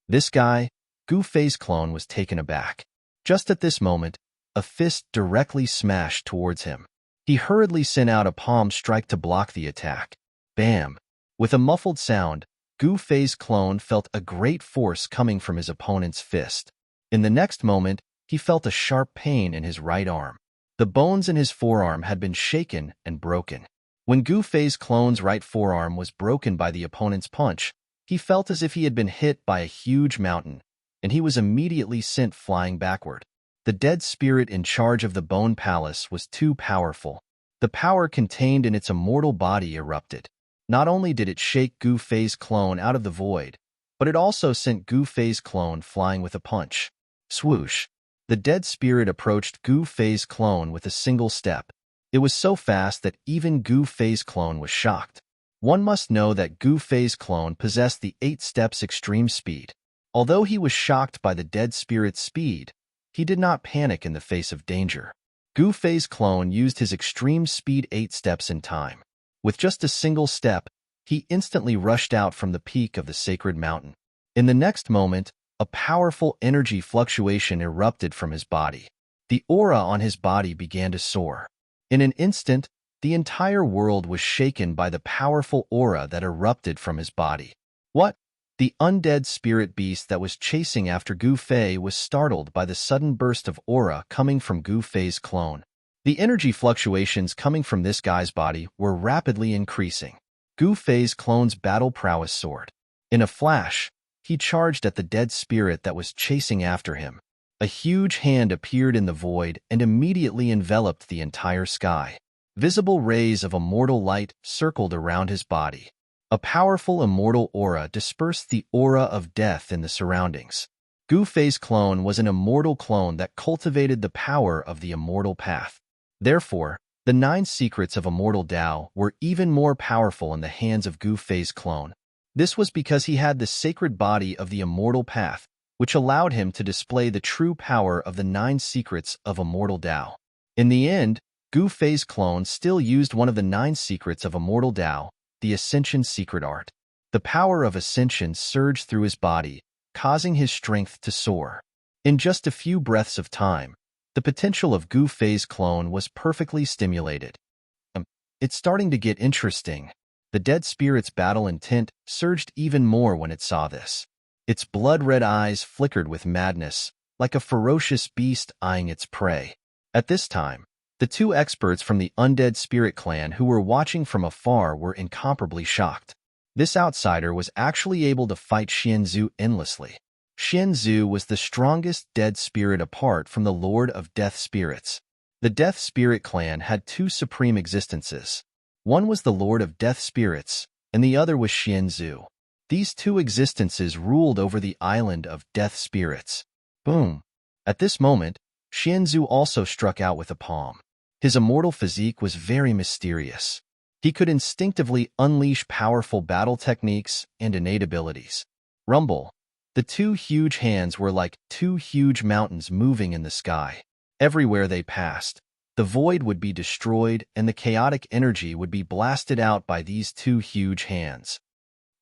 This guy, Gu Fei's clone, was taken aback. Just at this moment, a fist directly smashed towards him. He hurriedly sent out a palm strike to block the attack. Bam! With a muffled sound, Gu Fei's clone felt a great force coming from his opponent's fist. In the next moment, he felt a sharp pain in his right arm. The bones in his forearm had been shaken and broken. When Gu Fei's clone's right forearm was broken by the opponent's punch, he felt as if he had been hit by a huge mountain, and he was immediately sent flying backward. The dead spirit in charge of the Bone Palace was too powerful. The power contained in its immortal body erupted. Not only did it shake Gu Fei's clone out of the void, but it also sent Gu Fei's clone flying with a punch. Swoosh! The dead spirit approached Gu Fei's clone with a single step. It was so fast that even Gu Fei's clone was shocked. One must know that Gu Fei's clone possessed the 8 steps extreme speed. Although he was shocked by the dead spirit's speed, he did not panic in the face of danger. Gu Fei's clone used his extreme speed 8 steps in time. With just a single step, he instantly rushed out from the peak of the sacred mountain. In the next moment, a powerful energy fluctuation erupted from his body. The aura on his body began to soar. In an instant, the entire world was shaken by the powerful aura that erupted from his body. What? The undead spirit beast that was chasing after Gu Fei was startled by the sudden burst of aura coming from Gu Fei's clone. The energy fluctuations coming from this guy's body were rapidly increasing. Gu Fei's clone's battle prowess soared. In a flash, he charged at the dead spirit that was chasing after him. A huge hand appeared in the void and immediately enveloped the entire sky. Visible rays of immortal light circled around his body. A powerful immortal aura dispersed the aura of death in the surroundings. Gu Fei's clone was an immortal clone that cultivated the power of the immortal path. Therefore, the 9 secrets of immortal Tao were even more powerful in the hands of Gu Fei's clone. This was because he had the sacred body of the immortal path, which allowed him to display the true power of the 9 secrets of immortal Tao. In the end, Gu Fei's clone still used one of the 9 secrets of immortal Tao, the Ascension secret art. The power of Ascension surged through his body, causing his strength to soar. In just a few breaths of time, the potential of Gu Fei's clone was perfectly stimulated. It's starting to get interesting. The dead spirit's battle intent surged even more when it saw this. Its blood-red eyes flickered with madness, like a ferocious beast eyeing its prey. At this time, the 2 experts from the undead spirit clan who were watching from afar were incomparably shocked. This outsider was actually able to fight Xianzhu endlessly. Xianzhu was the strongest dead spirit apart from the Lord of Death Spirits. The Death Spirit clan had 2 supreme existences. One was the Lord of Death Spirits, and the other was Xianzhu. These 2 existences ruled over the island of Death Spirits. Boom! At this moment, Xianzhu also struck out with a palm. His immortal physique was very mysterious. He could instinctively unleash powerful battle techniques and innate abilities. Rumble. The 2 huge hands were like 2 huge mountains moving in the sky. Everywhere they passed, the void would be destroyed and the chaotic energy would be blasted out by these 2 huge hands.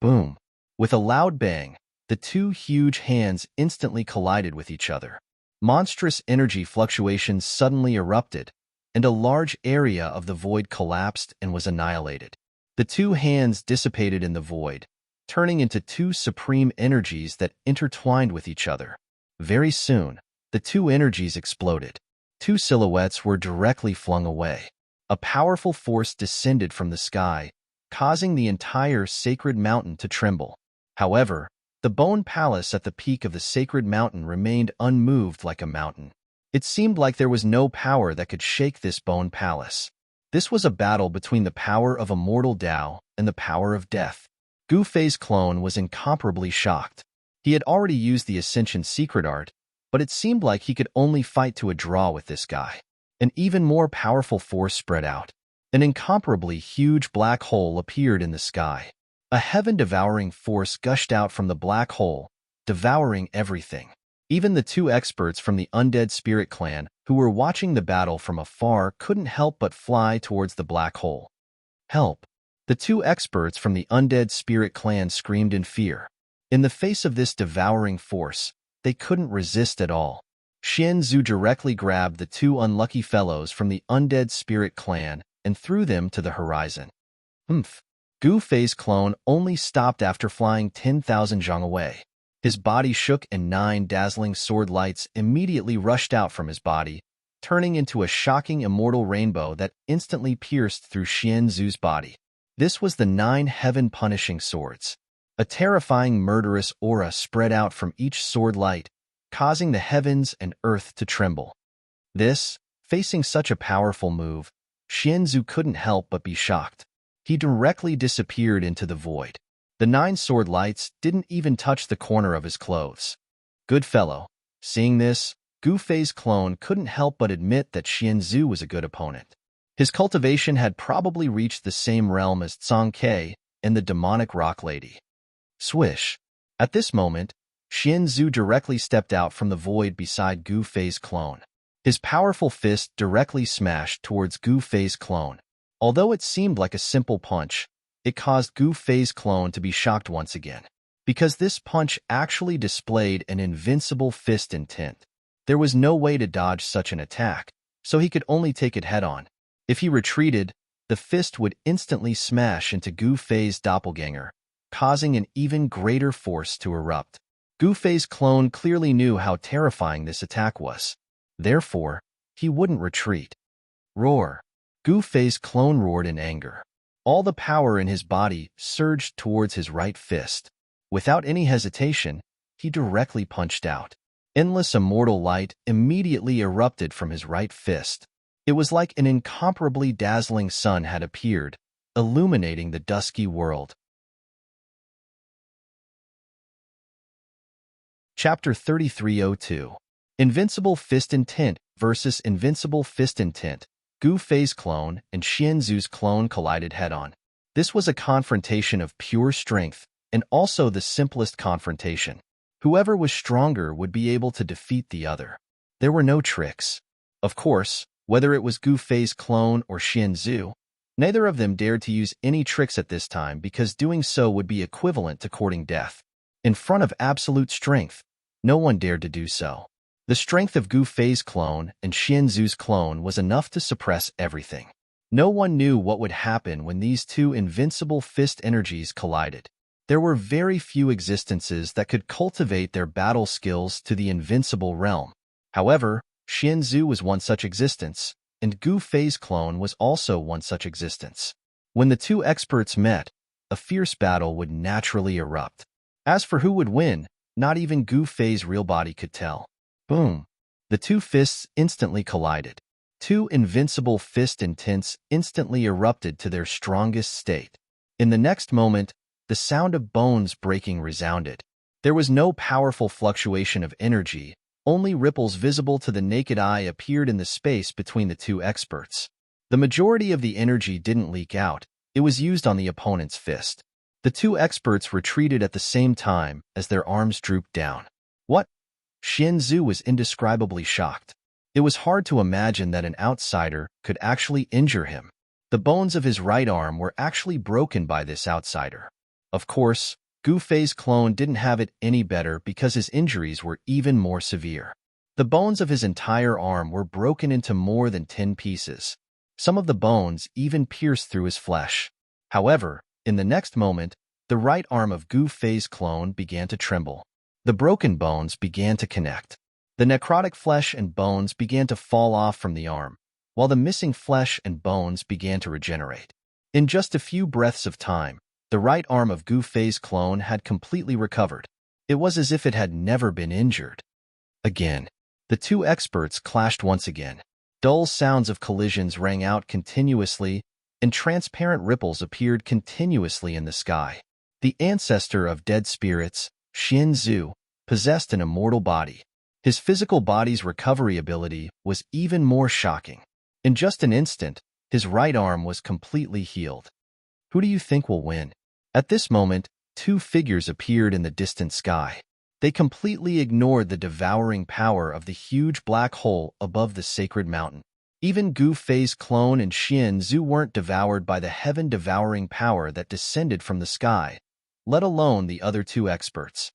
Boom! With a loud bang, the 2 huge hands instantly collided with each other. Monstrous energy fluctuations suddenly erupted, and a large area of the void collapsed and was annihilated. The 2 hands dissipated in the void, turning into 2 supreme energies that intertwined with each other. Very soon, the 2 energies exploded. 2 silhouettes were directly flung away. A powerful force descended from the sky, causing the entire sacred mountain to tremble. However, the Bone Palace at the peak of the sacred mountain remained unmoved like a mountain. It seemed like there was no power that could shake this Bone Palace. This was a battle between the power of immortal Tao and the power of death. Gu Fei's clone was incomparably shocked. He had already used the Ascension secret art, but it seemed like he could only fight to a draw with this guy. An even more powerful force spread out. An incomparably huge black hole appeared in the sky. A heaven-devouring force gushed out from the black hole, devouring everything. Even the 2 experts from the Undead Spirit Clan who were watching the battle from afar couldn't help but fly towards the black hole. Help! The 2 experts from the Undead Spirit Clan screamed in fear. In the face of this devouring force, they couldn't resist at all. Xianzhu directly grabbed the 2 unlucky fellows from the Undead Spirit Clan and threw them to the horizon. Gu Fei's clone only stopped after flying 10,000 zhang away. His body shook and 9 dazzling sword lights immediately rushed out from his body, turning into a shocking immortal rainbow that instantly pierced through Xianzu's body. This was the 9 heaven-punishing swords. A terrifying murderous aura spread out from each sword light, causing the heavens and earth to tremble. Facing such a powerful move, Xianzu couldn't help but be shocked. He directly disappeared into the void. The 9 sword lights didn't even touch the corner of his clothes. Good fellow. Seeing this, Gu Fei's clone couldn't help but admit that Xianzu was a good opponent. His cultivation had probably reached the same realm as Zhang Ke and the demonic rock lady. Swish. At this moment, Xianzu directly stepped out from the void beside Gu Fei's clone. His powerful fist directly smashed towards Gu Fei's clone. Although it seemed like a simple punch, it caused Gu Fei's clone to be shocked once again, because this punch actually displayed an invincible fist intent. There was no way to dodge such an attack, so he could only take it head-on. If he retreated, the fist would instantly smash into Gu Fei's doppelganger, causing an even greater force to erupt. Gu Fei's clone clearly knew how terrifying this attack was. Therefore, he wouldn't retreat. Roar! Gu Fei's clone roared in anger. All the power in his body surged towards his right fist. Without any hesitation, he directly punched out. Endless immortal light immediately erupted from his right fist. It was like an incomparably dazzling sun had appeared, illuminating the dusky world. Chapter 3302. Invincible Fist Intent versus Invincible Fist Intent. Gu Fei's clone and Xianzu's clone collided head-on. This was a confrontation of pure strength, and also the simplest confrontation. Whoever was stronger would be able to defeat the other. There were no tricks. Of course, whether it was Gu Fei's clone or Xianzu, neither of them dared to use any tricks at this time because doing so would be equivalent to courting death. In front of absolute strength, no one dared to do so. The strength of Gu Fei's clone and Xianzu's clone was enough to suppress everything. No one knew what would happen when these two invincible fist energies collided. There were very few existences that could cultivate their battle skills to the invincible realm. However, Xianzu was one such existence, and Gu Fei's clone was also one such existence. When the two experts met, a fierce battle would naturally erupt. As for who would win, not even Gu Fei's real body could tell. Boom! The two fists instantly collided. Two invincible fist intents instantly erupted to their strongest state. In the next moment, the sound of bones breaking resounded. There was no powerful fluctuation of energy, only ripples visible to the naked eye appeared in the space between the two experts. The majority of the energy didn't leak out, it was used on the opponent's fist. The two experts retreated at the same time as their arms drooped down. What? Xianzu was indescribably shocked. It was hard to imagine that an outsider could actually injure him. The bones of his right arm were actually broken by this outsider. Of course, Gu Fei's clone didn't have it any better because his injuries were even more severe. The bones of his entire arm were broken into more than 10 pieces. Some of the bones even pierced through his flesh. However, in the next moment, the right arm of Gu Fei's clone began to tremble. The broken bones began to connect. The necrotic flesh and bones began to fall off from the arm, while the missing flesh and bones began to regenerate. In just a few breaths of time, the right arm of Gu Fei's clone had completely recovered. It was as if it had never been injured. Again, the two experts clashed once again. Dull sounds of collisions rang out continuously, and transparent ripples appeared continuously in the sky. The ancestor of dead spirits, Xianzu, possessed an immortal body. His physical body's recovery ability was even more shocking. In just an instant, his right arm was completely healed. Who do you think will win? At this moment, two figures appeared in the distant sky. They completely ignored the devouring power of the huge black hole above the sacred mountain. Even Gu Fei's clone and Xianzu weren't devoured by the heaven-devouring power that descended from the sky, let alone the other two experts.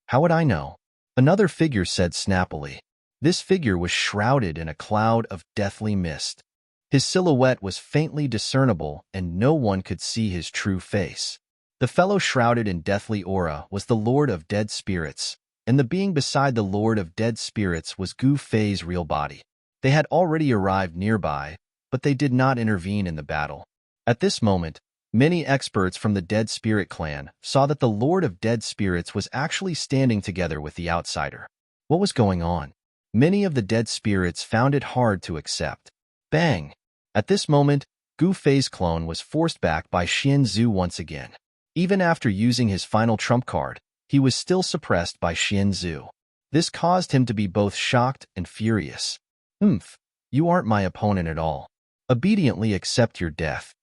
How would I know? Another figure said snappily. This figure was shrouded in a cloud of deathly mist. His silhouette was faintly discernible and no one could see his true face. The fellow shrouded in deathly aura was the Lord of Dead Spirits, and the being beside the Lord of Dead Spirits was Gu Fei's real body. They had already arrived nearby, but they did not intervene in the battle. At this moment, many experts from the Dead Spirit clan saw that the Lord of Dead Spirits was actually standing together with the outsider. What was going on? Many of the Dead Spirits found it hard to accept. Bang! At this moment, Gu Fei's clone was forced back by Xian Zhu once again. Even after using his final trump card, he was still suppressed by Xian Zhu. This caused him to be both shocked and furious. You aren't my opponent at all. Obediently accept your death.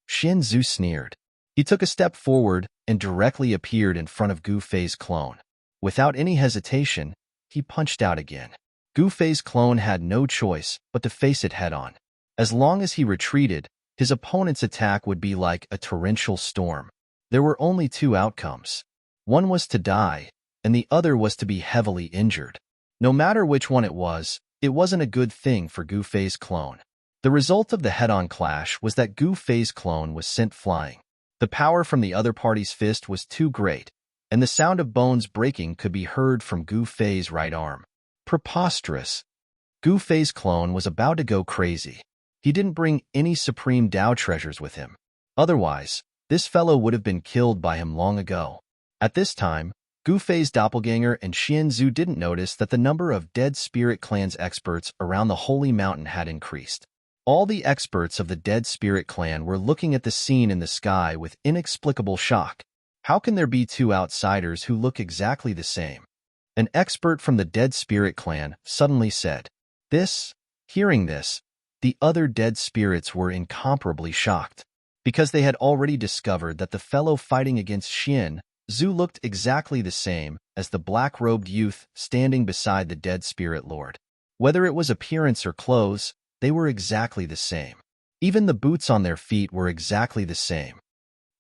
Xian Zhu sneered. He took a step forward and directly appeared in front of Gu Fei's clone. Without any hesitation, he punched out again. Gu Fei's clone had no choice but to face it head-on. As long as he retreated, his opponent's attack would be like a torrential storm. There were only two outcomes. One was to die, and the other was to be heavily injured. No matter which one it wasn't a good thing for Gu Fei's clone. The result of the head-on clash was that Gu Fei's clone was sent flying. The power from the other party's fist was too great, and the sound of bones breaking could be heard from Gu Fei's right arm. Preposterous. Gu Fei's clone was about to go crazy. He didn't bring any supreme Dao treasures with him. Otherwise, this fellow would have been killed by him long ago. At this time, Gu Fei's doppelganger and Xian Zhu didn't notice that the number of Dead Spirit Clan's experts around the Holy Mountain had increased. All the experts of the Dead Spirit Clan were looking at the scene in the sky with inexplicable shock. How can there be two outsiders who look exactly the same? An expert from the Dead Spirit Clan suddenly said. Hearing this, the other Dead Spirits were incomparably shocked, because they had already discovered that the fellow fighting against Xian Zhu looked exactly the same as the black-robed youth standing beside the Dead Spirit Lord. Whether it was appearance or clothes, they were exactly the same. Even the boots on their feet were exactly the same.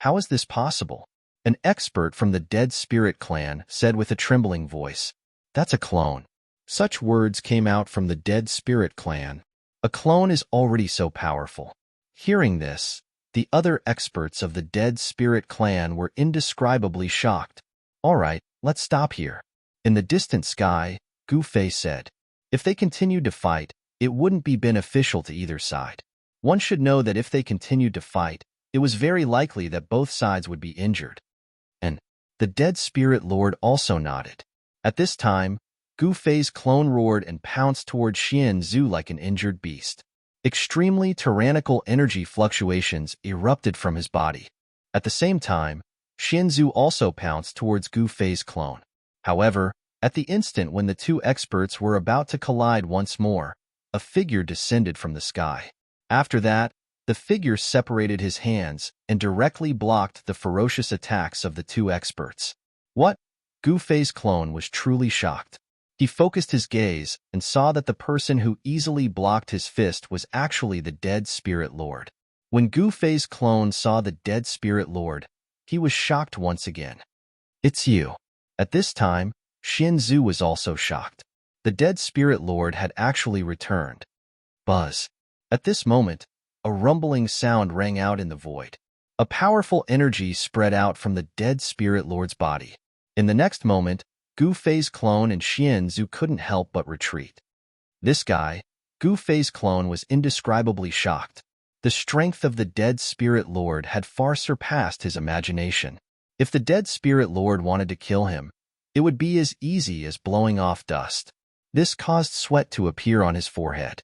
How is this possible? An expert from the Dead Spirit Clan said with a trembling voice, "That's a clone." Such words came out from the Dead Spirit Clan. A clone is already so powerful. Hearing this, the other experts of the Dead Spirit Clan were indescribably shocked. All right, let's stop here. In the distant sky, Gu Fei said, if they continued to fight, it wouldn't be beneficial to either side. One should know that if they continued to fight, it was very likely that both sides would be injured. And the Dead Spirit Lord also nodded. At this time, Gu Fei's clone roared and pounced toward Xian Zhu like an injured beast. Extremely tyrannical energy fluctuations erupted from his body. At the same time, Xian Zhu also pounced towards Gu Fei's clone. However, at the instant when the two experts were about to collide once more, a figure descended from the sky. After that, the figure separated his hands and directly blocked the ferocious attacks of the two experts. What? Gu Fei's clone was truly shocked. He focused his gaze and saw that the person who easily blocked his fist was actually the Dead Spirit Lord. When Gu Fei's clone saw the Dead Spirit Lord, he was shocked once again. It's you. At this time, Xian Zhu was also shocked. The Dead Spirit Lord had actually returned. Buzz. At this moment, a rumbling sound rang out in the void. A powerful energy spread out from the Dead Spirit Lord's body. In the next moment, Gu Fei's clone and Xian Zhu couldn't help but retreat. This guy, Gu Fei's clone, was indescribably shocked. The strength of the Dead Spirit Lord had far surpassed his imagination. If the Dead Spirit Lord wanted to kill him, it would be as easy as blowing off dust. This caused sweat to appear on his forehead.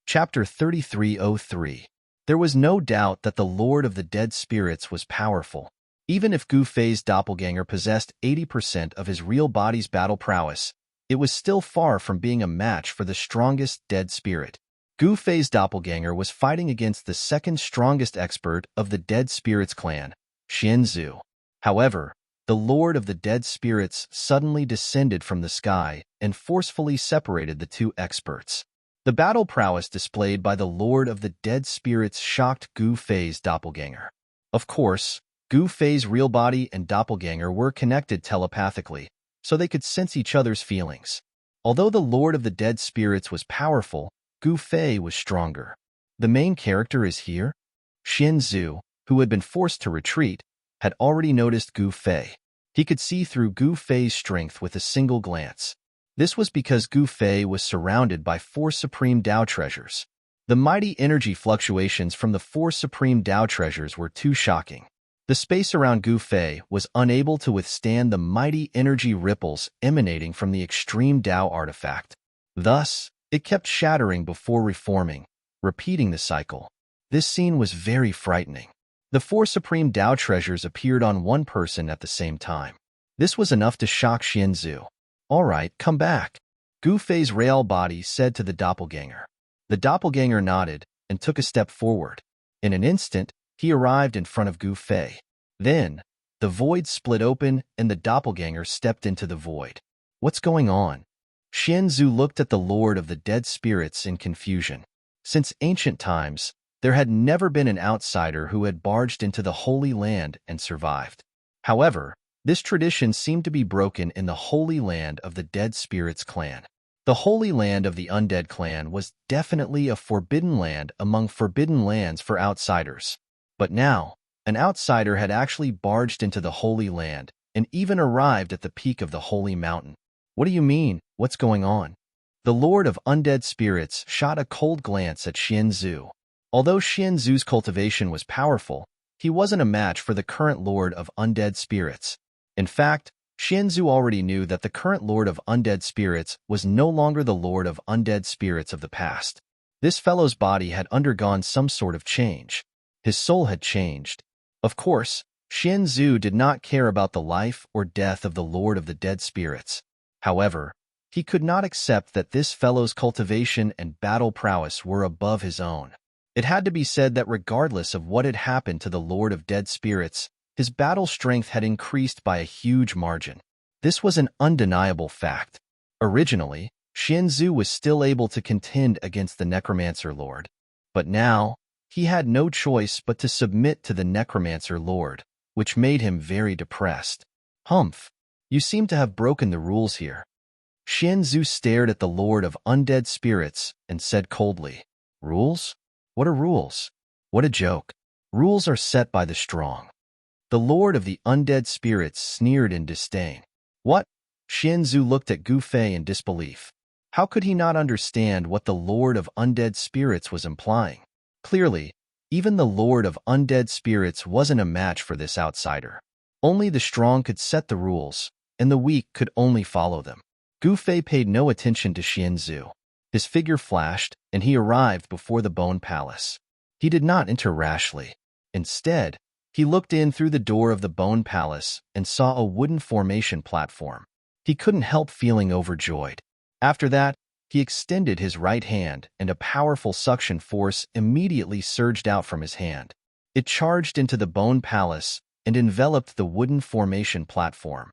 Chapter 3303. There was no doubt that the Lord of the Dead Spirits was powerful. Even if Gu Fei's doppelganger possessed 80% of his real body's battle prowess, it was still far from being a match for the strongest Dead Spirit. Gu Fei's doppelganger was fighting against the second strongest expert of the Dead Spirits clan, Xian Zhu. However, the Lord of the Dead Spirits suddenly descended from the sky and forcefully separated the two experts. The battle prowess displayed by the Lord of the Dead Spirits shocked Gu Fei's doppelganger. Of course, Gu Fei's real body and doppelganger were connected telepathically, so they could sense each other's feelings. Although the Lord of the Dead Spirits was powerful, Gu Fei was stronger. The main character is here? Xian Zhu, who had been forced to retreat, had already noticed Gu Fei. He could see through Gu Fei's strength with a single glance. This was because Gu Fei was surrounded by 4 supreme Dao treasures. The mighty energy fluctuations from the 4 supreme Dao treasures were too shocking. The space around Gu Fei was unable to withstand the mighty energy ripples emanating from the extreme Dao artifact. Thus, it kept shattering before reforming, repeating the cycle. This scene was very frightening. The 4 supreme Dao treasures appeared on one person at the same time. This was enough to shock Xian Zhu. "All right, come back," Gu Fei's real body said to the doppelganger. The doppelganger nodded and took a step forward. In an instant, he arrived in front of Gu Fei. Then, the void split open and the doppelganger stepped into the void. "What's going on?" Xian Zhu looked at the Lord of the Dead Spirits in confusion. Since ancient times, there had never been an outsider who had barged into the Holy Land and survived. However, this tradition seemed to be broken in the Holy Land of the Dead Spirits clan. The Holy Land of the Undead clan was definitely a forbidden land among forbidden lands for outsiders. But now, an outsider had actually barged into the Holy Land and even arrived at the peak of the Holy Mountain. "What do you mean? What's going on?" The Lord of Undead Spirits shot a cold glance at Xian Zhu. Although Xian Zhu's cultivation was powerful, he wasn't a match for the current Lord of Undead Spirits. In fact, Xian Zhu already knew that the current Lord of Undead Spirits was no longer the Lord of Undead Spirits of the past. This fellow's body had undergone some sort of change. His soul had changed. Of course, Xian Zhu did not care about the life or death of the Lord of the Dead Spirits. However, he could not accept that this fellow's cultivation and battle prowess were above his own. It had to be said that regardless of what had happened to the Lord of Dead Spirits, his battle strength had increased by a huge margin. This was an undeniable fact. Originally, Xian Zhu was still able to contend against the Necromancer Lord. But now, he had no choice but to submit to the Necromancer Lord, which made him very depressed. "Humph, you seem to have broken the rules here." Xian Zhu stared at the Lord of Undead Spirits and said coldly, "Rules? What are rules? What a joke. Rules are set by the strong." The Lord of the Undead Spirits sneered in disdain. "What?" Xian Zhu looked at Gu Fei in disbelief. How could he not understand what the Lord of Undead Spirits was implying? Clearly, even the Lord of Undead Spirits wasn't a match for this outsider. Only the strong could set the rules, and the weak could only follow them. Gu Fei paid no attention to Xian Zhu. His figure flashed, and he arrived before the Bone Palace. He did not enter rashly. Instead, he looked in through the door of the Bone Palace and saw a wooden formation platform. He couldn't help feeling overjoyed. After that, he extended his right hand, and a powerful suction force immediately surged out from his hand. It charged into the Bone Palace and enveloped the wooden formation platform.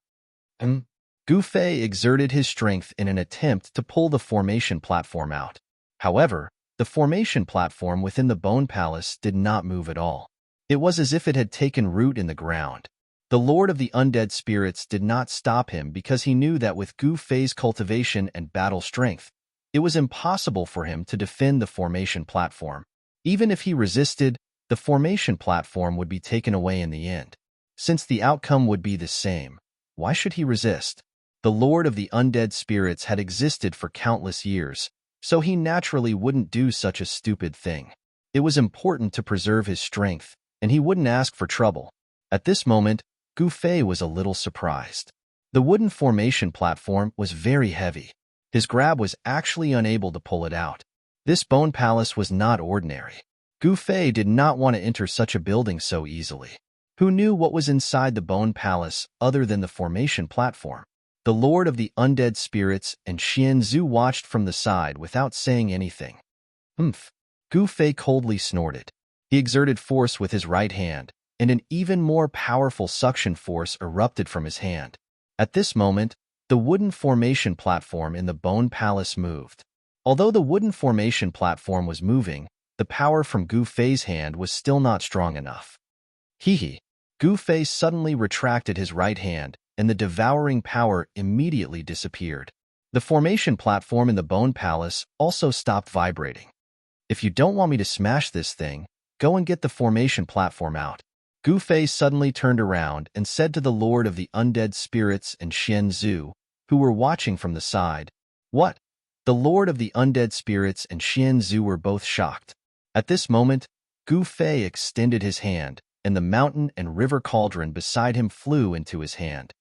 Gu Fei exerted his strength in an attempt to pull the formation platform out. However, the formation platform within the Bone Palace did not move at all. It was as if it had taken root in the ground. The Lord of the Undead Spirits did not stop him because he knew that with Gu Fei's cultivation and battle strength, it was impossible for him to defend the formation platform. Even if he resisted, the formation platform would be taken away in the end. Since the outcome would be the same, why should he resist? The Lord of the Undead Spirits had existed for countless years, so he naturally wouldn't do such a stupid thing. It was important to preserve his strength, and he wouldn't ask for trouble. At this moment, Gu Fei was a little surprised. The wooden formation platform was very heavy. His grab was actually unable to pull it out. This Bone Palace was not ordinary. Gu Fei did not want to enter such a building so easily. Who knew what was inside the Bone Palace other than the formation platform? The Lord of the Undead Spirits and Xian Zhu watched from the side without saying anything. Gu Fei coldly snorted. He exerted force with his right hand, and an even more powerful suction force erupted from his hand. At this moment, the wooden formation platform in the Bone Palace moved. Although the wooden formation platform was moving, the power from Gu Fei's hand was still not strong enough. Gu Fei suddenly retracted his right hand, and the devouring power immediately disappeared. The formation platform in the Bone Palace also stopped vibrating. If you don't want me to smash this thing, go and get the formation platform out. Gu Fei suddenly turned around and said to the Lord of the Undead Spirits and Xian Zhu, who were watching from the side. What? The Lord of the Undead Spirits and Xian Zhu were both shocked. At this moment, Gu Fei extended his hand, and the mountain and river cauldron beside him flew into his hand.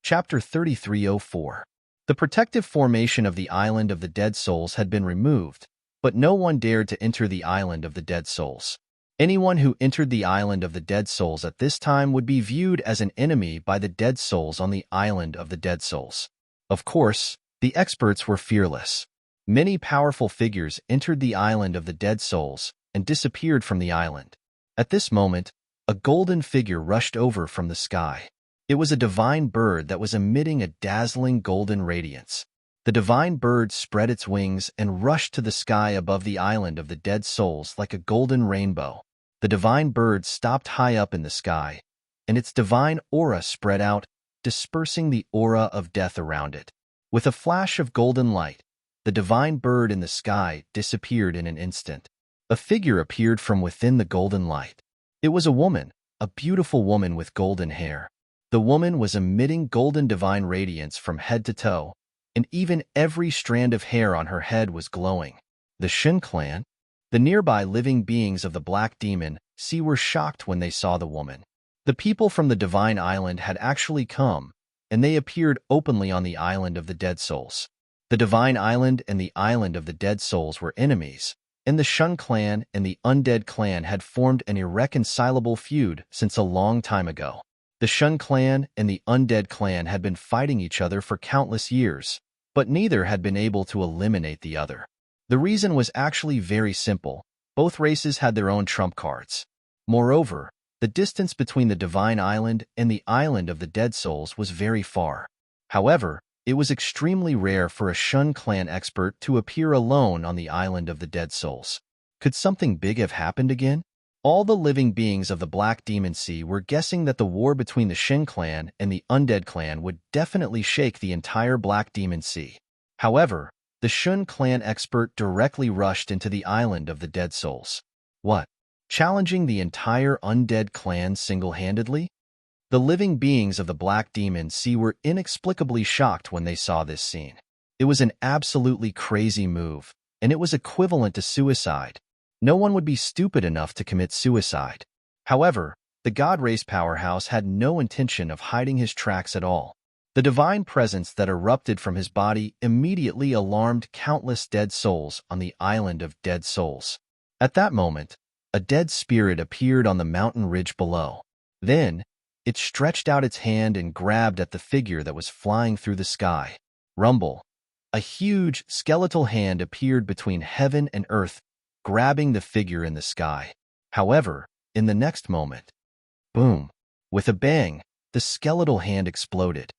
Chapter 3304. The protective formation of the Island of the Dead Souls had been removed, but no one dared to enter the Island of the Dead Souls. Anyone who entered the Island of the Dead Souls at this time would be viewed as an enemy by the Dead Souls on the Island of the Dead Souls. Of course, the experts were fearless. Many powerful figures entered the Island of the Dead Souls and disappeared from the island. At this moment, a golden figure rushed over from the sky. It was a divine bird that was emitting a dazzling golden radiance. The divine bird spread its wings and rushed to the sky above the Island of the Dead Souls like a golden rainbow. The divine bird stopped high up in the sky, and its divine aura spread out, dispersing the aura of death around it. With a flash of golden light, the divine bird in the sky disappeared in an instant. A figure appeared from within the golden light. It was a woman, a beautiful woman with golden hair. The woman was emitting golden divine radiance from head to toe, and even every strand of hair on her head was glowing. The Shen clan, the nearby living beings of the Black Demon Sea, were shocked when they saw the woman. The people from the Divine Island had actually come, and they appeared openly on the Island of the Dead Souls. The Divine Island and the Island of the Dead Souls were enemies, and the Shun clan and the Undead clan had formed an irreconcilable feud since a long time ago. The Shun clan and the Undead clan had been fighting each other for countless years, but neither had been able to eliminate the other. The reason was actually very simple. Both races had their own trump cards. Moreover, the distance between the Divine Island and the Island of the Dead Souls was very far. However, it was extremely rare for a Shun clan expert to appear alone on the Island of the Dead Souls. Could something big have happened again? All the living beings of the Black Demon Sea were guessing that the war between the Shen clan and the Undead clan would definitely shake the entire Black Demon Sea. However, the Shun clan expert directly rushed into the Island of the Dead Souls. What? Challenging the entire Undead clan single-handedly? The living beings of the Black Demon Sea were inexplicably shocked when they saw this scene. It was an absolutely crazy move, and it was equivalent to suicide. No one would be stupid enough to commit suicide. However, the God Race powerhouse had no intention of hiding his tracks at all. The divine presence that erupted from his body immediately alarmed countless dead souls on the Island of Dead Souls. At that moment, a dead spirit appeared on the mountain ridge below. Then, it stretched out its hand and grabbed at the figure that was flying through the sky. Rumble. A huge, skeletal hand appeared between heaven and earth, grabbing the figure in the sky. However, in the next moment, boom! With a bang, the skeletal hand exploded.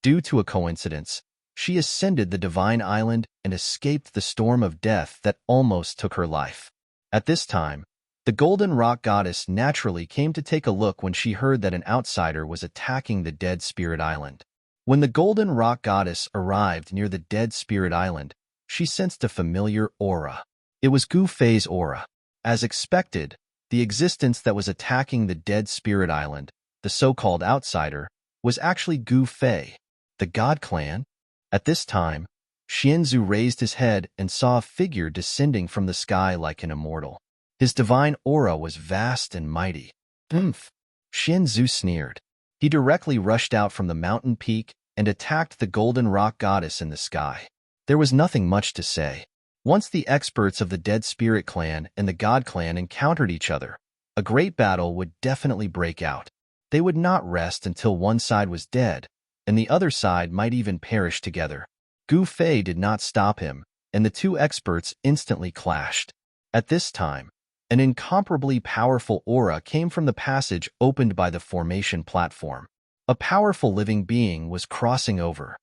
Due to a coincidence, she ascended the Divine Island and escaped the storm of death that almost took her life. At this time, the Golden Rock Goddess naturally came to take a look when she heard that an outsider was attacking the Dead Spirit Island. When the Golden Rock Goddess arrived near the Dead Spirit Island, she sensed a familiar aura. It was Gu Fei's aura. As expected, the existence that was attacking the Dead Spirit Island, the so-called outsider, was actually Gu Fei, the God Clan. At this time, Xianzhu raised his head and saw a figure descending from the sky like an immortal. His divine aura was vast and mighty. Oomph! Xianzhu sneered. He directly rushed out from the mountain peak and attacked the Golden Rock Goddess in the sky. There was nothing much to say. Once the experts of the Dead Spirit Clan and the God Clan encountered each other, a great battle would definitely break out. They would not rest until one side was dead, and the other side might even perish together. Gu Fei did not stop him, and the two experts instantly clashed. At this time, an incomparably powerful aura came from the passage opened by the formation platform. A powerful living being was crossing over.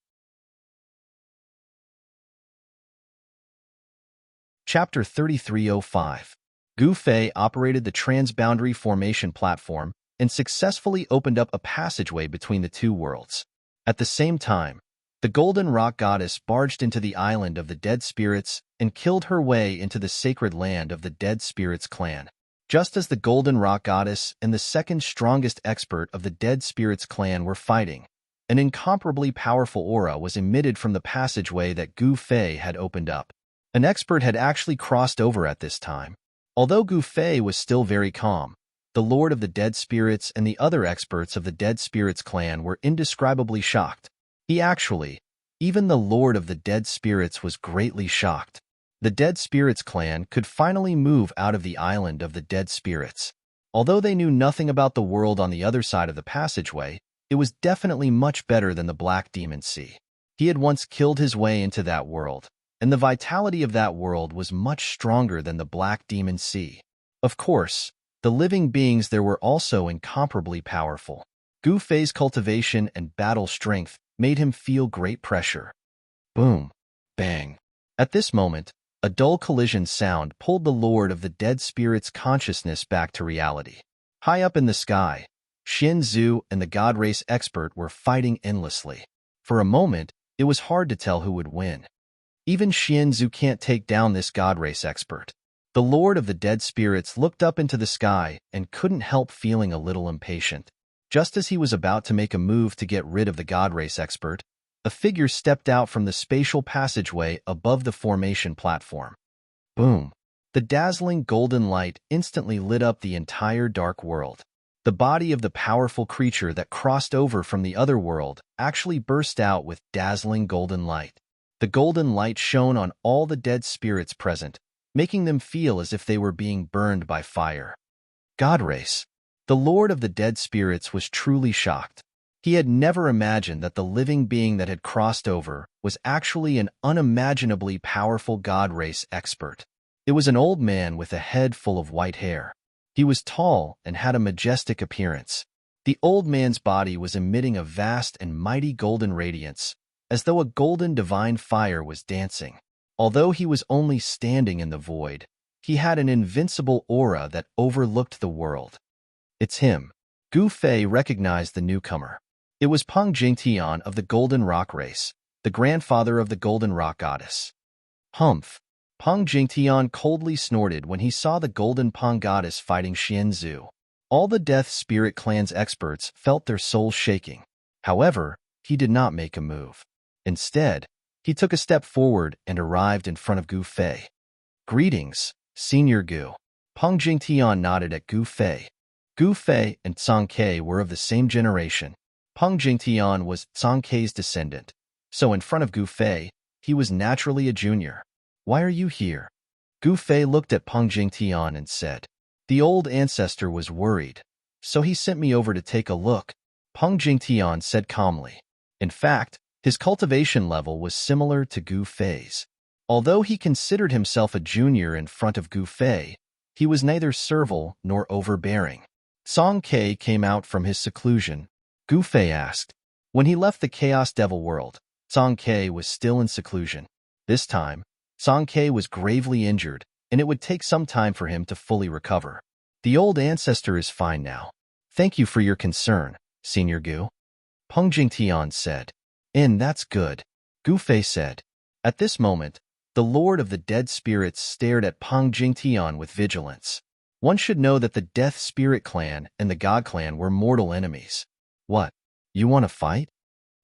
Chapter 3305. Gu Fei operated the transboundary formation platform and successfully opened up a passageway between the two worlds. At the same time, The Golden Rock Goddess barged into the island of the dead spirits and killed her way into the sacred land of the dead spirits clan. Just as the Golden Rock Goddess and the second strongest expert of the dead spirits clan were fighting, an incomparably powerful aura was emitted from the passageway that Gu Fei had opened up. An expert had actually crossed over at this time. Although Gu Fei was still very calm, the Lord of the Dead Spirits and the other experts of the Dead Spirits clan were indescribably shocked. Even the Lord of the Dead Spirits was greatly shocked. The Dead Spirits clan could finally move out of the island of the Dead Spirits. Although they knew nothing about the world on the other side of the passageway, it was definitely much better than the Black Demon Sea. He had once killed his way into that world, and the vitality of that world was much stronger than the Black Demon Sea. Of course, the living beings there were also incomparably powerful. Gu Fei's cultivation and battle strength made him feel great pressure. Boom. Bang. At this moment, a dull collision sound pulled the Lord of the Dead Spirit's consciousness back to reality. High up in the sky, Xin Zhu and the God Race expert were fighting endlessly. For a moment, it was hard to tell who would win. Even Xin Zhu can't take down this God Race expert. The Lord of the Dead Spirits looked up into the sky and couldn't help feeling a little impatient. Just as he was about to make a move to get rid of the God Race expert, a figure stepped out from the spatial passageway above the formation platform. Boom! The dazzling golden light instantly lit up the entire dark world. The body of the powerful creature that crossed over from the other world actually burst out with dazzling golden light. The golden light shone on all the dead spirits present, making them feel as if they were being burned by fire. God Race. The Lord of the Dead Spirits was truly shocked. He had never imagined that the living being that had crossed over was actually an unimaginably powerful God Race expert. It was an old man with a head full of white hair. He was tall and had a majestic appearance. The old man's body was emitting a vast and mighty golden radiance, as though a golden divine fire was dancing. Although he was only standing in the void, he had an invincible aura that overlooked the world. It's him. Gu Fei recognized the newcomer. It was Peng Jingtian of the Golden Rock Race, the grandfather of the Golden Rock Goddess. Humph! Peng Jingtian coldly snorted when he saw the Golden Peng Goddess fighting Xian Zhu. All the Death Spirit Clan's experts felt their souls shaking. However, he did not make a move. Instead, he took a step forward and arrived in front of Gu Fei. Greetings, Senior Gu. Peng Jingtian nodded at Gu Fei. Gu Fei and Zhang Ke were of the same generation. Peng Jingtian was Zhang Ke's descendant, so in front of Gu Fei, he was naturally a junior. Why are you here? Gu Fei looked at Peng Jingtian and said. The old ancestor was worried, so he sent me over to take a look, Peng Jingtian said calmly. In fact, his cultivation level was similar to Gu Fei's. Although he considered himself a junior in front of Gu Fei, he was neither servile nor overbearing. Zhang Ke came out from his seclusion. Gu Fei asked. When he left the Chaos Devil world, Zhang Ke was still in seclusion. This time, Zhang Ke was gravely injured, and it would take some time for him to fully recover. The old ancestor is fine now. Thank you for your concern, Senior Gu. Peng Jingtian said. That's good, Gu Fei said. At this moment, the Lord of the Dead Spirits stared at Peng Jingtian with vigilance. One should know that the Death Spirit Clan and the God Clan were mortal enemies. What? You want to fight?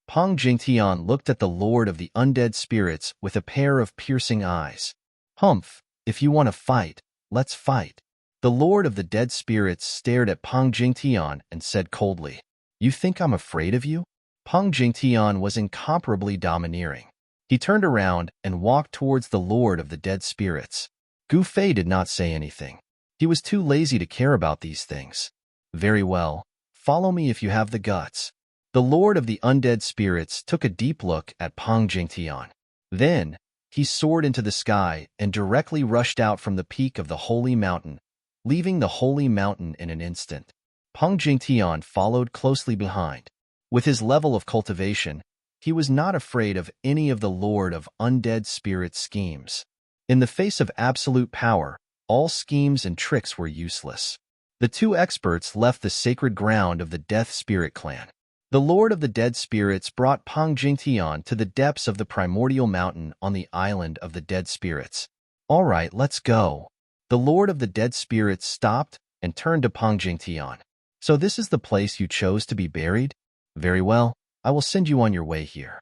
Peng Jingtian looked at the Lord of the Undead Spirits with a pair of piercing eyes. Humph, if you want to fight, let's fight. The Lord of the Dead Spirits stared at Peng Jingtian and said coldly, You think I'm afraid of you? Peng Jingtian was incomparably domineering. He turned around and walked towards the Lord of the Dead Spirits. Gu Fei did not say anything. He was too lazy to care about these things. Very well, follow me if you have the guts. The Lord of the Undead Spirits took a deep look at Peng Jingtian. Then, he soared into the sky and directly rushed out from the peak of the Holy Mountain, leaving the Holy Mountain in an instant. Peng Jingtian followed closely behind. With his level of cultivation, he was not afraid of any of the Lord of Undead Spirits' schemes. In the face of absolute power, all schemes and tricks were useless. The two experts left the sacred ground of the Death Spirit Clan. The Lord of the Dead Spirits brought Peng Jingtian to the depths of the primordial mountain on the island of the Dead Spirits. All right, let's go. The Lord of the Dead Spirits stopped and turned to Peng Jingtian. So this is the place you chose to be buried? Very well, I will send you on your way here.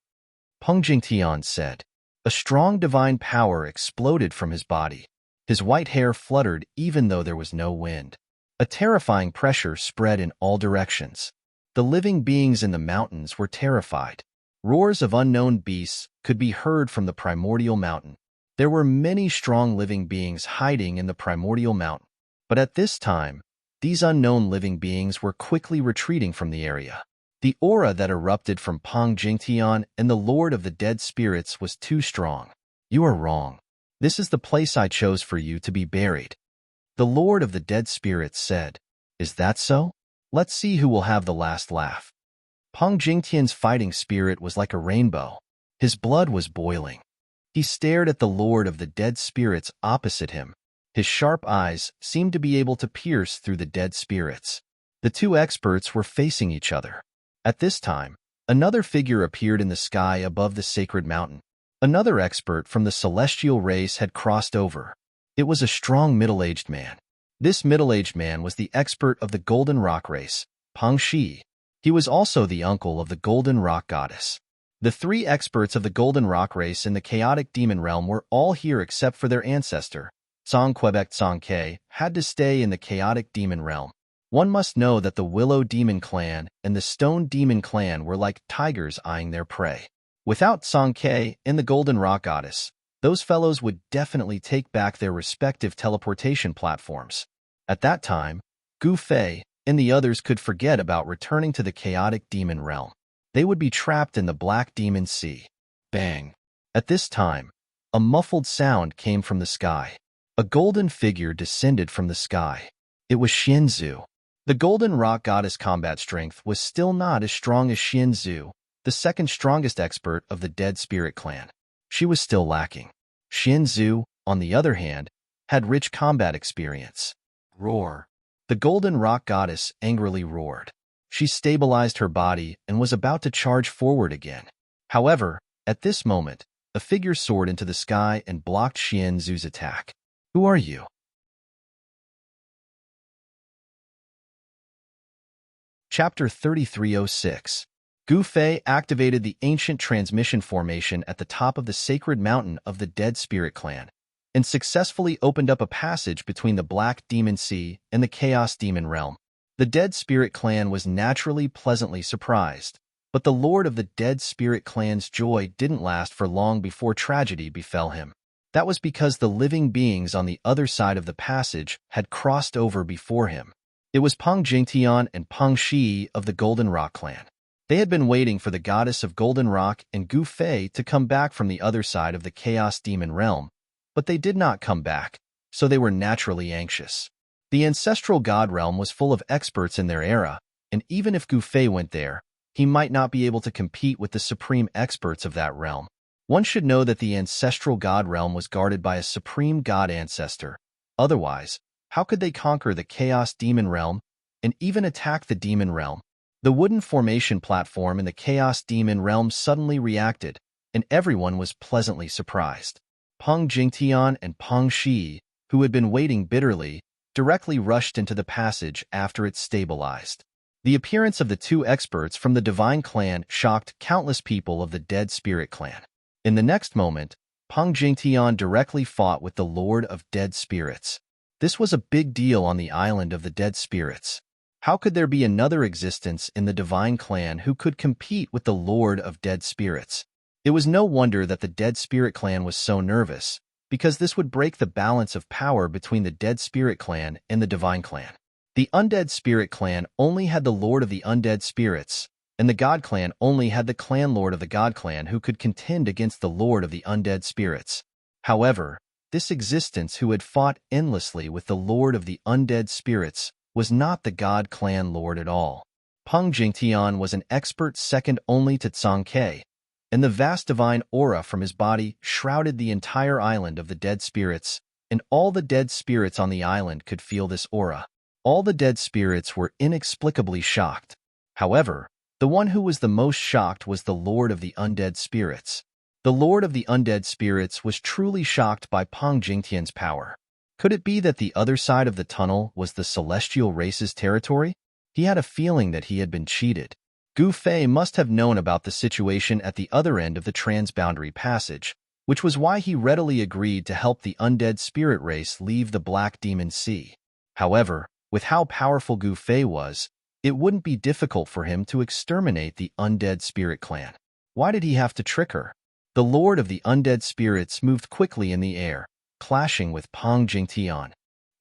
Peng Jingtian said. A strong divine power exploded from his body. His white hair fluttered even though there was no wind. A terrifying pressure spread in all directions. The living beings in the mountains were terrified. Roars of unknown beasts could be heard from the primordial mountain. There were many strong living beings hiding in the primordial mountain. But at this time, these unknown living beings were quickly retreating from the area. The aura that erupted from Peng Jingtian and the Lord of the Dead Spirits was too strong. You are wrong. This is the place I chose for you to be buried. The Lord of the Dead Spirits said. Is that so? Let's see who will have the last laugh. Peng Jingtian's fighting spirit was like a rainbow. His blood was boiling. He stared at the Lord of the Dead Spirits opposite him. His sharp eyes seemed to be able to pierce through the dead spirits. The two experts were facing each other. At this time, another figure appeared in the sky above the sacred mountain. Another expert from the celestial race had crossed over. It was a strong middle-aged man. This middle-aged man was the expert of the Golden Rock race, Peng Shi. He was also the uncle of the Golden Rock goddess. The three experts of the Golden Rock race in the chaotic demon realm were all here except for their ancestor, Song Quebec Tsongke, had to stay in the chaotic demon realm. One must know that the Willow Demon Clan and the Stone Demon Clan were like tigers eyeing their prey. Without Tsongke and the Golden Rock goddess, those fellows would definitely take back their respective teleportation platforms. At that time, Gu Fei and the others could forget about returning to the chaotic demon realm. They would be trapped in the Black Demon Sea. Bang! At this time, a muffled sound came from the sky. A golden figure descended from the sky. It was Xianzhu. The Golden Rock goddess' combat strength was still not as strong as Xianzhu, the second strongest expert of the Dead Spirit clan. She was still lacking. Xianzhu, on the other hand, had rich combat experience. Roar. The Golden Rock goddess angrily roared. She stabilized her body and was about to charge forward again. However, at this moment, a figure soared into the sky and blocked Xianzhu's attack. Who are you? Chapter 3306. Gu Fei activated the ancient transmission formation at the top of the sacred mountain of the Dead Spirit clan, and successfully opened up a passage between the Black Demon Sea and the Chaos Demon realm. The Dead Spirit clan was naturally pleasantly surprised, but the Lord of the Dead Spirit clan's joy didn't last for long before tragedy befell him. That was because the living beings on the other side of the passage had crossed over before him. It was Peng Jingtian and Peng Shi of the Golden Rock clan. They had been waiting for the goddess of Golden Rock and Gu Fei to come back from the other side of the Chaos Demon realm, but they did not come back, so they were naturally anxious. The ancestral god realm was full of experts in their era, and even if Gu Fei went there, he might not be able to compete with the supreme experts of that realm. One should know that the ancestral god realm was guarded by a supreme god ancestor. Otherwise, how could they conquer the Chaos Demon realm and even attack the Demon realm? The wooden formation platform in the Chaos Demon realm suddenly reacted, and everyone was pleasantly surprised. Peng Jingtian and Peng Shi, who had been waiting bitterly, directly rushed into the passage after it stabilized. The appearance of the two experts from the Divine Clan shocked countless people of the Dead Spirit clan. In the next moment, Peng Jingtian directly fought with the Lord of Dead Spirits. This was a big deal on the island of the Dead Spirits. How could there be another existence in the Divine Clan who could compete with the Lord of Dead Spirits? It was no wonder that the Dead Spirit clan was so nervous, because this would break the balance of power between the Dead Spirit clan and the Divine Clan. The Undead Spirit clan only had the Lord of the Undead Spirits, and the God clan only had the clan lord of the God clan who could contend against the Lord of the Undead Spirits. However, this existence who had fought endlessly with the Lord of the Undead Spirits was not the God clan lord at all. Peng Jingtian was an expert second only to Tsongke, and the vast divine aura from his body shrouded the entire island of the Dead Spirits, and all the dead spirits on the island could feel this aura. All the dead spirits were inexplicably shocked. However, The one who was the most shocked was the Lord of the Undead Spirits. The Lord of the Undead Spirits was truly shocked by Peng Jingtian's power. Could it be that the other side of the tunnel was the celestial race's territory? He had a feeling that he had been cheated. Gu Fei must have known about the situation at the other end of the transboundary passage, which was why he readily agreed to help the undead spirit race leave the Black Demon Sea. However, with how powerful Gu Fei was, it wouldn't be difficult for him to exterminate the undead spirit clan. Why did he have to trick her? The Lord of the Undead Spirits moved quickly in the air, clashing with Peng Jingtian.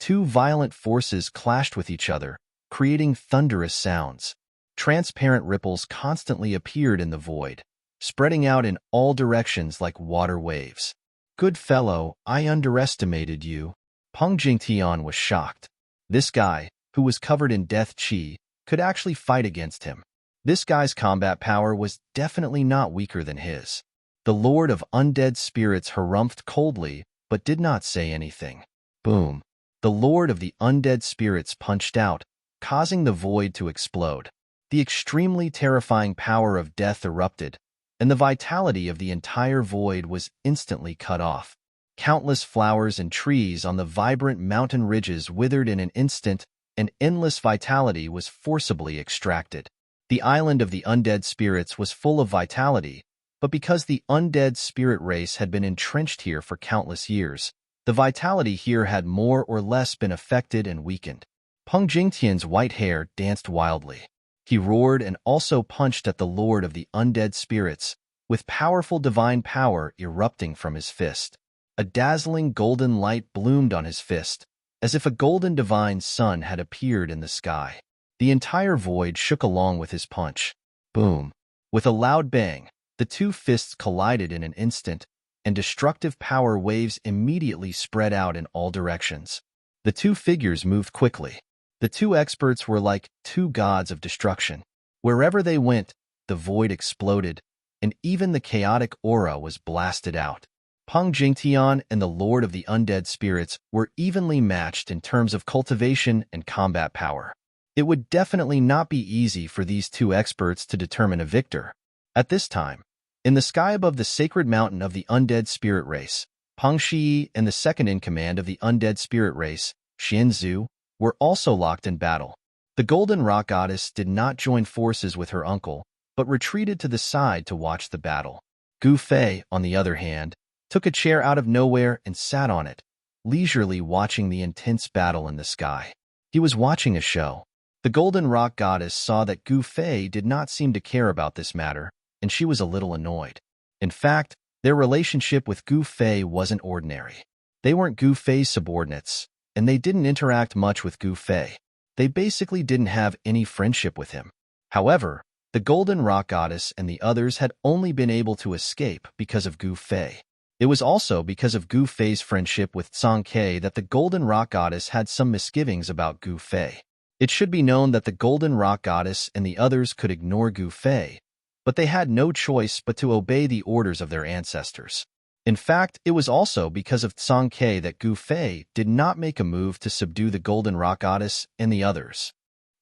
Two violent forces clashed with each other, creating thunderous sounds. Transparent ripples constantly appeared in the void, spreading out in all directions like water waves. Good fellow, I underestimated you. Peng Jingtian was shocked. This guy, who was covered in death chi, could actually fight against him. This guy's combat power was definitely not weaker than his. The Lord of Undead Spirits harumphed coldly, but did not say anything. Boom. The Lord of the Undead Spirits punched out, causing the void to explode. The extremely terrifying power of death erupted, and the vitality of the entire void was instantly cut off. Countless flowers and trees on the vibrant mountain ridges withered in an instant, and endless vitality was forcibly extracted. The island of the Undead Spirits was full of vitality, but because the undead spirit race had been entrenched here for countless years, the vitality here had more or less been affected and weakened. Peng Jingtian's white hair danced wildly. He roared and also punched at the Lord of the Undead Spirits, with powerful divine power erupting from his fist. A dazzling golden light bloomed on his fist, as if a golden divine sun had appeared in the sky. The entire void shook along with his punch. Boom! With a loud bang, the two fists collided in an instant, and destructive power waves immediately spread out in all directions. The two figures moved quickly. The two experts were like two gods of destruction. Wherever they went, the void exploded, and even the chaotic aura was blasted out. Peng Jingtian and the Lord of the Undead Spirits were evenly matched in terms of cultivation and combat power. It would definitely not be easy for these two experts to determine a victor. At this time, in the sky above the sacred mountain of the undead spirit race, Peng Shi and the second-in-command of the undead spirit race, Xian Zhu, were also locked in battle. The Golden Rock Goddess did not join forces with her uncle, but retreated to the side to watch the battle. Gu Fei, on the other hand, took a chair out of nowhere and sat on it, leisurely watching the intense battle in the sky. He was watching a show. The Golden Rock Goddess saw that Gu Fei did not seem to care about this matter, and she was a little annoyed. In fact, their relationship with Gu Fei wasn't ordinary. They weren't Gu Fei's subordinates, and they didn't interact much with Gu Fei. They basically didn't have any friendship with him. However, the Golden Rock Goddess and the others had only been able to escape because of Gu Fei. It was also because of Gu Fei's friendship with Zhang Ke that the Golden Rock Goddess had some misgivings about Gu Fei. It should be known that the Golden Rock Goddess and the others could ignore Gu Fei, but they had no choice but to obey the orders of their ancestors. In fact, it was also because of Zhang Ke that Gu Fei did not make a move to subdue the Golden Rock Goddess and the others.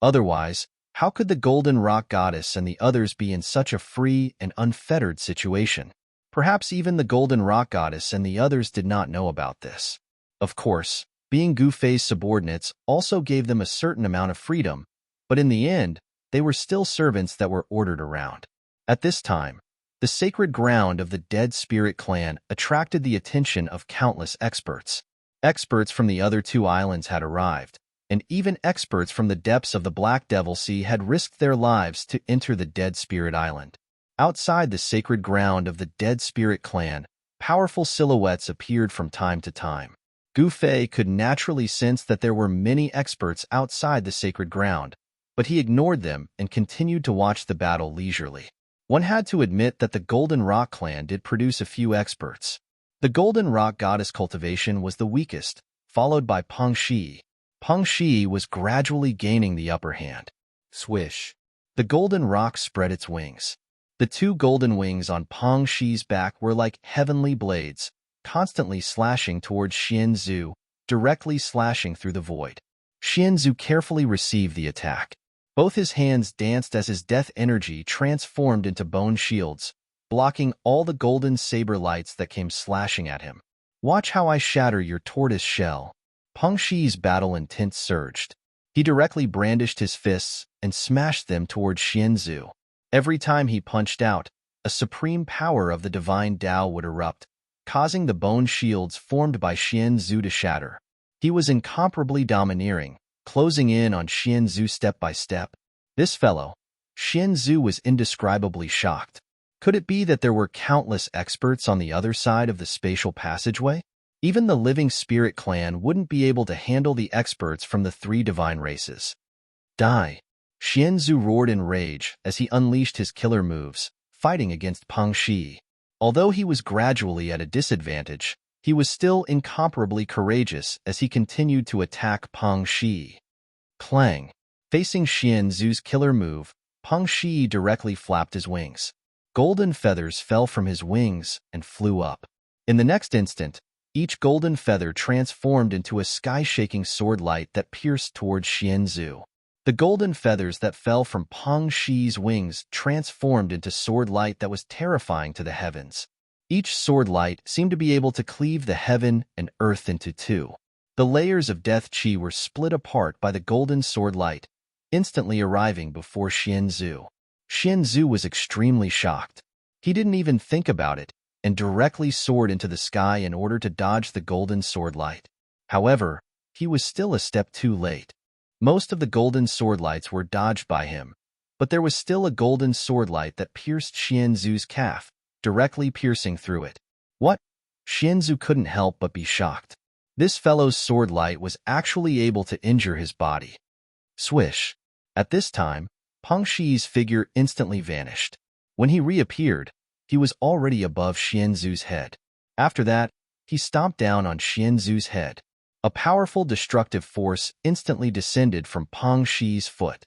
Otherwise, how could the Golden Rock Goddess and the others be in such a free and unfettered situation? Perhaps even the Golden Rock Goddess and the others did not know about this. Of course, being Gu Fei's subordinates also gave them a certain amount of freedom, but in the end, they were still servants that were ordered around. At this time, the sacred ground of the Dead Spirit Clan attracted the attention of countless experts. Experts from the other two islands had arrived, and even experts from the depths of the Black Devil Sea had risked their lives to enter the Dead Spirit Island. Outside the sacred ground of the Dead Spirit Clan, powerful silhouettes appeared from time to time. Gu Fei could naturally sense that there were many experts outside the sacred ground, but he ignored them and continued to watch the battle leisurely. One had to admit that the Golden Rock Clan did produce a few experts. The Golden Rock Goddess cultivation was the weakest, followed by Peng Shi. Peng Shi was gradually gaining the upper hand. Swish. The Golden Rock spread its wings. The two golden wings on Peng Shi's back were like heavenly blades, constantly slashing towards Xian Zhu, directly slashing through the void. Xian Zhu carefully received the attack. Both his hands danced as his death energy transformed into bone shields, blocking all the golden saber lights that came slashing at him. Watch how I shatter your tortoise shell. Peng Shi's battle intent surged. He directly brandished his fists and smashed them toward Xianzhu. Every time he punched out, a supreme power of the divine Tao would erupt, causing the bone shields formed by Xianzhu to shatter. He was incomparably domineering, closing in on Xianzhu step by step. This fellow, Xianzhu, was indescribably shocked. Could it be that there were countless experts on the other side of the spatial passageway? Even the living spirit clan wouldn't be able to handle the experts from the three divine races. Die! Xianzhu roared in rage as he unleashed his killer moves, fighting against Peng Shi. Although he was gradually at a disadvantage, he was still incomparably courageous as he continued to attack Peng Shi. Clang! Facing Xianzhu's killer move, Peng Shi directly flapped his wings. Golden feathers fell from his wings and flew up. In the next instant, each golden feather transformed into a sky-shaking sword light that pierced towards Xianzhu. The golden feathers that fell from Peng Shi's wings transformed into sword light that was terrifying to the heavens. Each sword light seemed to be able to cleave the heaven and earth into two. The layers of death chi were split apart by the golden sword light, instantly arriving before Xianzhu. Xianzhu was extremely shocked. He didn't even think about it, and directly soared into the sky in order to dodge the golden sword light. However, he was still a step too late. Most of the golden sword lights were dodged by him, but there was still a golden sword light that pierced Xianzhu's calf, directly piercing through it. What? Xianzhu couldn't help but be shocked. This fellow's sword light was actually able to injure his body. Swish! At this time, Peng Shi's figure instantly vanished. When he reappeared, he was already above Xianzhu's head. After that, he stomped down on Xianzhu's head. A powerful destructive force instantly descended from Peng Shi's foot.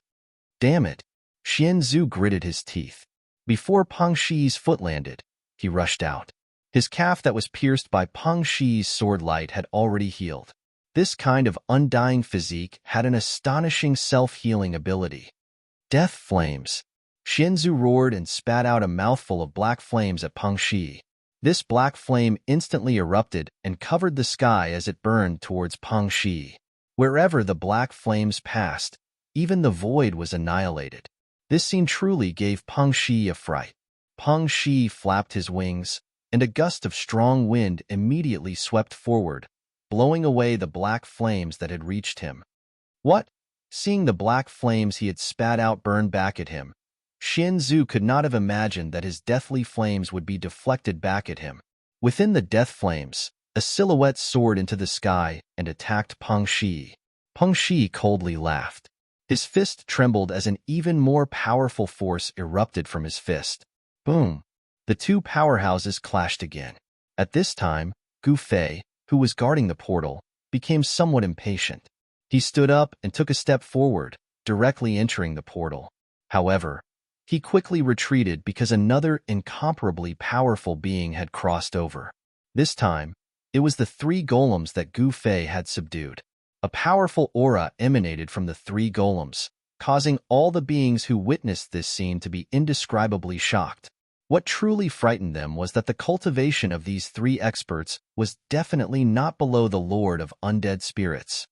Damn it! Xianzhu gritted his teeth. Before Peng Shi's foot landed, he rushed out. His calf that was pierced by Peng Shi's sword light had already healed. This kind of undying physique had an astonishing self-healing ability. Death flames! Xianzhu roared and spat out a mouthful of black flames at Peng Shi. This black flame instantly erupted and covered the sky as it burned towards Peng Shi. Wherever the black flames passed, even the void was annihilated. This scene truly gave Peng Shi a fright. Peng Shi flapped his wings, and a gust of strong wind immediately swept forward, blowing away the black flames that had reached him. What? Seeing the black flames he had spat out burn back at him, Xianzhu could not have imagined that his deathly flames would be deflected back at him. Within the death flames, a silhouette soared into the sky and attacked Peng Shi. Peng Shi coldly laughed. His fist trembled as an even more powerful force erupted from his fist. Boom! The two powerhouses clashed again. At this time, Gu Fei, who was guarding the portal, became somewhat impatient. He stood up and took a step forward, directly entering the portal. However, he quickly retreated because another incomparably powerful being had crossed over. This time, it was the three golems that Gu Fei had subdued. A powerful aura emanated from the three golems, causing all the beings who witnessed this scene to be indescribably shocked. What truly frightened them was that the cultivation of these three experts was definitely not below the Lord of Undead Spirits.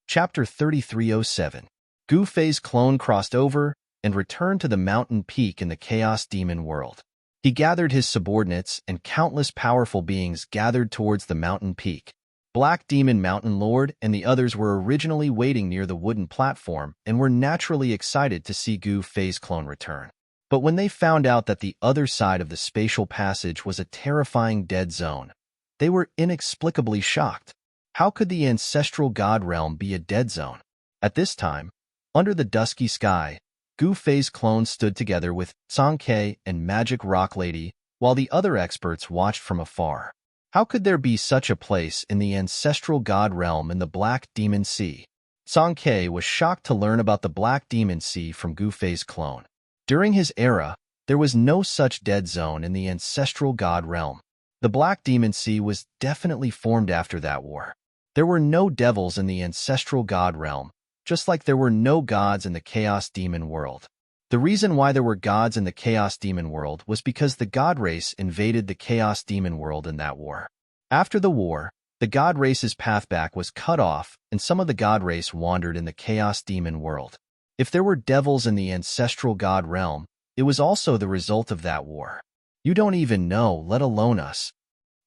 Chapter 3307. Gu Fei's clone crossed over and returned to the mountain peak in the Chaos Demon world. He gathered his subordinates, and countless powerful beings gathered towards the mountain peak. Black Demon Mountain Lord and the others were originally waiting near the wooden platform and were naturally excited to see Gu Fei's clone return. But when they found out that the other side of the spatial passage was a terrifying dead zone, they were inexplicably shocked. How could the ancestral god realm be a dead zone? At this time, under the dusky sky, Gu Fei's clone stood together with Song Ke and Magic Rock Lady, while the other experts watched from afar. How could there be such a place in the ancestral god realm in the Black Demon Sea? Song Ke was shocked to learn about the Black Demon Sea from Gu Fei's clone. During his era, there was no such dead zone in the ancestral god realm. The Black Demon Sea was definitely formed after that war. There were no devils in the ancestral god realm, just like there were no gods in the chaos demon world. The reason why there were gods in the chaos demon world was because the god race invaded the chaos demon world in that war. After the war, the god race's path back was cut off, and some of the god race wandered in the chaos demon world. If there were devils in the ancestral god realm, it was also the result of that war. You don't even know, let alone us,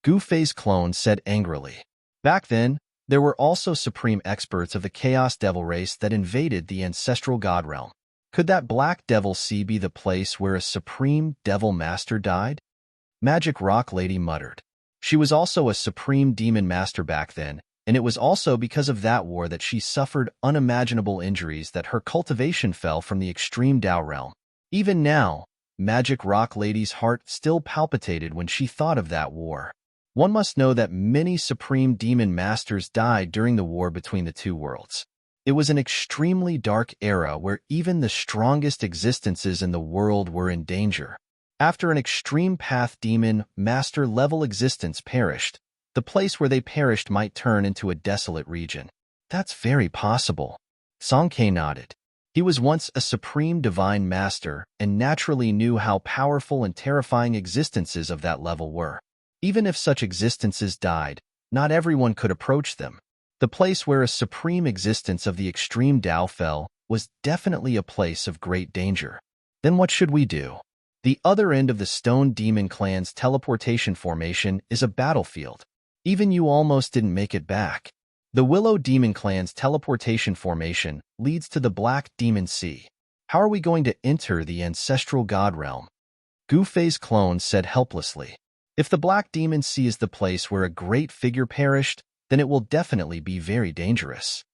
Gu Fei's clone said angrily. Back then, there were also supreme experts of the chaos devil race that invaded the ancestral god realm. Could that black devil sea be the place where a supreme devil master died? Magic Rock Lady muttered. She was also a supreme demon master back then, and it was also because of that war that she suffered unimaginable injuries that her cultivation fell from the extreme Dao realm. Even now, Magic Rock Lady's heart still palpitated when she thought of that war. One must know that many supreme demon masters died during the war between the two worlds. It was an extremely dark era where even the strongest existences in the world were in danger. After an extreme path demon master level existence perished, the place where they perished might turn into a desolate region. That's very possible. Song Ke nodded. He was once a supreme divine master and naturally knew how powerful and terrifying existences of that level were. Even if such existences died, not everyone could approach them. The place where a supreme existence of the extreme Dao fell was definitely a place of great danger. Then what should we do? The other end of the Stone Demon Clan's teleportation formation is a battlefield. Even you almost didn't make it back. The Willow Demon Clan's teleportation formation leads to the Black Demon Sea. How are we going to enter the ancestral god realm? Gu Fei's clone said helplessly. If the Black Demon Sea is the place where a great figure perished, then it will definitely be very dangerous.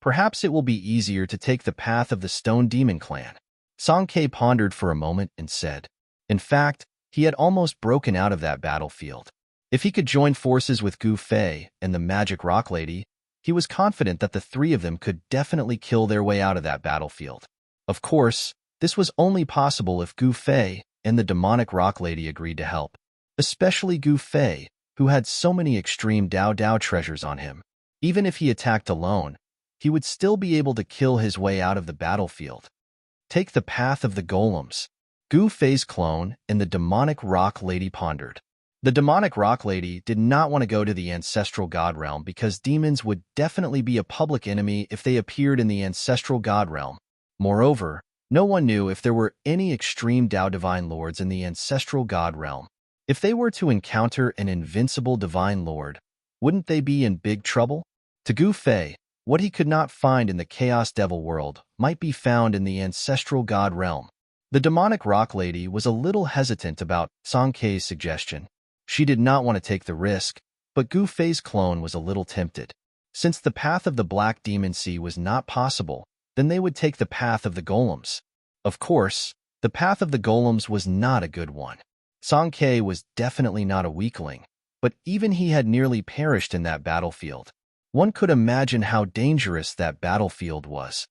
Perhaps it will be easier to take the path of the Stone Demon Clan. Song Ke pondered for a moment and said. In fact, he had almost broken out of that battlefield. If he could join forces with Gu Fei and the Magic Rock Lady, he was confident that the three of them could definitely kill their way out of that battlefield. Of course, this was only possible if Gu Fei and the Demonic Rock Lady agreed to help, especially Gu Fei, who had so many extreme Dao treasures on him. Even if he attacked alone, he would still be able to kill his way out of the battlefield. Take the path of the golems. Gu Fei's clone and the Demonic Rock Lady pondered. The Demonic Rock Lady did not want to go to the ancestral god realm because demons would definitely be a public enemy if they appeared in the ancestral god realm. Moreover, no one knew if there were any extreme Dao divine lords in the ancestral god realm. If they were to encounter an invincible divine lord, wouldn't they be in big trouble? To Gu Fei, what he could not find in the Chaos Devil world might be found in the ancestral god realm. The Demonic Rock Lady was a little hesitant about Song Ke's suggestion. She did not want to take the risk, but Gu Fei's clone was a little tempted. Since the path of the Black Demon Sea was not possible, then they would take the path of the golems. Of course, the path of the golems was not a good one. Song Ke was definitely not a weakling, but even he had nearly perished in that battlefield. One could imagine how dangerous that battlefield was.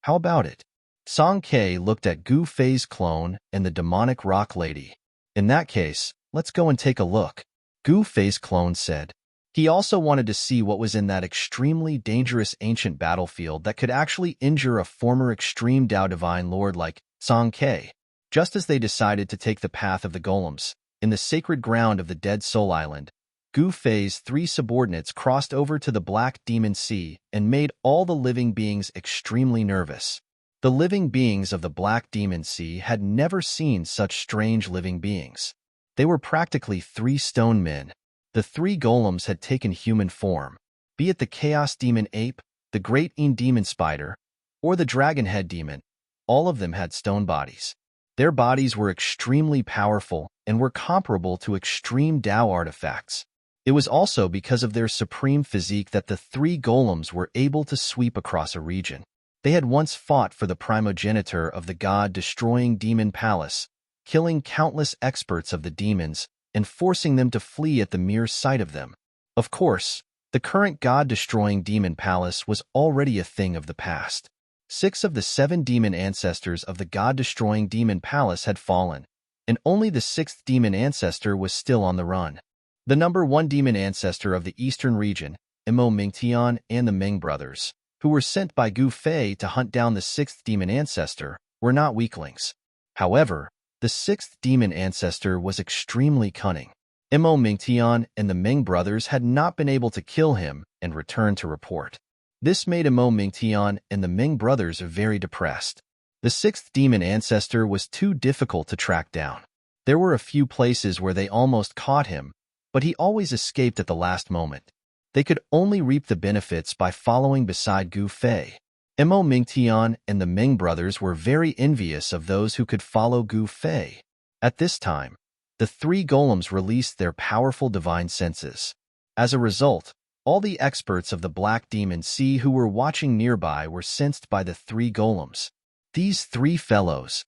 How about it? Song Ke looked at Gu Fei's clone and the Demonic Rock Lady. In that case, let's go and take a look, Gu Fei's clone said. He also wanted to see what was in that extremely dangerous ancient battlefield that could actually injure a former extreme Dao divine lord like Song Ke. Just as they decided to take the path of the golems, in the sacred ground of the Dead Soul Island, Gu Fei's three subordinates crossed over to the Black Demon Sea and made all the living beings extremely nervous. The living beings of the Black Demon Sea had never seen such strange living beings. They were practically three stone men. The three golems had taken human form, be it the Chaos Demon Ape, the Great Demon Spider, or the Dragon Head Demon. All of them had stone bodies. Their bodies were extremely powerful and were comparable to extreme Dao artifacts. It was also because of their supreme physique that the three golems were able to sweep across a region. They had once fought for the primogenitor of the god-destroying demon palace, killing countless experts of the demons and forcing them to flee at the mere sight of them. Of course, the current god-destroying demon palace was already a thing of the past. 6 of the 7 demon ancestors of the god-destroying demon palace had fallen, and only the 6th demon ancestor was still on the run. The number 1 demon ancestor of the eastern region Imo Mingtian and the Ming brothers, who were sent by Gu Fei to hunt down the sixth demon ancestor, were not weaklings. However, the sixth demon ancestor was extremely cunning. Imo Mingtian and the Ming brothers had not been able to kill him and returned to report. This made Imo Mingtian and the Ming brothers very depressed. The sixth demon ancestor was too difficult to track down. There were a few places where they almost caught him, but he always escaped at the last moment. They could only reap the benefits by following beside Gu Fei. Imo Mingtian and the Ming brothers were very envious of those who could follow Gu Fei. At this time, the three golems released their powerful divine senses. As a result, all the experts of the Black Demon Sea who were watching nearby were sensed by the three golems. These three fellows,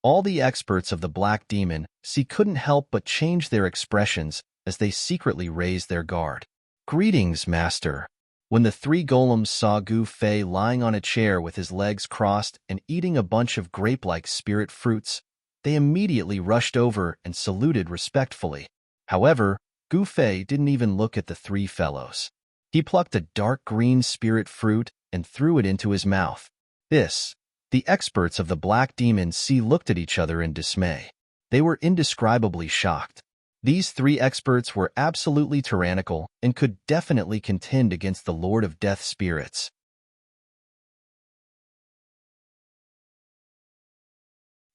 all the experts of the Black Demon Sea couldn't help but change their expressions as they secretly raised their guard. "Greetings, Master." When the three golems saw Gu Fei lying on a chair with his legs crossed and eating a bunch of grape-like spirit fruits, they immediately rushed over and saluted respectfully. However, Gu Fei didn't even look at the three fellows. He plucked a dark green spirit fruit and threw it into his mouth. The experts of the Black Demon Sea looked at each other in dismay. They were indescribably shocked. These three experts were absolutely tyrannical and could definitely contend against the Lord of Death spirits.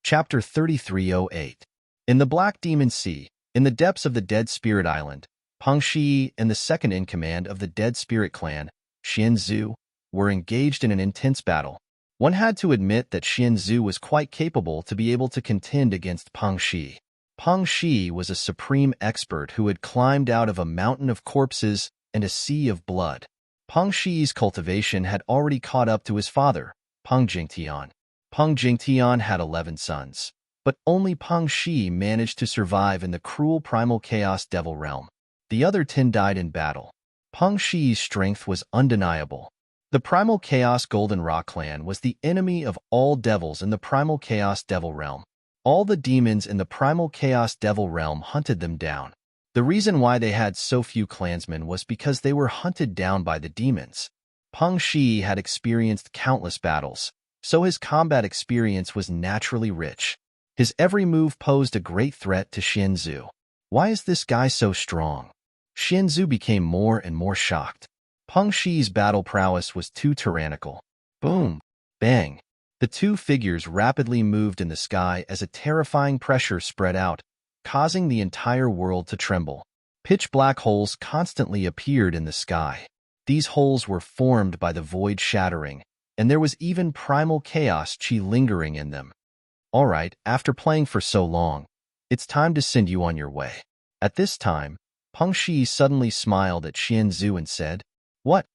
Chapter 3308. In the Black Demon Sea, in the depths of the Dead Spirit Island, Peng Shi and the second-in-command of the Dead Spirit clan, Xian Zhu, were engaged in an intense battle. One had to admit that Xian Zhu was quite capable to be able to contend against Peng Shi. Peng Shi was a supreme expert who had climbed out of a mountain of corpses and a sea of blood. Peng Shi's cultivation had already caught up to his father, Peng Jingtian. Peng Jingtian had 11 sons, but only Peng Shi managed to survive in the cruel primal chaos devil realm. The other 10 died in battle. Peng Shi's strength was undeniable. The Primal Chaos Golden Rock clan was the enemy of all devils in the Primal Chaos Devil realm. All the demons in the Primal Chaos Devil realm hunted them down. The reason why they had so few clansmen was because they were hunted down by the demons. Peng Shi had experienced countless battles, so his combat experience was naturally rich. His every move posed a great threat to Xian Zhu. Why is this guy so strong? Xian Zhu became more and more shocked. Peng Shi's battle prowess was too tyrannical. Boom! Bang! The two figures rapidly moved in the sky as a terrifying pressure spread out, causing the entire world to tremble. Pitch-black holes constantly appeared in the sky. These holes were formed by the void shattering, and there was even primal chaos chi lingering in them. All right, after playing for so long, it's time to send you on your way. At this time, Peng Shi suddenly smiled at Xian Zhu and said, "What?"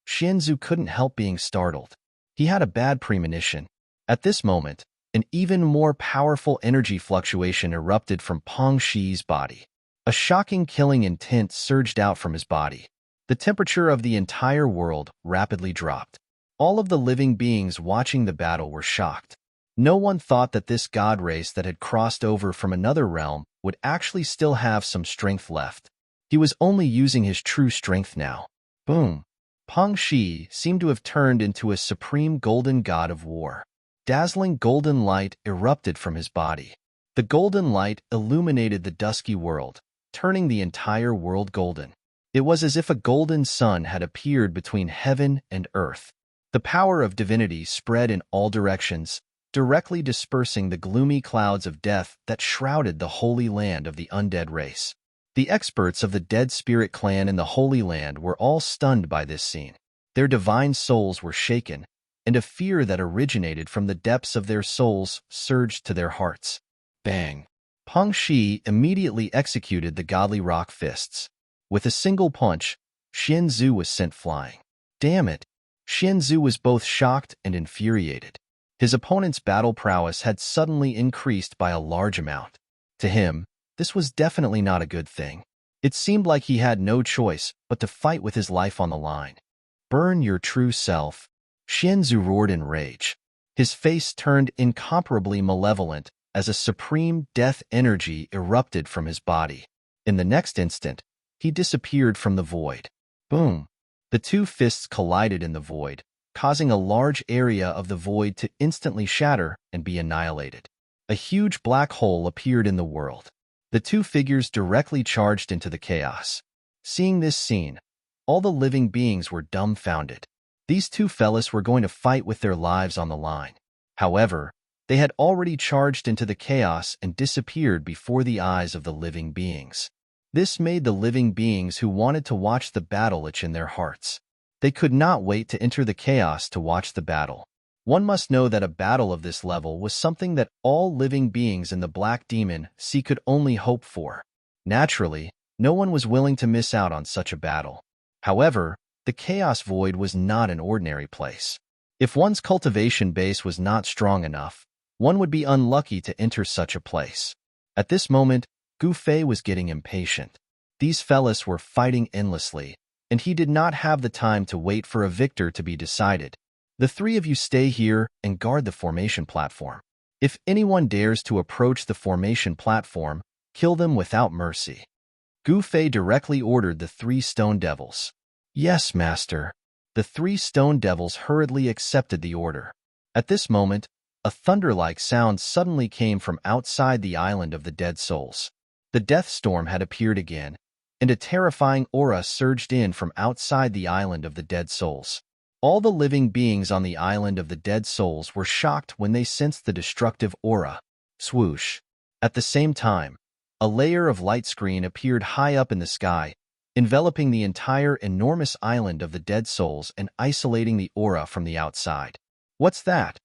Xian Zhu couldn't help being startled. He had a bad premonition. At this moment, an even more powerful energy fluctuation erupted from Peng Shi's body. A shocking killing intent surged out from his body. The temperature of the entire world rapidly dropped. All of the living beings watching the battle were shocked. No one thought that this god race that had crossed over from another realm would actually still have some strength left. He was only using his true strength now. Boom! Peng Shi seemed to have turned into a supreme golden god of war. Dazzling golden light erupted from his body. The golden light illuminated the dusky world, turning the entire world golden. It was as if a golden sun had appeared between heaven and earth. The power of divinity spread in all directions, directly dispersing the gloomy clouds of death that shrouded the holy land of the undead race. The experts of the Dead Spirit clan in the Holy Land were all stunned by this scene. Their divine souls were shaken, and a fear that originated from the depths of their souls surged to their hearts. Bang! Peng Shi immediately executed the godly rock fists. With a single punch, Xian Zhu was sent flying. Damn it! Xian Zhu was both shocked and infuriated. His opponent's battle prowess had suddenly increased by a large amount. To him, this was definitely not a good thing. It seemed like he had no choice but to fight with his life on the line. Burn your true self! Xian Zhu roared in rage. His face turned incomparably malevolent as a supreme death energy erupted from his body. In the next instant, he disappeared from the void. Boom! The two fists collided in the void, causing a large area of the void to instantly shatter and be annihilated. A huge black hole appeared in the world. The two figures directly charged into the chaos. Seeing this scene, all the living beings were dumbfounded. These two fellas were going to fight with their lives on the line. However, they had already charged into the chaos and disappeared before the eyes of the living beings. This made the living beings who wanted to watch the battle itch in their hearts. They could not wait to enter the chaos to watch the battle. One must know that a battle of this level was something that all living beings in the Black Demon Sea could only hope for. Naturally, no one was willing to miss out on such a battle. However, the Chaos Void was not an ordinary place. If one's cultivation base was not strong enough, one would be unlucky to enter such a place. At this moment, Gu Fei was getting impatient. These fellas were fighting endlessly, and he did not have the time to wait for a victor to be decided. The three of you stay here and guard the formation platform. If anyone dares to approach the formation platform, kill them without mercy. Gu Fei directly ordered the three stone devils. Yes, master. The three stone devils hurriedly accepted the order. At this moment, a thunder-like sound suddenly came from outside the island of the dead souls. The death storm had appeared again, and a terrifying aura surged in from outside the island of the dead souls. All the living beings on the island of the dead souls were shocked when they sensed the destructive aura. Swoosh. At the same time, a layer of light screen appeared high up in the sky, enveloping the entire enormous island of the dead souls and isolating the aura from the outside. What's that?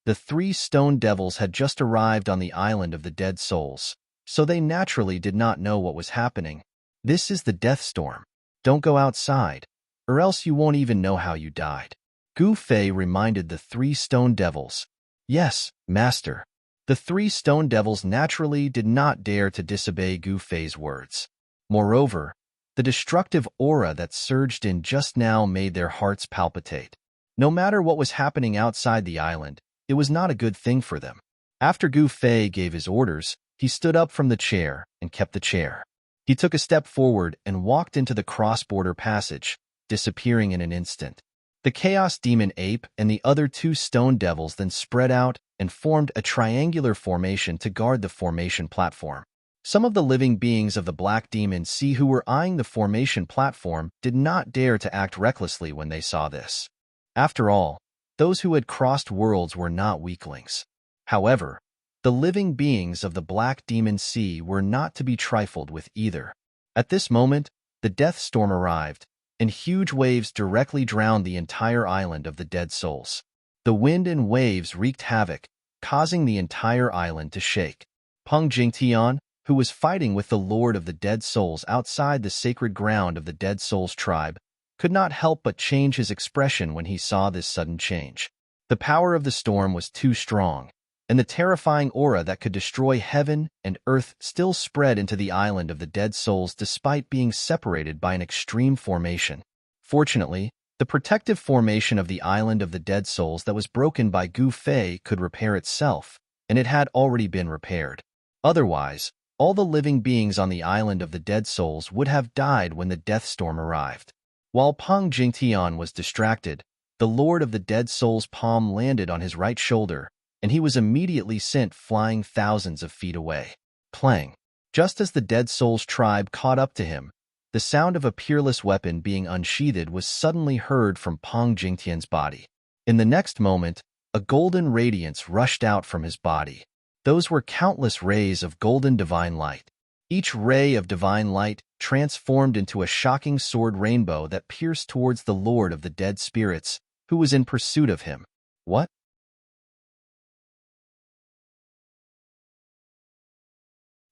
The three stone devils had just arrived on the island of the dead souls, so they naturally did not know what was happening. This is the death storm. Don't go outside, or else you won't even know how you died. Gu Fei reminded the three stone devils. Yes, master. The three stone devils naturally did not dare to disobey Gu Fei's words. Moreover, the destructive aura that surged in just now made their hearts palpitate. No matter what was happening outside the island, it was not a good thing for them. After Gu Fei gave his orders, he stood up from the chair and kept the chair. He took a step forward and walked into the cross-border passage, disappearing in an instant. The Chaos Demon Ape and the other two stone devils then spread out and formed a triangular formation to guard the formation platform. Some of the living beings of the Black Demon Sea who were eyeing the formation platform did not dare to act recklessly when they saw this. After all, those who had crossed worlds were not weaklings. However, the living beings of the Black Demon Sea were not to be trifled with either. At this moment, the death storm arrived, and huge waves directly drowned the entire island of the dead souls. The wind and waves wreaked havoc, causing the entire island to shake. Peng Jingtian, who was fighting with the Lord of the Dead Souls outside the sacred ground of the Dead Souls tribe, could not help but change his expression when he saw this sudden change. The power of the storm was too strong, and the terrifying aura that could destroy heaven and earth still spread into the island of the dead souls despite being separated by an extreme formation. Fortunately, the protective formation of the island of the dead souls that was broken by Gu Fei could repair itself, and it had already been repaired. Otherwise, all the living beings on the island of the dead souls would have died when the death storm arrived. While Peng Jingtian was distracted, the Lord of the Dead Souls' palm landed on his right shoulder, and he was immediately sent flying thousands of feet away. Clang! Just as the Dead Souls tribe caught up to him, the sound of a peerless weapon being unsheathed was suddenly heard from Peng Jingtian's body. In the next moment, a golden radiance rushed out from his body. Those were countless rays of golden divine light. Each ray of divine light transformed into a shocking sword rainbow that pierced towards the Lord of the Dead Spirits, who was in pursuit of him. What?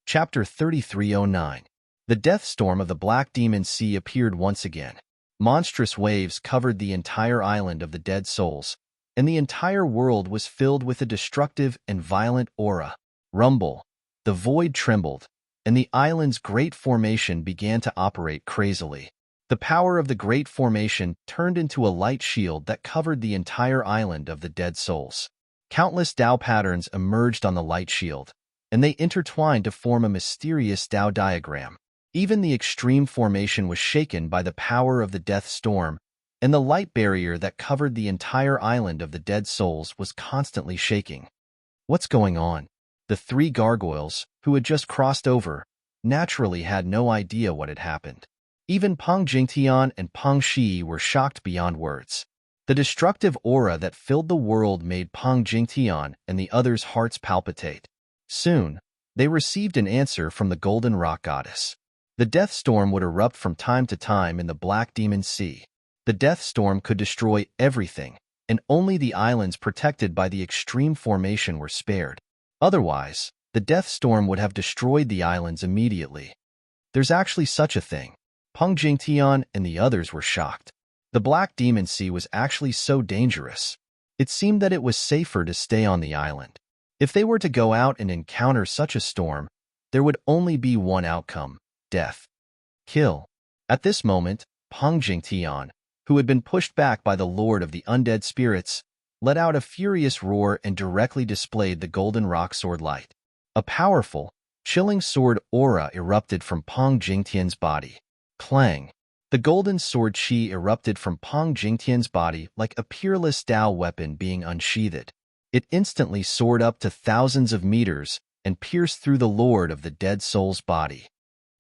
Chapter 3309. The death storm of the Black Demon Sea appeared once again. Monstrous waves covered the entire island of the dead souls, and the entire world was filled with a destructive and violent aura. Rumble. The void trembled, and the island's great formation began to operate crazily. The power of the great formation turned into a light shield that covered the entire island of the dead souls. Countless Tao patterns emerged on the light shield, and they intertwined to form a mysterious Tao diagram. Even the extreme formation was shaken by the power of the death storm, and the light barrier that covered the entire island of the dead souls was constantly shaking. What's going on? The three gargoyles, who had just crossed over, naturally had no idea what had happened. Even Peng Jingtian and Peng Shi were shocked beyond words. The destructive aura that filled the world made Peng Jingtian and the others' hearts palpitate. Soon, they received an answer from the Golden Rock Goddess. The death storm would erupt from time to time in the Black Demon Sea. The death storm could destroy everything, and only the islands protected by the extreme formation were spared. Otherwise, the death storm would have destroyed the islands immediately. There's actually such a thing. Peng Jingtian and the others were shocked. The Black Demon Sea was actually so dangerous. It seemed that it was safer to stay on the island. If they were to go out and encounter such a storm, there would only be one outcome: death. Kill. At this moment, Peng Jingtian, who had been pushed back by the Lord of the Undead Spirits, let out a furious roar and directly displayed the golden rock sword light. A powerful, chilling sword aura erupted from Peng Jingtian's body. Clang! The golden sword chi erupted from Peng Jingtian's body like a peerless Tao weapon being unsheathed. It instantly soared up to thousands of meters and pierced through the Lord of the Dead Souls' body.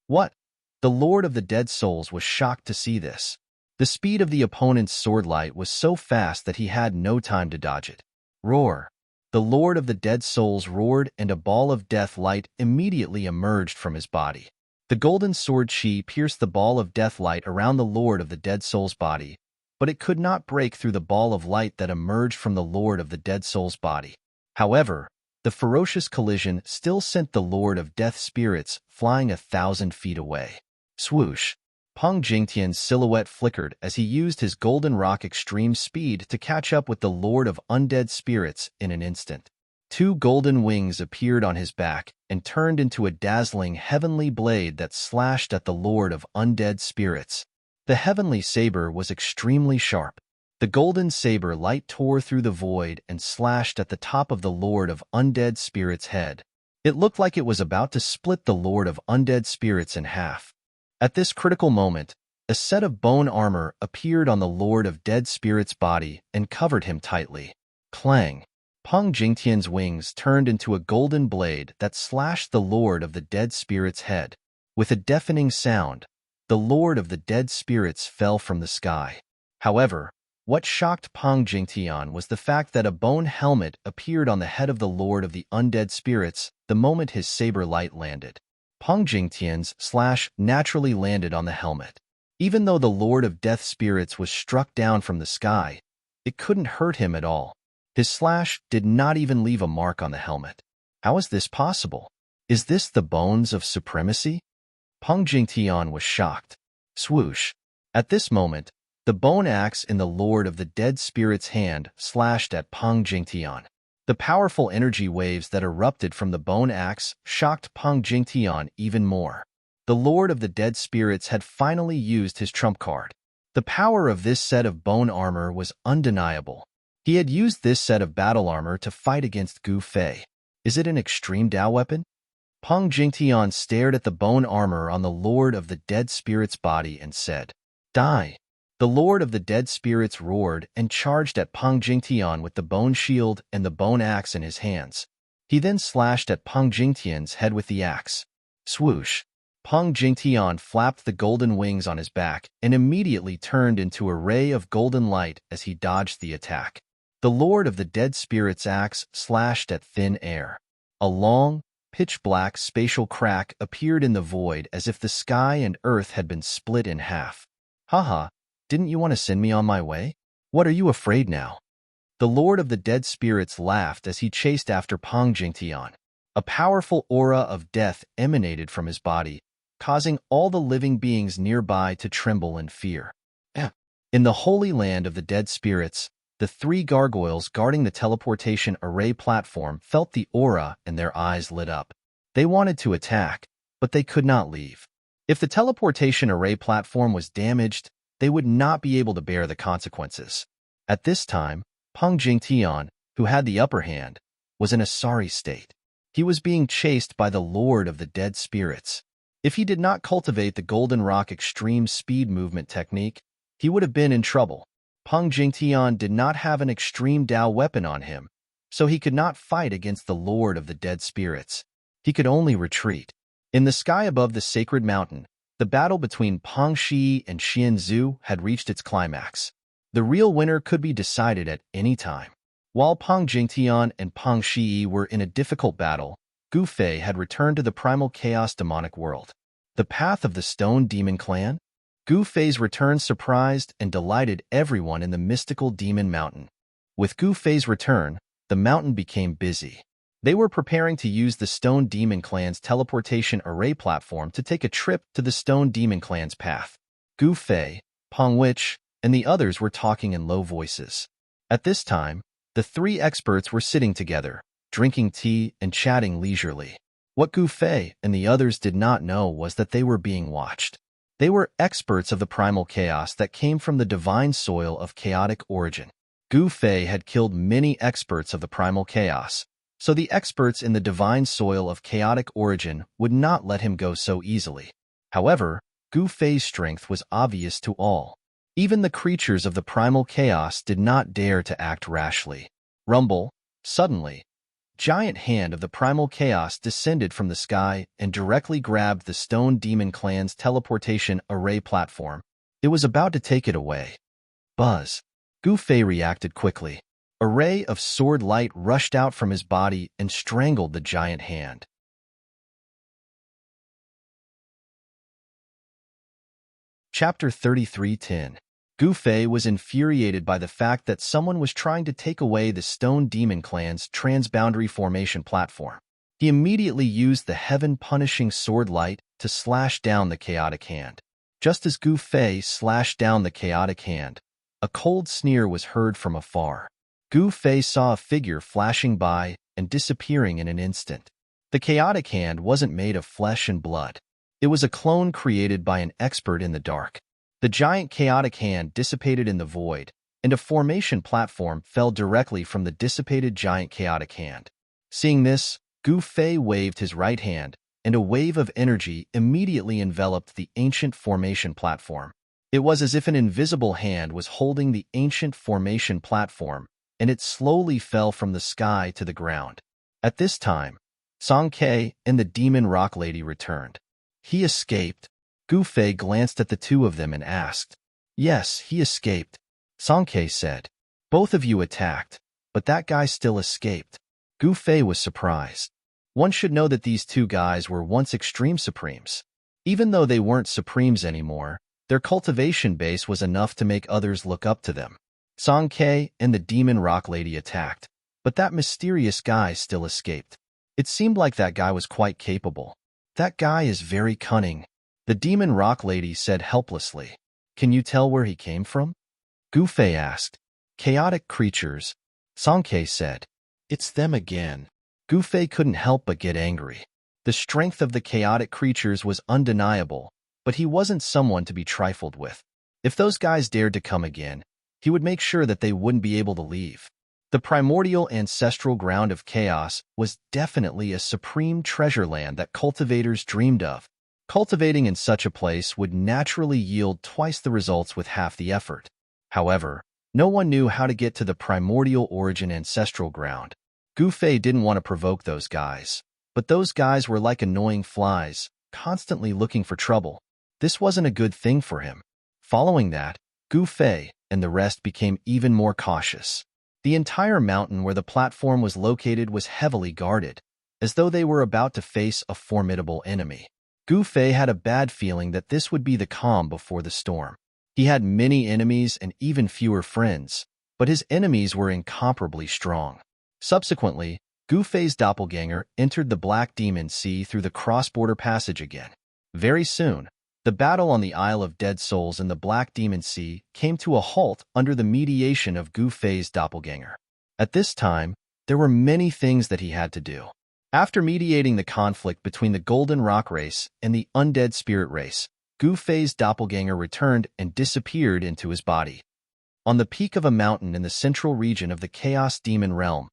What? The Lord of the Dead Souls was shocked to see this. The speed of the opponent's sword light was so fast that he had no time to dodge it. Roar! The Lord of the Dead Souls roared, and a ball of death light immediately emerged from his body. The golden sword chi pierced the ball of death light around the Lord of the Dead Souls' body, but it could not break through the ball of light that emerged from the Lord of the Dead Souls' body. However, the ferocious collision still sent the Lord of Death Spirits flying 1,000 feet away. Swoosh! Peng Jingtian's silhouette flickered as he used his golden rock extreme speed to catch up with the Lord of Undead Spirits in an instant. Two golden wings appeared on his back and turned into a dazzling heavenly blade that slashed at the Lord of Undead Spirits. The heavenly saber was extremely sharp. The golden saber light tore through the void and slashed at the top of the Lord of Undead Spirits' head. It looked like it was about to split the Lord of Undead Spirits in half. At this critical moment, a set of bone armor appeared on the Lord of Dead Spirits' body and covered him tightly. Clang! Peng Jingtian's wings turned into a golden blade that slashed the Lord of the Dead Spirits' head. With a deafening sound, the Lord of the Dead Spirits fell from the sky. However, what shocked Peng Jingtian was the fact that a bone helmet appeared on the head of the Lord of the Undead Spirits the moment his saber light landed. Peng Jingtian's slash naturally landed on the helmet. Even though the Lord of Death Spirits was struck down from the sky, it couldn't hurt him at all. His slash did not even leave a mark on the helmet. How is this possible? Is this the bones of supremacy? Peng Jingtian was shocked. Swoosh! At this moment, the bone axe in the Lord of the Dead Spirit's hand slashed at Peng Jingtian. The powerful energy waves that erupted from the bone axe shocked Peng Jingtian even more. The Lord of the Dead Spirits had finally used his trump card. The power of this set of bone armor was undeniable. He had used this set of battle armor to fight against Gu Fei. Is it an extreme Tao weapon? Peng Jingtian stared at the bone armor on the Lord of the Dead Spirit's body and said, "Die!" The Lord of the Dead Spirits roared and charged at Peng Jingtian with the bone shield and the bone axe in his hands. He then slashed at Peng Jingtian's head with the axe. Swoosh! Peng Jingtian flapped the golden wings on his back and immediately turned into a ray of golden light as he dodged the attack. The Lord of the Dead Spirit's axe slashed at thin air. A long, pitch-black spatial crack appeared in the void as if the sky and earth had been split in half. Haha, didn't you want to send me on my way? What are you afraid now? The Lord of the Dead Spirits laughed as he chased after Peng Jingtian. A powerful aura of death emanated from his body, causing all the living beings nearby to tremble in fear. In the holy land of the Dead Spirits, the three gargoyles guarding the teleportation array platform felt the aura and their eyes lit up. They wanted to attack, but they could not leave. If the teleportation array platform was damaged, they would not be able to bear the consequences. At this time, Peng Jingtian, who had the upper hand, was in a sorry state. He was being chased by the Lord of the Dead Spirits. If he did not cultivate the Golden Rock Extreme Speed Movement technique, he would have been in trouble. Peng Jingtian did not have an extreme Dao weapon on him, so he could not fight against the Lord of the Dead Spirits. He could only retreat. In the sky above the sacred mountain, the battle between Peng Shi and Xian Zhu had reached its climax. The real winner could be decided at any time. While Peng Jingtian and Peng Shi were in a difficult battle, Gu Fei had returned to the primal chaos demonic world. The path of the Stone Demon Clan? Gu Fei's return surprised and delighted everyone in the mystical Demon Mountain. With Gu Fei's return, the mountain became busy. They were preparing to use the Stone Demon Clan's teleportation array platform to take a trip to the Stone Demon Clan's path. Gu Fei, Peng Witch, and the others were talking in low voices. At this time, the three experts were sitting together, drinking tea and chatting leisurely. What Gu Fei and the others did not know was that they were being watched. They were experts of the primal chaos that came from the divine soil of chaotic origin. Gu Fei had killed many experts of the primal chaos, so the experts in the divine soil of chaotic origin would not let him go so easily. However, Gu Fei's strength was obvious to all. Even the creatures of the primal chaos did not dare to act rashly. Rumble, suddenly, giant hand of the primal chaos descended from the sky and directly grabbed the Stone Demon Clan's teleportation array platform. It was about to take it away. Buzz. Gu Fei reacted quickly. A ray of sword light rushed out from his body and strangled the giant hand. Chapter 33:10. Gu Fei was infuriated by the fact that someone was trying to take away the Stone Demon Clan's transboundary formation platform. He immediately used the heaven-punishing sword light to slash down the chaotic hand. Just as Gu Fei slashed down the chaotic hand, a cold sneer was heard from afar. Gu Fei saw a figure flashing by and disappearing in an instant. The chaotic hand wasn't made of flesh and blood. It was a clone created by an expert in the dark. The giant chaotic hand dissipated in the void, and a formation platform fell directly from the dissipated giant chaotic hand. Seeing this, Gu Fei waved his right hand, and a wave of energy immediately enveloped the ancient formation platform. It was as if an invisible hand was holding the ancient formation platform, and it slowly fell from the sky to the ground. At this time, Song Ke and the Demon Rock Lady returned. He escaped. Gu Fei glanced at the two of them and asked. Yes, he escaped, Song Ke said. Both of you attacked, but that guy still escaped. Gu Fei was surprised. One should know that these two guys were once extreme supremes. Even though they weren't supremes anymore, their cultivation base was enough to make others look up to them. Song Ke and the Demon Rock Lady attacked, but that mysterious guy still escaped. It seemed like that guy was quite capable. That guy is very cunning, the Demon Rock Lady said helplessly. Can you tell where he came from? Gu Fei asked. Chaotic creatures, Song Ke said. It's them again. Gu Fei couldn't help but get angry. The strength of the chaotic creatures was undeniable, but he wasn't someone to be trifled with. If those guys dared to come again, he would make sure that they wouldn't be able to leave. The primordial ancestral ground of chaos was definitely a supreme treasure land that cultivators dreamed of. Cultivating in such a place would naturally yield twice the results with half the effort. However, no one knew how to get to the primordial origin ancestral ground. Gu Fei didn't want to provoke those guys, but those guys were like annoying flies, constantly looking for trouble. This wasn't a good thing for him. Following that, Gu Fei and the rest became even more cautious. The entire mountain where the platform was located was heavily guarded, as though they were about to face a formidable enemy. Gu Fei had a bad feeling that this would be the calm before the storm. He had many enemies and even fewer friends, but his enemies were incomparably strong. Subsequently, Gu Fei's doppelganger entered the Black Demon Sea through the cross-border passage again. Very soon, the battle on the Isle of Dead Souls in the Black Demon Sea came to a halt under the mediation of Gu Fei's doppelganger. At this time, there were many things that he had to do. After mediating the conflict between the Golden Rock race and the Undead Spirit race, Gu Fei's doppelganger returned and disappeared into his body. On the peak of a mountain in the central region of the Chaos Demon Realm,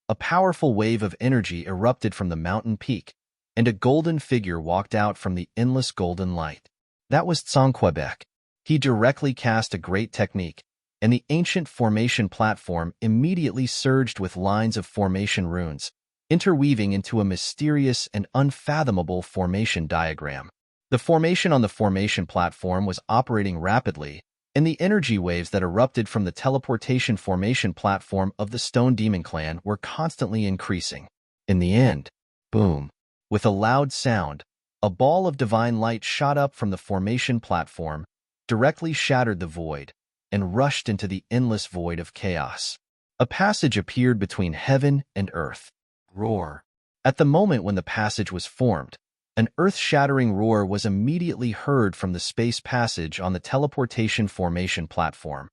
a powerful wave of energy erupted from the mountain peak, and a golden figure walked out from the endless golden light. That was Tsang Quebec. He directly cast a great technique, and the ancient formation platform immediately surged with lines of formation runes, interweaving into a mysterious and unfathomable formation diagram. The formation on the formation platform was operating rapidly, and the energy waves that erupted from the teleportation formation platform of the Stone Demon Clan were constantly increasing. In the end, boom! With a loud sound, a ball of divine light shot up from the formation platform, directly shattered the void, and rushed into the endless void of chaos. A passage appeared between heaven and earth. Roar! At the moment when the passage was formed, an earth-shattering roar was immediately heard from the space passage on the teleportation formation platform.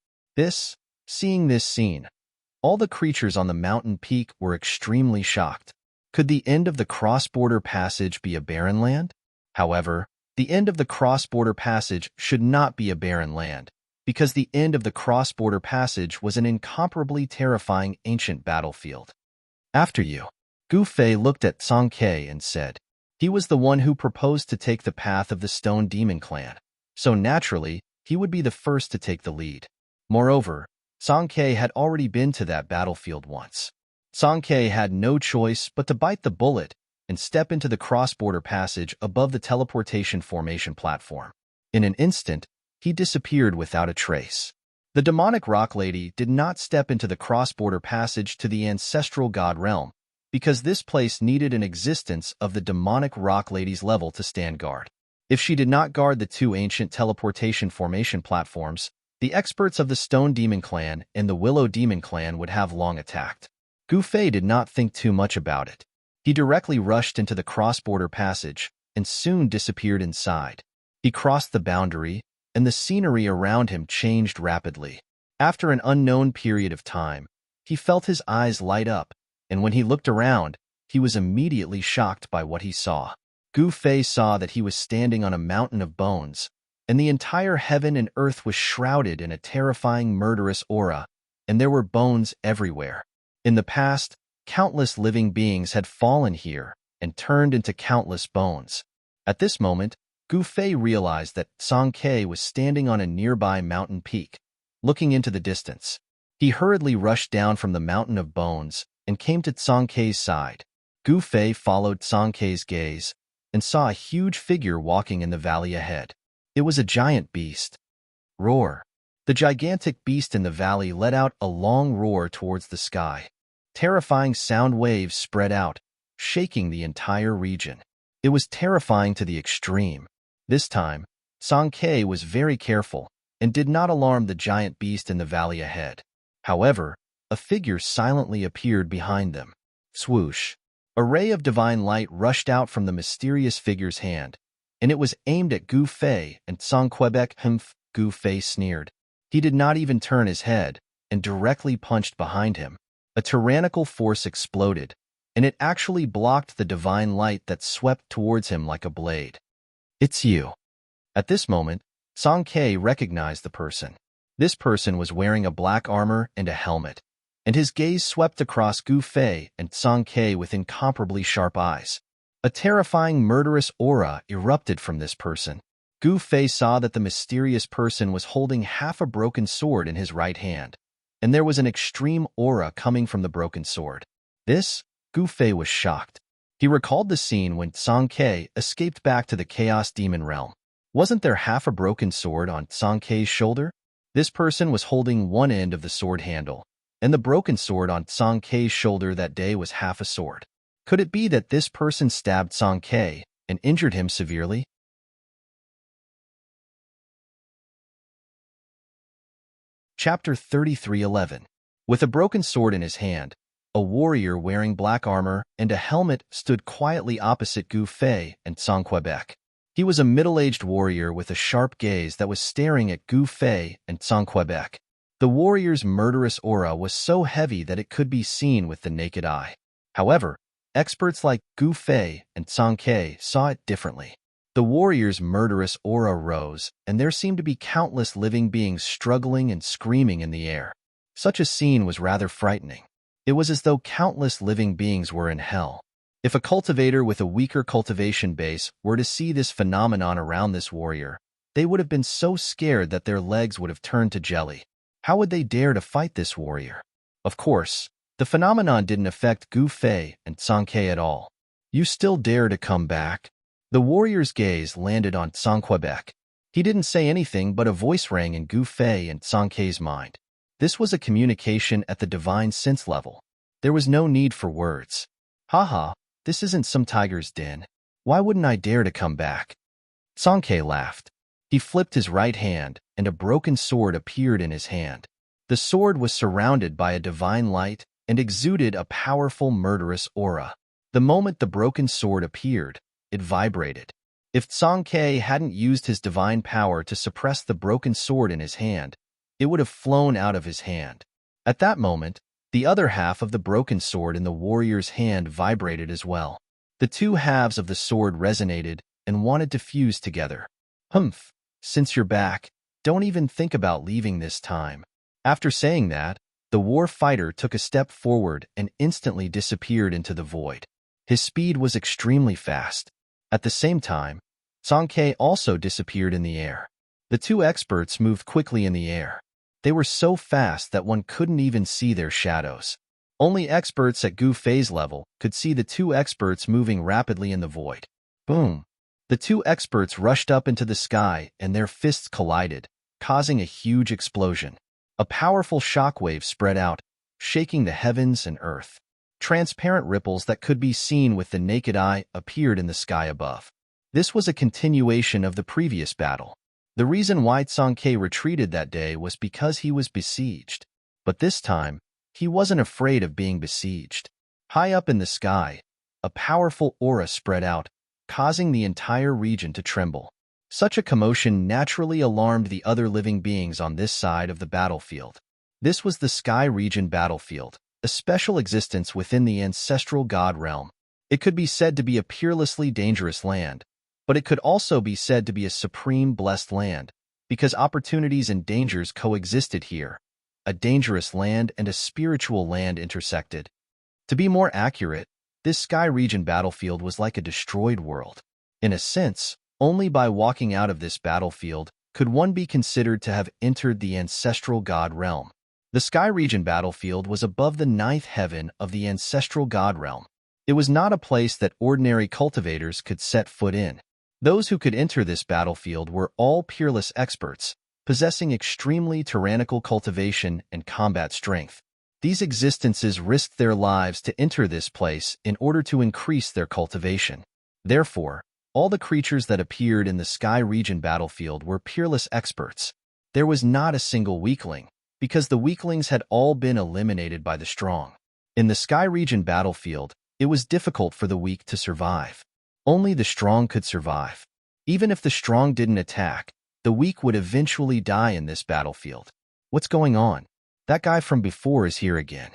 Seeing this scene, all the creatures on the mountain peak were extremely shocked. Could the end of the cross-border passage be a barren land? However, the end of the cross-border passage should not be a barren land, because the end of the cross-border passage was an incomparably terrifying ancient battlefield. After you, Gu Fei looked at Song Ke and said, he was the one who proposed to take the path of the Stone Demon Clan, so naturally, he would be the first to take the lead. Moreover, Song Ke had already been to that battlefield once. Song Ke had no choice but to bite the bullet and step into the cross-border passage above the teleportation formation platform. In an instant, he disappeared without a trace. The demonic rock lady did not step into the cross-border passage to the ancestral god realm, because this place needed an existence of the demonic rock lady's level to stand guard. If she did not guard the two ancient teleportation formation platforms, the experts of the Stone Demon Clan and the Willow Demon Clan would have long attacked. Gu Fei did not think too much about it. He directly rushed into the cross-border passage and soon disappeared inside. He crossed the boundary, and the scenery around him changed rapidly. After an unknown period of time, he felt his eyes light up, and when he looked around, he was immediately shocked by what he saw. Gu Fei saw that he was standing on a mountain of bones, and the entire heaven and earth was shrouded in a terrifying murderous aura, and there were bones everywhere. In the past, countless living beings had fallen here and turned into countless bones. At this moment, Gu Fei realized that Song Ke was standing on a nearby mountain peak, looking into the distance. He hurriedly rushed down from the mountain of bones and came to Song Ke's side. Gu Fei followed Song Ke's gaze and saw a huge figure walking in the valley ahead. It was a giant beast. Roar! The gigantic beast in the valley let out a long roar towards the sky. Terrifying sound waves spread out, shaking the entire region. It was terrifying to the extreme. This time, Song Ke was very careful and did not alarm the giant beast in the valley ahead. However, a figure silently appeared behind them. Swoosh! A ray of divine light rushed out from the mysterious figure's hand, and it was aimed at Gu Fei and Song Quebec. Humph! Gu Fei sneered. He did not even turn his head and directly punched behind him. A tyrannical force exploded, and it actually blocked the divine light that swept towards him like a blade. It's you. At this moment, Song Ke recognized the person. This person was wearing a black armor and a helmet, and his gaze swept across Gu Fei and Song Ke with incomparably sharp eyes. A terrifying murderous aura erupted from this person. Gu Fei saw that the mysterious person was holding half a broken sword in his right hand, and there was an extreme aura coming from the broken sword. Gu Fei was shocked. He recalled the scene when Song Ke escaped back to the Chaos Demon realm. Wasn't there half a broken sword on Song Ke's shoulder? This person was holding one end of the sword handle, and the broken sword on Song Ke's shoulder that day was half a sword. Could it be that this person stabbed Song Ke and injured him severely? Chapter 33:11. With a broken sword in his hand, a warrior wearing black armor and a helmet stood quietly opposite Gu Fei and Song Quebec. He was a middle-aged warrior with a sharp gaze that was staring at Gu Fei and Song Quebec. The warrior's murderous aura was so heavy that it could be seen with the naked eye. However, experts like Gu Fei and Song Ke saw it differently. The warrior's murderous aura rose, and there seemed to be countless living beings struggling and screaming in the air. Such a scene was rather frightening. It was as though countless living beings were in hell. If a cultivator with a weaker cultivation base were to see this phenomenon around this warrior, They would have been so scared that their legs would have turned to jelly. How would they dare to fight this warrior? Of course, the phenomenon didn't affect Gu Fei and Song Ke at all. You still dare to come back? The warrior's gaze landed on Song Quebec. He didn't say anything, but a voice rang in Gu Fei and Song Ke's mind. This was a communication at the divine sense level. There was no need for words. Haha, this isn't some tiger's den. Why wouldn't I dare to come back? Song Ke laughed. He flipped his right hand, and a broken sword appeared in his hand. The sword was surrounded by a divine light and exuded a powerful murderous aura. The moment the broken sword appeared, it vibrated. If Song Ke hadn't used his divine power to suppress the broken sword in his hand, it would have flown out of his hand. At that moment, the other half of the broken sword in the warrior's hand vibrated as well. The two halves of the sword resonated and wanted to fuse together. Humph, since you're back, don't even think about leaving this time. After saying that, the war fighter took a step forward and instantly disappeared into the void. His speed was extremely fast. At the same time, Song Ke also disappeared in the air. The two experts moved quickly in the air. They were so fast that one couldn't even see their shadows. Only experts at Gu Fei's level could see the two experts moving rapidly in the void. Boom! The two experts rushed up into the sky and their fists collided, causing a huge explosion. A powerful shockwave spread out, shaking the heavens and earth. Transparent ripples that could be seen with the naked eye appeared in the sky above. This was a continuation of the previous battle. The reason why Song Ke retreated that day was because he was besieged. But this time, he wasn't afraid of being besieged. High up in the sky, a powerful aura spread out, causing the entire region to tremble. Such a commotion naturally alarmed the other living beings on this side of the battlefield. This was the Sky Region battlefield, a special existence within the ancestral god realm. It could be said to be a peerlessly dangerous land, but it could also be said to be a supreme blessed land, because opportunities and dangers coexisted here. A dangerous land and a spiritual land intersected. To be more accurate, this Sky Region battlefield was like a destroyed world. In a sense, only by walking out of this battlefield could one be considered to have entered the ancestral god realm. The Sky Region battlefield was above the ninth heaven of the ancestral god realm. It was not a place that ordinary cultivators could set foot in. Those who could enter this battlefield were all peerless experts, possessing extremely tyrannical cultivation and combat strength. These existences risked their lives to enter this place in order to increase their cultivation. Therefore, all the creatures that appeared in the Sky Region battlefield were peerless experts. There was not a single weakling, because the weaklings had all been eliminated by the strong. In the Sky Region battlefield, it was difficult for the weak to survive. Only the strong could survive. Even if the strong didn't attack, the weak would eventually die in this battlefield. What's going on? That guy from before is here again.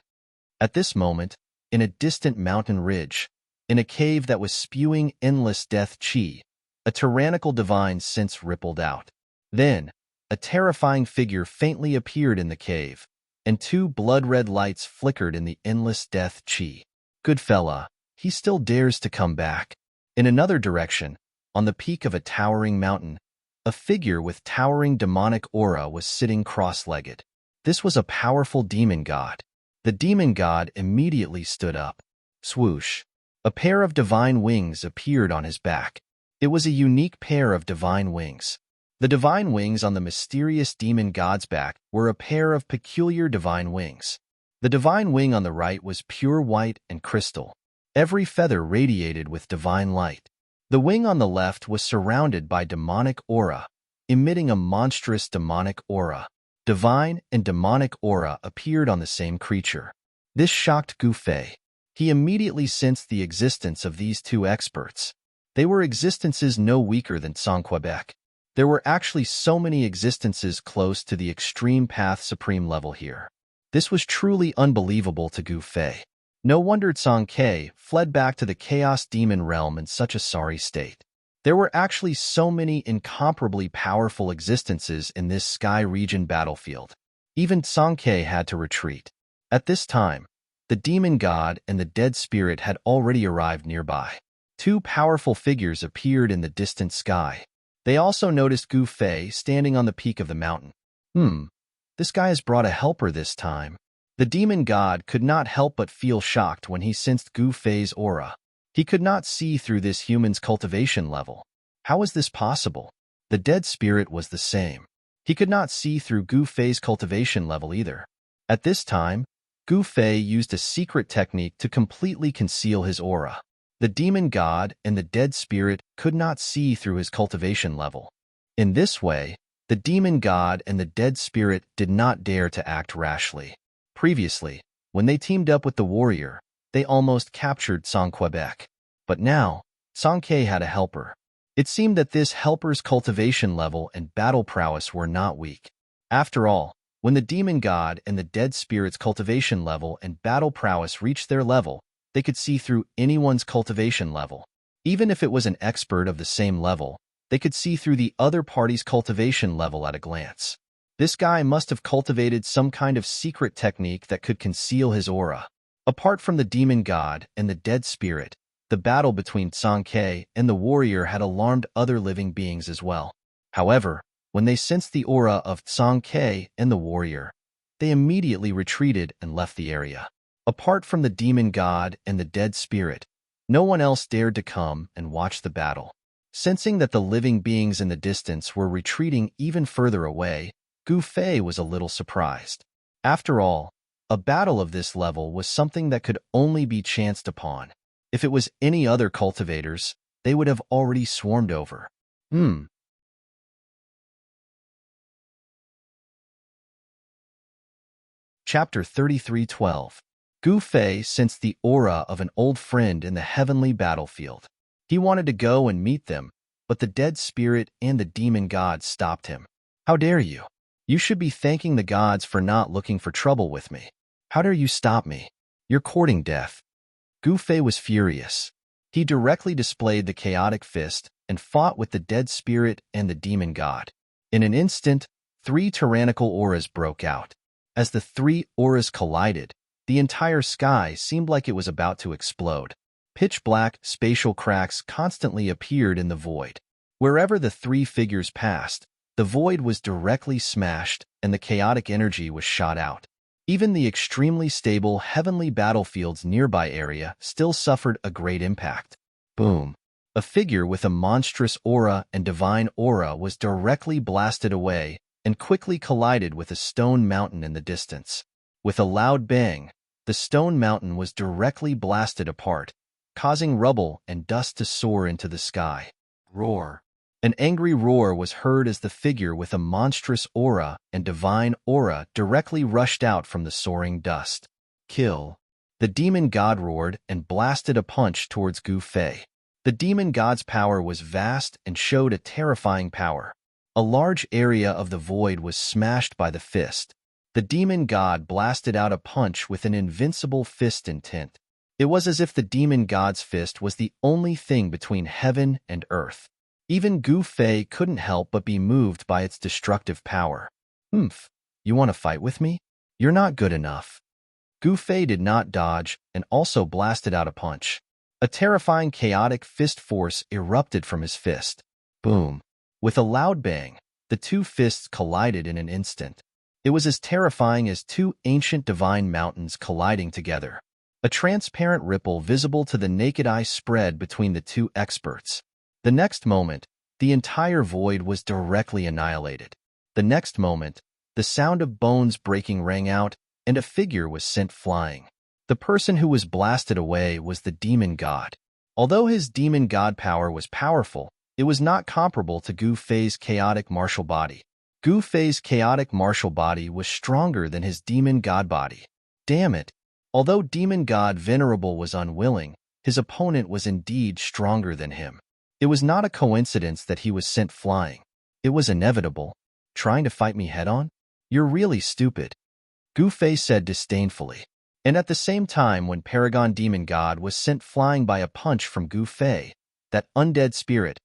At this moment, in a distant mountain ridge, in a cave that was spewing endless death chi, a tyrannical divine sense rippled out. Then, a terrifying figure faintly appeared in the cave, and two blood-red lights flickered in the endless death chi. Good fella, he still dares to come back. In another direction, on the peak of a towering mountain, a figure with towering demonic aura was sitting cross-legged. This was a powerful demon god. The demon god immediately stood up. Swoosh! A pair of divine wings appeared on his back. It was a unique pair of divine wings. The divine wings on the mysterious demon god's back were a pair of peculiar divine wings. The divine wing on the right was pure white and crystal. Every feather radiated with divine light. The wing on the left was surrounded by demonic aura, emitting a monstrous demonic aura. Divine and demonic aura appeared on the same creature. This shocked Gu Fei. He immediately sensed the existence of these two experts. They were existences no weaker than Song Quebec. There were actually so many existences close to the extreme path supreme level here. This was truly unbelievable to Gu Fei. No wonder Song Ke fled back to the Chaos Demon realm in such a sorry state. There were actually so many incomparably powerful existences in this Sky Region battlefield. Even Song Ke had to retreat. At this time, the demon god and the dead spirit had already arrived nearby. Two powerful figures appeared in the distant sky. They also noticed Gu Fei standing on the peak of the mountain. This guy has brought a helper this time. The demon god could not help but feel shocked when he sensed Gu Fei's aura. He could not see through this human's cultivation level. How was this possible? The dead spirit was the same. He could not see through Gu Fei's cultivation level either. At this time, Gu Fei used a secret technique to completely conceal his aura. The demon god and the dead spirit could not see through his cultivation level. In this way, the demon god and the dead spirit did not dare to act rashly. Previously, when they teamed up with the warrior, they almost captured Quebec. But now, Ke had a helper. It seemed that this helper's cultivation level and battle prowess were not weak. After all, when the demon god and the dead spirit's cultivation level and battle prowess reached their level, they could see through anyone's cultivation level. Even if it was an expert of the same level, they could see through the other party's cultivation level at a glance. This guy must have cultivated some kind of secret technique that could conceal his aura. Apart from the demon god and the dead spirit, the battle between Ke and the warrior had alarmed other living beings as well. However, when they sensed the aura of Ke and the warrior, they immediately retreated and left the area. Apart from the demon god and the dead spirit, no one else dared to come and watch the battle. Sensing that the living beings in the distance were retreating even further away, Gu Fei was a little surprised. After all, a battle of this level was something that could only be chanced upon. If it was any other cultivators, they would have already swarmed over. Chapter 33:12. Gu Fei sensed the aura of an old friend in the heavenly battlefield. He wanted to go and meet them, but the dead spirit and the demon god stopped him. How dare you? You should be thanking the gods for not looking for trouble with me. How dare you stop me? You're courting death. Gu Fei was furious. He directly displayed the chaotic fist and fought with the dead spirit and the demon god. In an instant, 3 tyrannical auras broke out. As the 3 auras collided, the entire sky seemed like it was about to explode. Pitch-black spatial cracks constantly appeared in the void. Wherever the 3 figures passed, the void was directly smashed and the chaotic energy was shot out. Even the extremely stable heavenly battlefield's nearby area still suffered a great impact. Boom! A figure with a monstrous aura and divine aura was directly blasted away and quickly collided with a stone mountain in the distance. With a loud bang, the stone mountain was directly blasted apart, causing rubble and dust to soar into the sky. Roar! An angry roar was heard as the figure with a monstrous aura and divine aura directly rushed out from the soaring dust. Kill! The demon god roared and blasted a punch towards Gu Fei. The demon god's power was vast and showed a terrifying power. A large area of the void was smashed by the fist. The demon god blasted out a punch with an invincible fist intent. It was as if the demon god's fist was the only thing between heaven and earth. Even Gu Fei couldn't help but be moved by its destructive power. You want to fight with me? You're not good enough. Gu Fei did not dodge and also blasted out a punch. A terrifying chaotic fist force erupted from his fist. Boom! With a loud bang, the 2 fists collided in an instant. It was as terrifying as 2 ancient divine mountains colliding together. A transparent ripple visible to the naked eye spread between the 2 experts. The next moment, the entire void was directly annihilated. The next moment, the sound of bones breaking rang out, and a figure was sent flying. The person who was blasted away was the demon god. Although his demon god power was powerful, it was not comparable to Gu Fei's chaotic martial body. Gu Fei's chaotic martial body was stronger than his demon god body. Damn it! Although demon god Venerable was unwilling, his opponent was indeed stronger than him. It was not a coincidence that he was sent flying. It was inevitable. Trying to fight me head-on? You're really stupid, Gu Fei said disdainfully. And at the same time when Paragon Demon God was sent flying by a punch from Gu Fei, that undead spirit,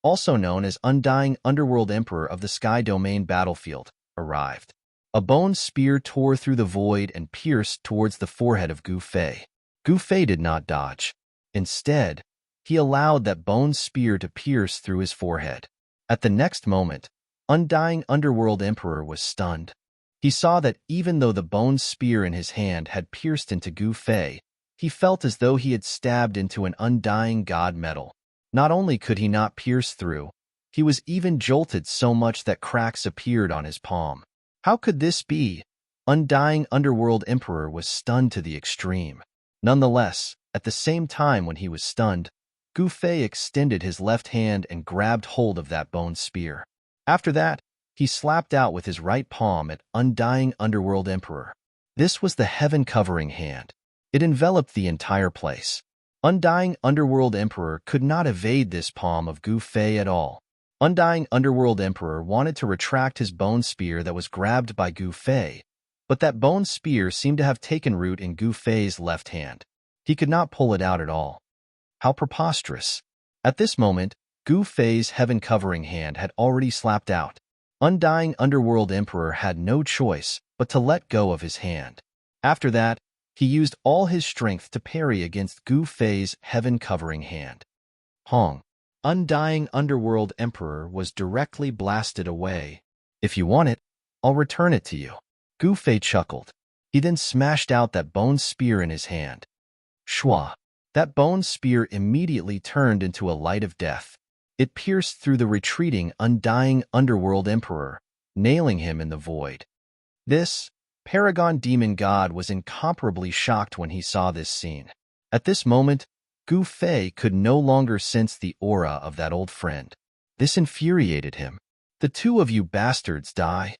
also known as Undying Underworld Emperor of the Sky Domain Battlefield, arrived. A bone spear tore through the void and pierced towards the forehead of Gu Fei. Gu Fei did not dodge. Instead, he allowed that bone spear to pierce through his forehead. At the next moment, Undying Underworld Emperor was stunned. He saw that even though the bone spear in his hand had pierced into Gu Fei, he felt as though he had stabbed into an undying god metal. Not only could he not pierce through, he was even jolted so much that cracks appeared on his palm. How could this be? Undying Underworld Emperor was stunned to the extreme. Nonetheless, at the same time when he was stunned, Gu Fei extended his left hand and grabbed hold of that bone spear. After that, he slapped out with his right palm at Undying Underworld Emperor. This was the heaven-covering hand. It enveloped the entire place. Undying Underworld Emperor could not evade this palm of Gu Fei at all. Undying Underworld Emperor wanted to retract his bone spear that was grabbed by Gu Fei, but that bone spear seemed to have taken root in Gu Fei's left hand. He could not pull it out at all. How preposterous. At this moment, Gu Fei's heaven-covering hand had already slapped out. Undying Underworld Emperor had no choice but to let go of his hand. After that, he used all his strength to parry against Gu Fei's heaven-covering hand. Hong. Undying Underworld Emperor was directly blasted away. If you want it, I'll return it to you. Gu Fei chuckled. He then smashed out that bone spear in his hand. Shwa. That bone spear immediately turned into a light of death. It pierced through the retreating Undying Underworld Emperor, nailing him in the void. This Paragon Demon God was incomparably shocked when he saw this scene. At this moment, Gu Fei could no longer sense the aura of that old friend. This infuriated him. The two of you bastards die!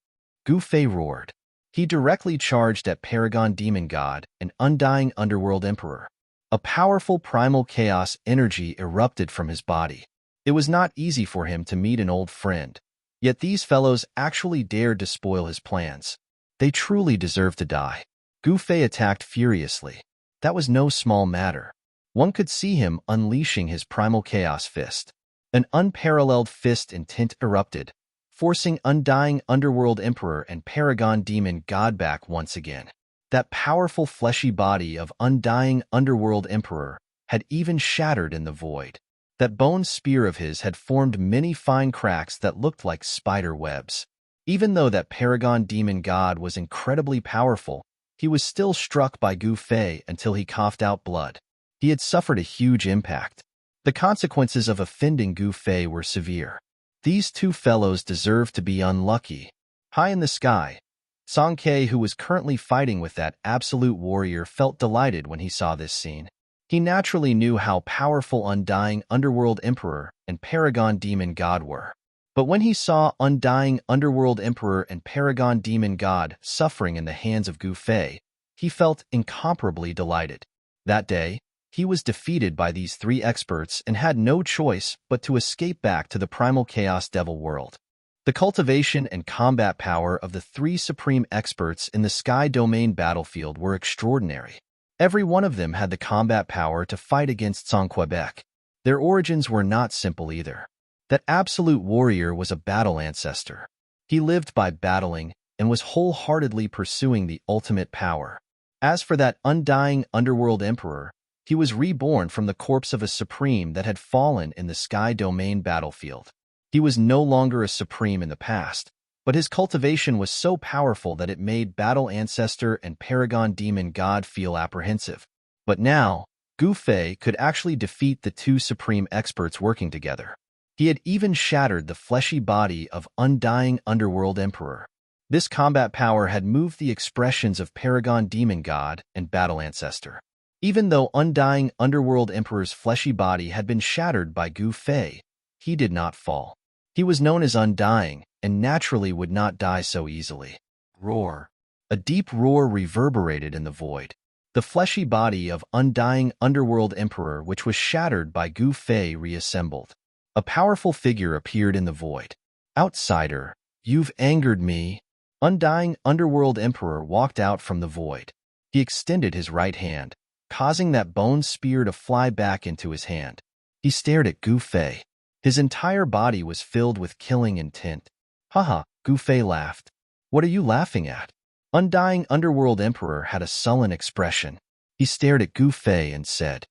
Gu Fei roared. He directly charged at Paragon Demon God and Undying Underworld Emperor. A powerful primal chaos energy erupted from his body. It was not easy for him to meet an old friend, yet these fellows actually dared to spoil his plans. They truly deserved to die. Gu Fei attacked furiously. That was no small matter. One could see him unleashing his primal chaos fist. An unparalleled fist intent erupted, forcing Undying Underworld Emperor and Paragon Demon God back once again. That powerful fleshy body of Undying Underworld Emperor had even shattered in the void. That bone spear of his had formed many fine cracks that looked like spider webs. Even though that Paragon Demon God was incredibly powerful, he was still struck by Gu Fei until he coughed out blood. He had suffered a huge impact. The consequences of offending Gu Fei were severe. These two fellows deserved to be unlucky. High in the sky, Song Ke, who was currently fighting with that absolute warrior, felt delighted when he saw this scene. He naturally knew how powerful Undying Underworld Emperor and Paragon Demon God were. But when he saw Undying Underworld Emperor and Paragon Demon God suffering in the hands of Gu Fei, he felt incomparably delighted. That day, he was defeated by these three experts and had no choice but to escape back to the primal chaos devil world. The cultivation and combat power of the three supreme experts in the Sky Domain battlefield were extraordinary. Every one of them had the combat power to fight against Song Quebec. Their origins were not simple either. That absolute warrior was a battle ancestor. He lived by battling and was wholeheartedly pursuing the ultimate power. As for that Undying Underworld Emperor, he was reborn from the corpse of a supreme that had fallen in the Sky Domain battlefield. He was no longer a supreme in the past, but his cultivation was so powerful that it made Battle Ancestor and Paragon Demon God feel apprehensive. But now, Gu Fei could actually defeat the two supreme experts working together. He had even shattered the fleshy body of Undying Underworld Emperor. This combat power had moved the expressions of Paragon Demon God and Battle Ancestor. Even though Undying Underworld Emperor's fleshy body had been shattered by Gu Fei, he did not fall. He was known as Undying, and naturally would not die so easily. Roar. A deep roar reverberated in the void. The fleshy body of Undying Underworld Emperor, which was shattered by Gu Fei, reassembled. A powerful figure appeared in the void. Outsider, you've angered me. Undying Underworld Emperor walked out from the void. He extended his right hand, causing that bone spear to fly back into his hand. He stared at Gu Fei. His entire body was filled with killing intent. Haha, Gu Fei laughed. What are you laughing at? Undying Underworld Emperor had a sullen expression. He stared at Gu Fei and said,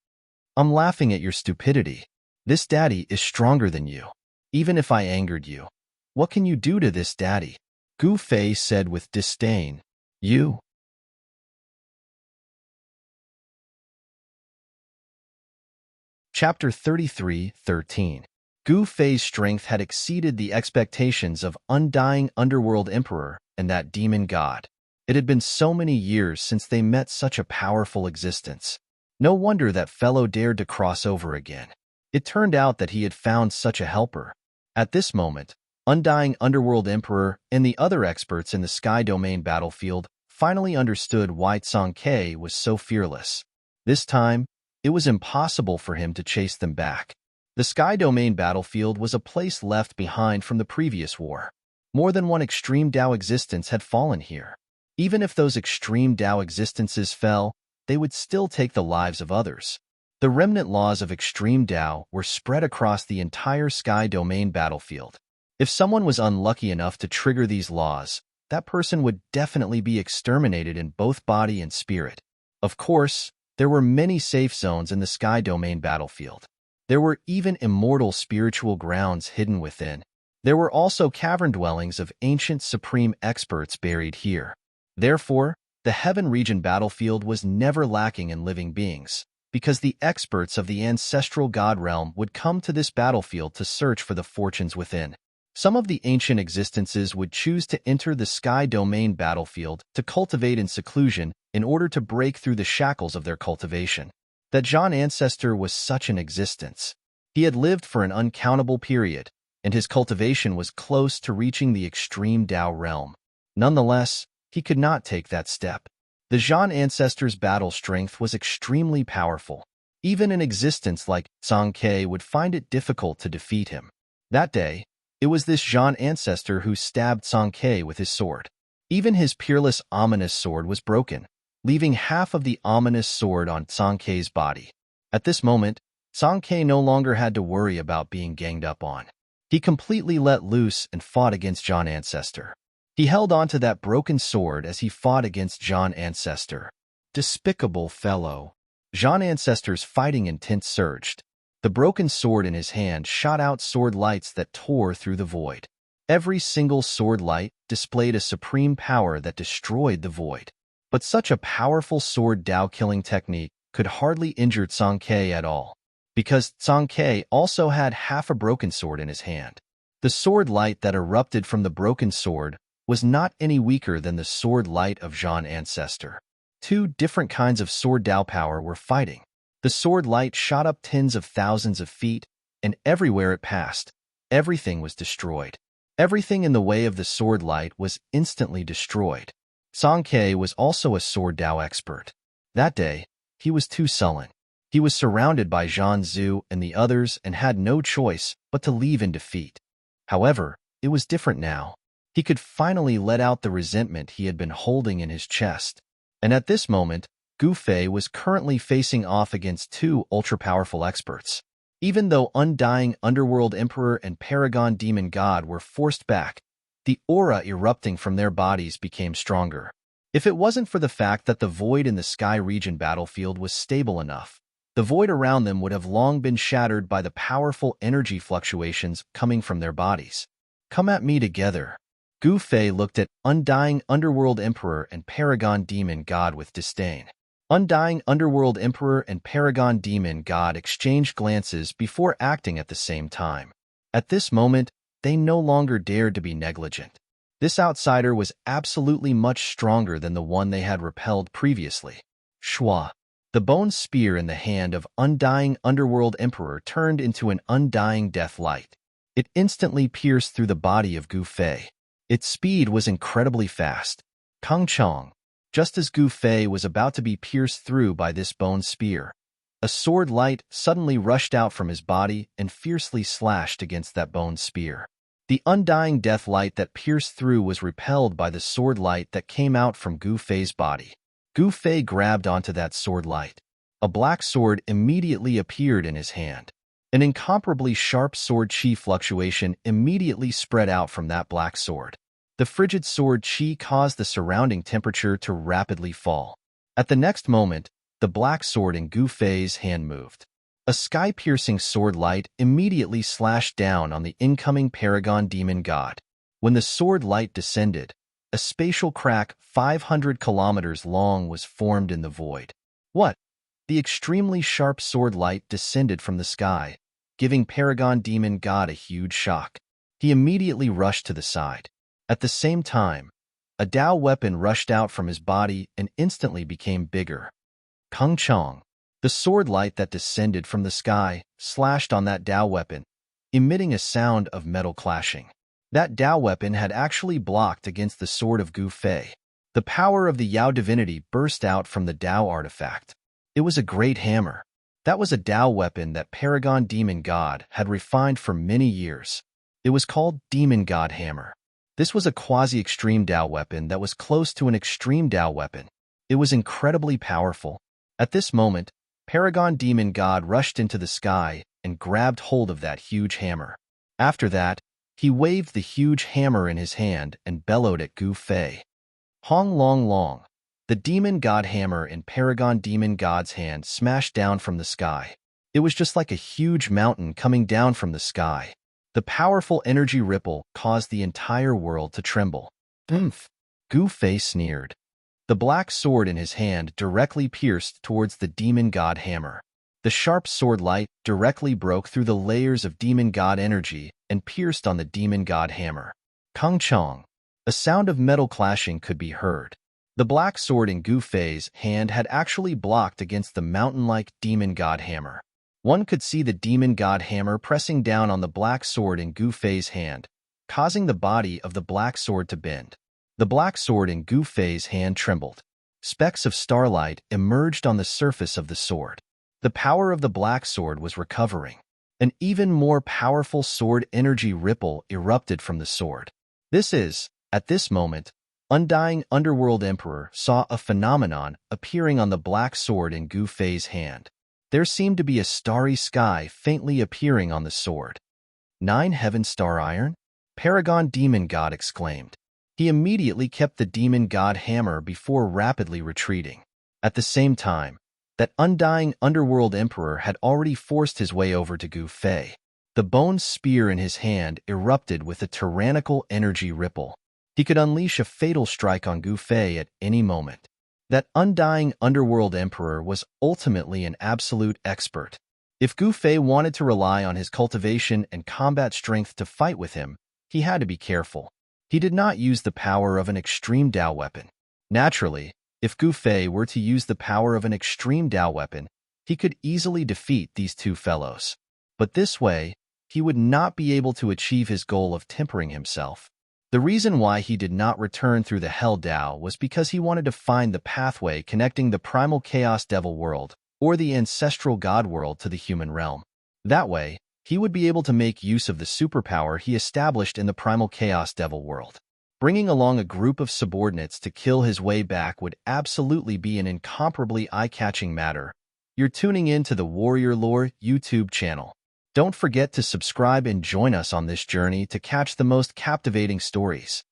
I'm laughing at your stupidity. This daddy is stronger than you. even if I angered you. What can you do to this, daddy? Gu Fei said with disdain. You. Chapter 33:13. Gu Fei's strength had exceeded the expectations of undying underworld emperor and that demon god. It had been so many years since they met such a powerful existence. No wonder that fellow dared to cross over again. It turned out that he had found such a helper. At this moment, undying underworld emperor and the other experts in the sky domain battlefield finally understood why Tsang Ke was so fearless. This time, it was impossible for him to chase them back. The sky domain battlefield was a place left behind from the previous war. More than one extreme Tao existence had fallen here. Even if those extreme Tao existences fell, they would still take the lives of others. The remnant laws of extreme Tao were spread across the entire sky domain battlefield. If someone was unlucky enough to trigger these laws, that person would definitely be exterminated in both body and spirit. Of course, there were many safe zones in the sky domain battlefield. There were even immortal spiritual grounds hidden within. There were also cavern dwellings of ancient supreme experts buried here. Therefore, the Heaven region battlefield was never lacking in living beings, because the experts of the ancestral god realm would come to this battlefield to search for the fortunes within. Some of the ancient existences would choose to enter the sky domain battlefield to cultivate in seclusion in order to break through the shackles of their cultivation. That Zhan ancestor was such an existence. He had lived for an uncountable period, and his cultivation was close to reaching the extreme Tao realm. Nonetheless, he could not take that step. The Zhan ancestor's battle strength was extremely powerful. Even an existence like Tsang Ke would find it difficult to defeat him. That day, it was this Zhan ancestor who stabbed Tsang Ke with his sword. Even his peerless ominous sword was broken, leaving half of the ominous sword on Tsang Ke's body. At this moment, Tsang Ke no longer had to worry about being ganged up on. He completely let loose and fought against Zhan ancestor. He held on to that broken sword as he fought against Zhan ancestor. Despicable fellow. Zhan ancestor's fighting intent surged. The broken sword in his hand shot out sword lights that tore through the void. Every single sword light displayed a supreme power that destroyed the void. But such a powerful sword Tao killing technique could hardly injure Tsang Ke at all, because Tsang Ke also had half a broken sword in his hand. The sword light that erupted from the broken sword was not any weaker than the sword light of Zhan ancestor. Two different kinds of sword Tao power were fighting. The sword light shot up tens of thousands of feet, and everywhere it passed, everything was destroyed. Everything in the way of the sword light was instantly destroyed. Tsang Ke was also a sword Tao expert. That day, he was too sullen. He was surrounded by Zhan Zhu and the others and had no choice but to leave in defeat. However, it was different now. He could finally let out the resentment he had been holding in his chest. And at this moment, Gu Fei was currently facing off against two ultra-powerful experts. Even though Undying Underworld Emperor and Paragon Demon God were forced back, the aura erupting from their bodies became stronger. If it wasn't for the fact that the void in the Sky region battlefield was stable enough, the void around them would have long been shattered by the powerful energy fluctuations coming from their bodies. Come at me together. Gu Fei looked at Undying Underworld Emperor and Paragon Demon God with disdain. Undying Underworld Emperor and Paragon Demon God exchanged glances before acting at the same time. At this moment, they no longer dared to be negligent. This outsider was absolutely much stronger than the one they had repelled previously. Shua. The bone spear in the hand of Undying Underworld Emperor turned into an undying death light. It instantly pierced through the body of Gu Fei. Its speed was incredibly fast. Kang Chong. Just as Gu Fei was about to be pierced through by this bone spear, a sword light suddenly rushed out from his body and fiercely slashed against that bone spear. The undying death light that pierced through was repelled by the sword light that came out from Gu Fei's body. Gu Fei grabbed onto that sword light. A black sword immediately appeared in his hand. An incomparably sharp sword chi fluctuation immediately spread out from that black sword. The frigid sword chi caused the surrounding temperature to rapidly fall. At the next moment, the black sword in Gu Fei's hand moved. A A sky-piercing sword light immediately slashed down on the incoming Paragon demon god. When the sword light descended, a spatial crack 500 kilometers long was formed in the void. What? The extremely sharp sword light descended from the sky, giving Paragon demon god a huge shock. He immediately rushed to the side. At the same time, a Dao weapon rushed out from his body and instantly became bigger. Kung Chong. The sword light that descended from the sky slashed on that Dao weapon, emitting a sound of metal clashing. That Dao weapon had actually blocked against the sword of Gu Fei. The power of the Yao divinity burst out from the Dao artifact. It was a great hammer. That was a Dao weapon that Paragon Demon God had refined for many years. It was called Demon God Hammer. This was a quasi-extreme Dao weapon that was close to an extreme Dao weapon. It was incredibly powerful. At this moment, Paragon Demon God rushed into the sky and grabbed hold of that huge hammer. After that, he waved the huge hammer in his hand and bellowed at Gu Fei. Hong Long Long. The Demon God hammer in Paragon Demon God's hand smashed down from the sky. It was just like a huge mountain coming down from the sky. The powerful energy ripple caused the entire world to tremble. Oomph! Gu Fei sneered. The black sword in his hand directly pierced towards the Demon God hammer. The sharp sword light directly broke through the layers of Demon God energy and pierced on the Demon God hammer. Kung Chong. A sound of metal clashing could be heard. The black sword in Gu Fei's hand had actually blocked against the mountain-like Demon God hammer. One could see the Demon God hammer pressing down on the black sword in Gu Fei's hand, causing the body of the black sword to bend. The black sword in Gu Fei's hand trembled. Specks of starlight emerged on the surface of the sword. The power of the black sword was recovering. An even more powerful sword energy ripple erupted from the sword. At this moment, Undying Underworld Emperor saw a phenomenon appearing on the black sword in Gu Fei's hand. There seemed to be a starry sky faintly appearing on the sword. 9 Heaven Star Iron? Paragon Demon God exclaimed. He immediately kept the Demon God hammer before rapidly retreating. At the same time, that Undying Underworld Emperor had already forced his way over to Gu Fei. The bone spear in his hand erupted with a tyrannical energy ripple. He could unleash a fatal strike on Gu Fei at any moment. That Undying Underworld Emperor was ultimately an absolute expert. If Gu Fei wanted to rely on his cultivation and combat strength to fight with him, he had to be careful. He did not use the power of an extreme Dao weapon. Naturally, if Gu Fei were to use the power of an extreme Dao weapon, he could easily defeat these two fellows. But this way, he would not be able to achieve his goal of tempering himself. The reason why he did not return through the Hell Dao was because he wanted to find the pathway connecting the primal Chaos Devil world or the ancestral God world to the human realm. That way, he would be able to make use of the superpower he established in the primal Chaos Devil world. Bringing along a group of subordinates to kill his way back would absolutely be an incomparably eye-catching matter. You're tuning in to the Warrior Lore YouTube channel. Don't forget to subscribe and join us on this journey to catch the most captivating stories.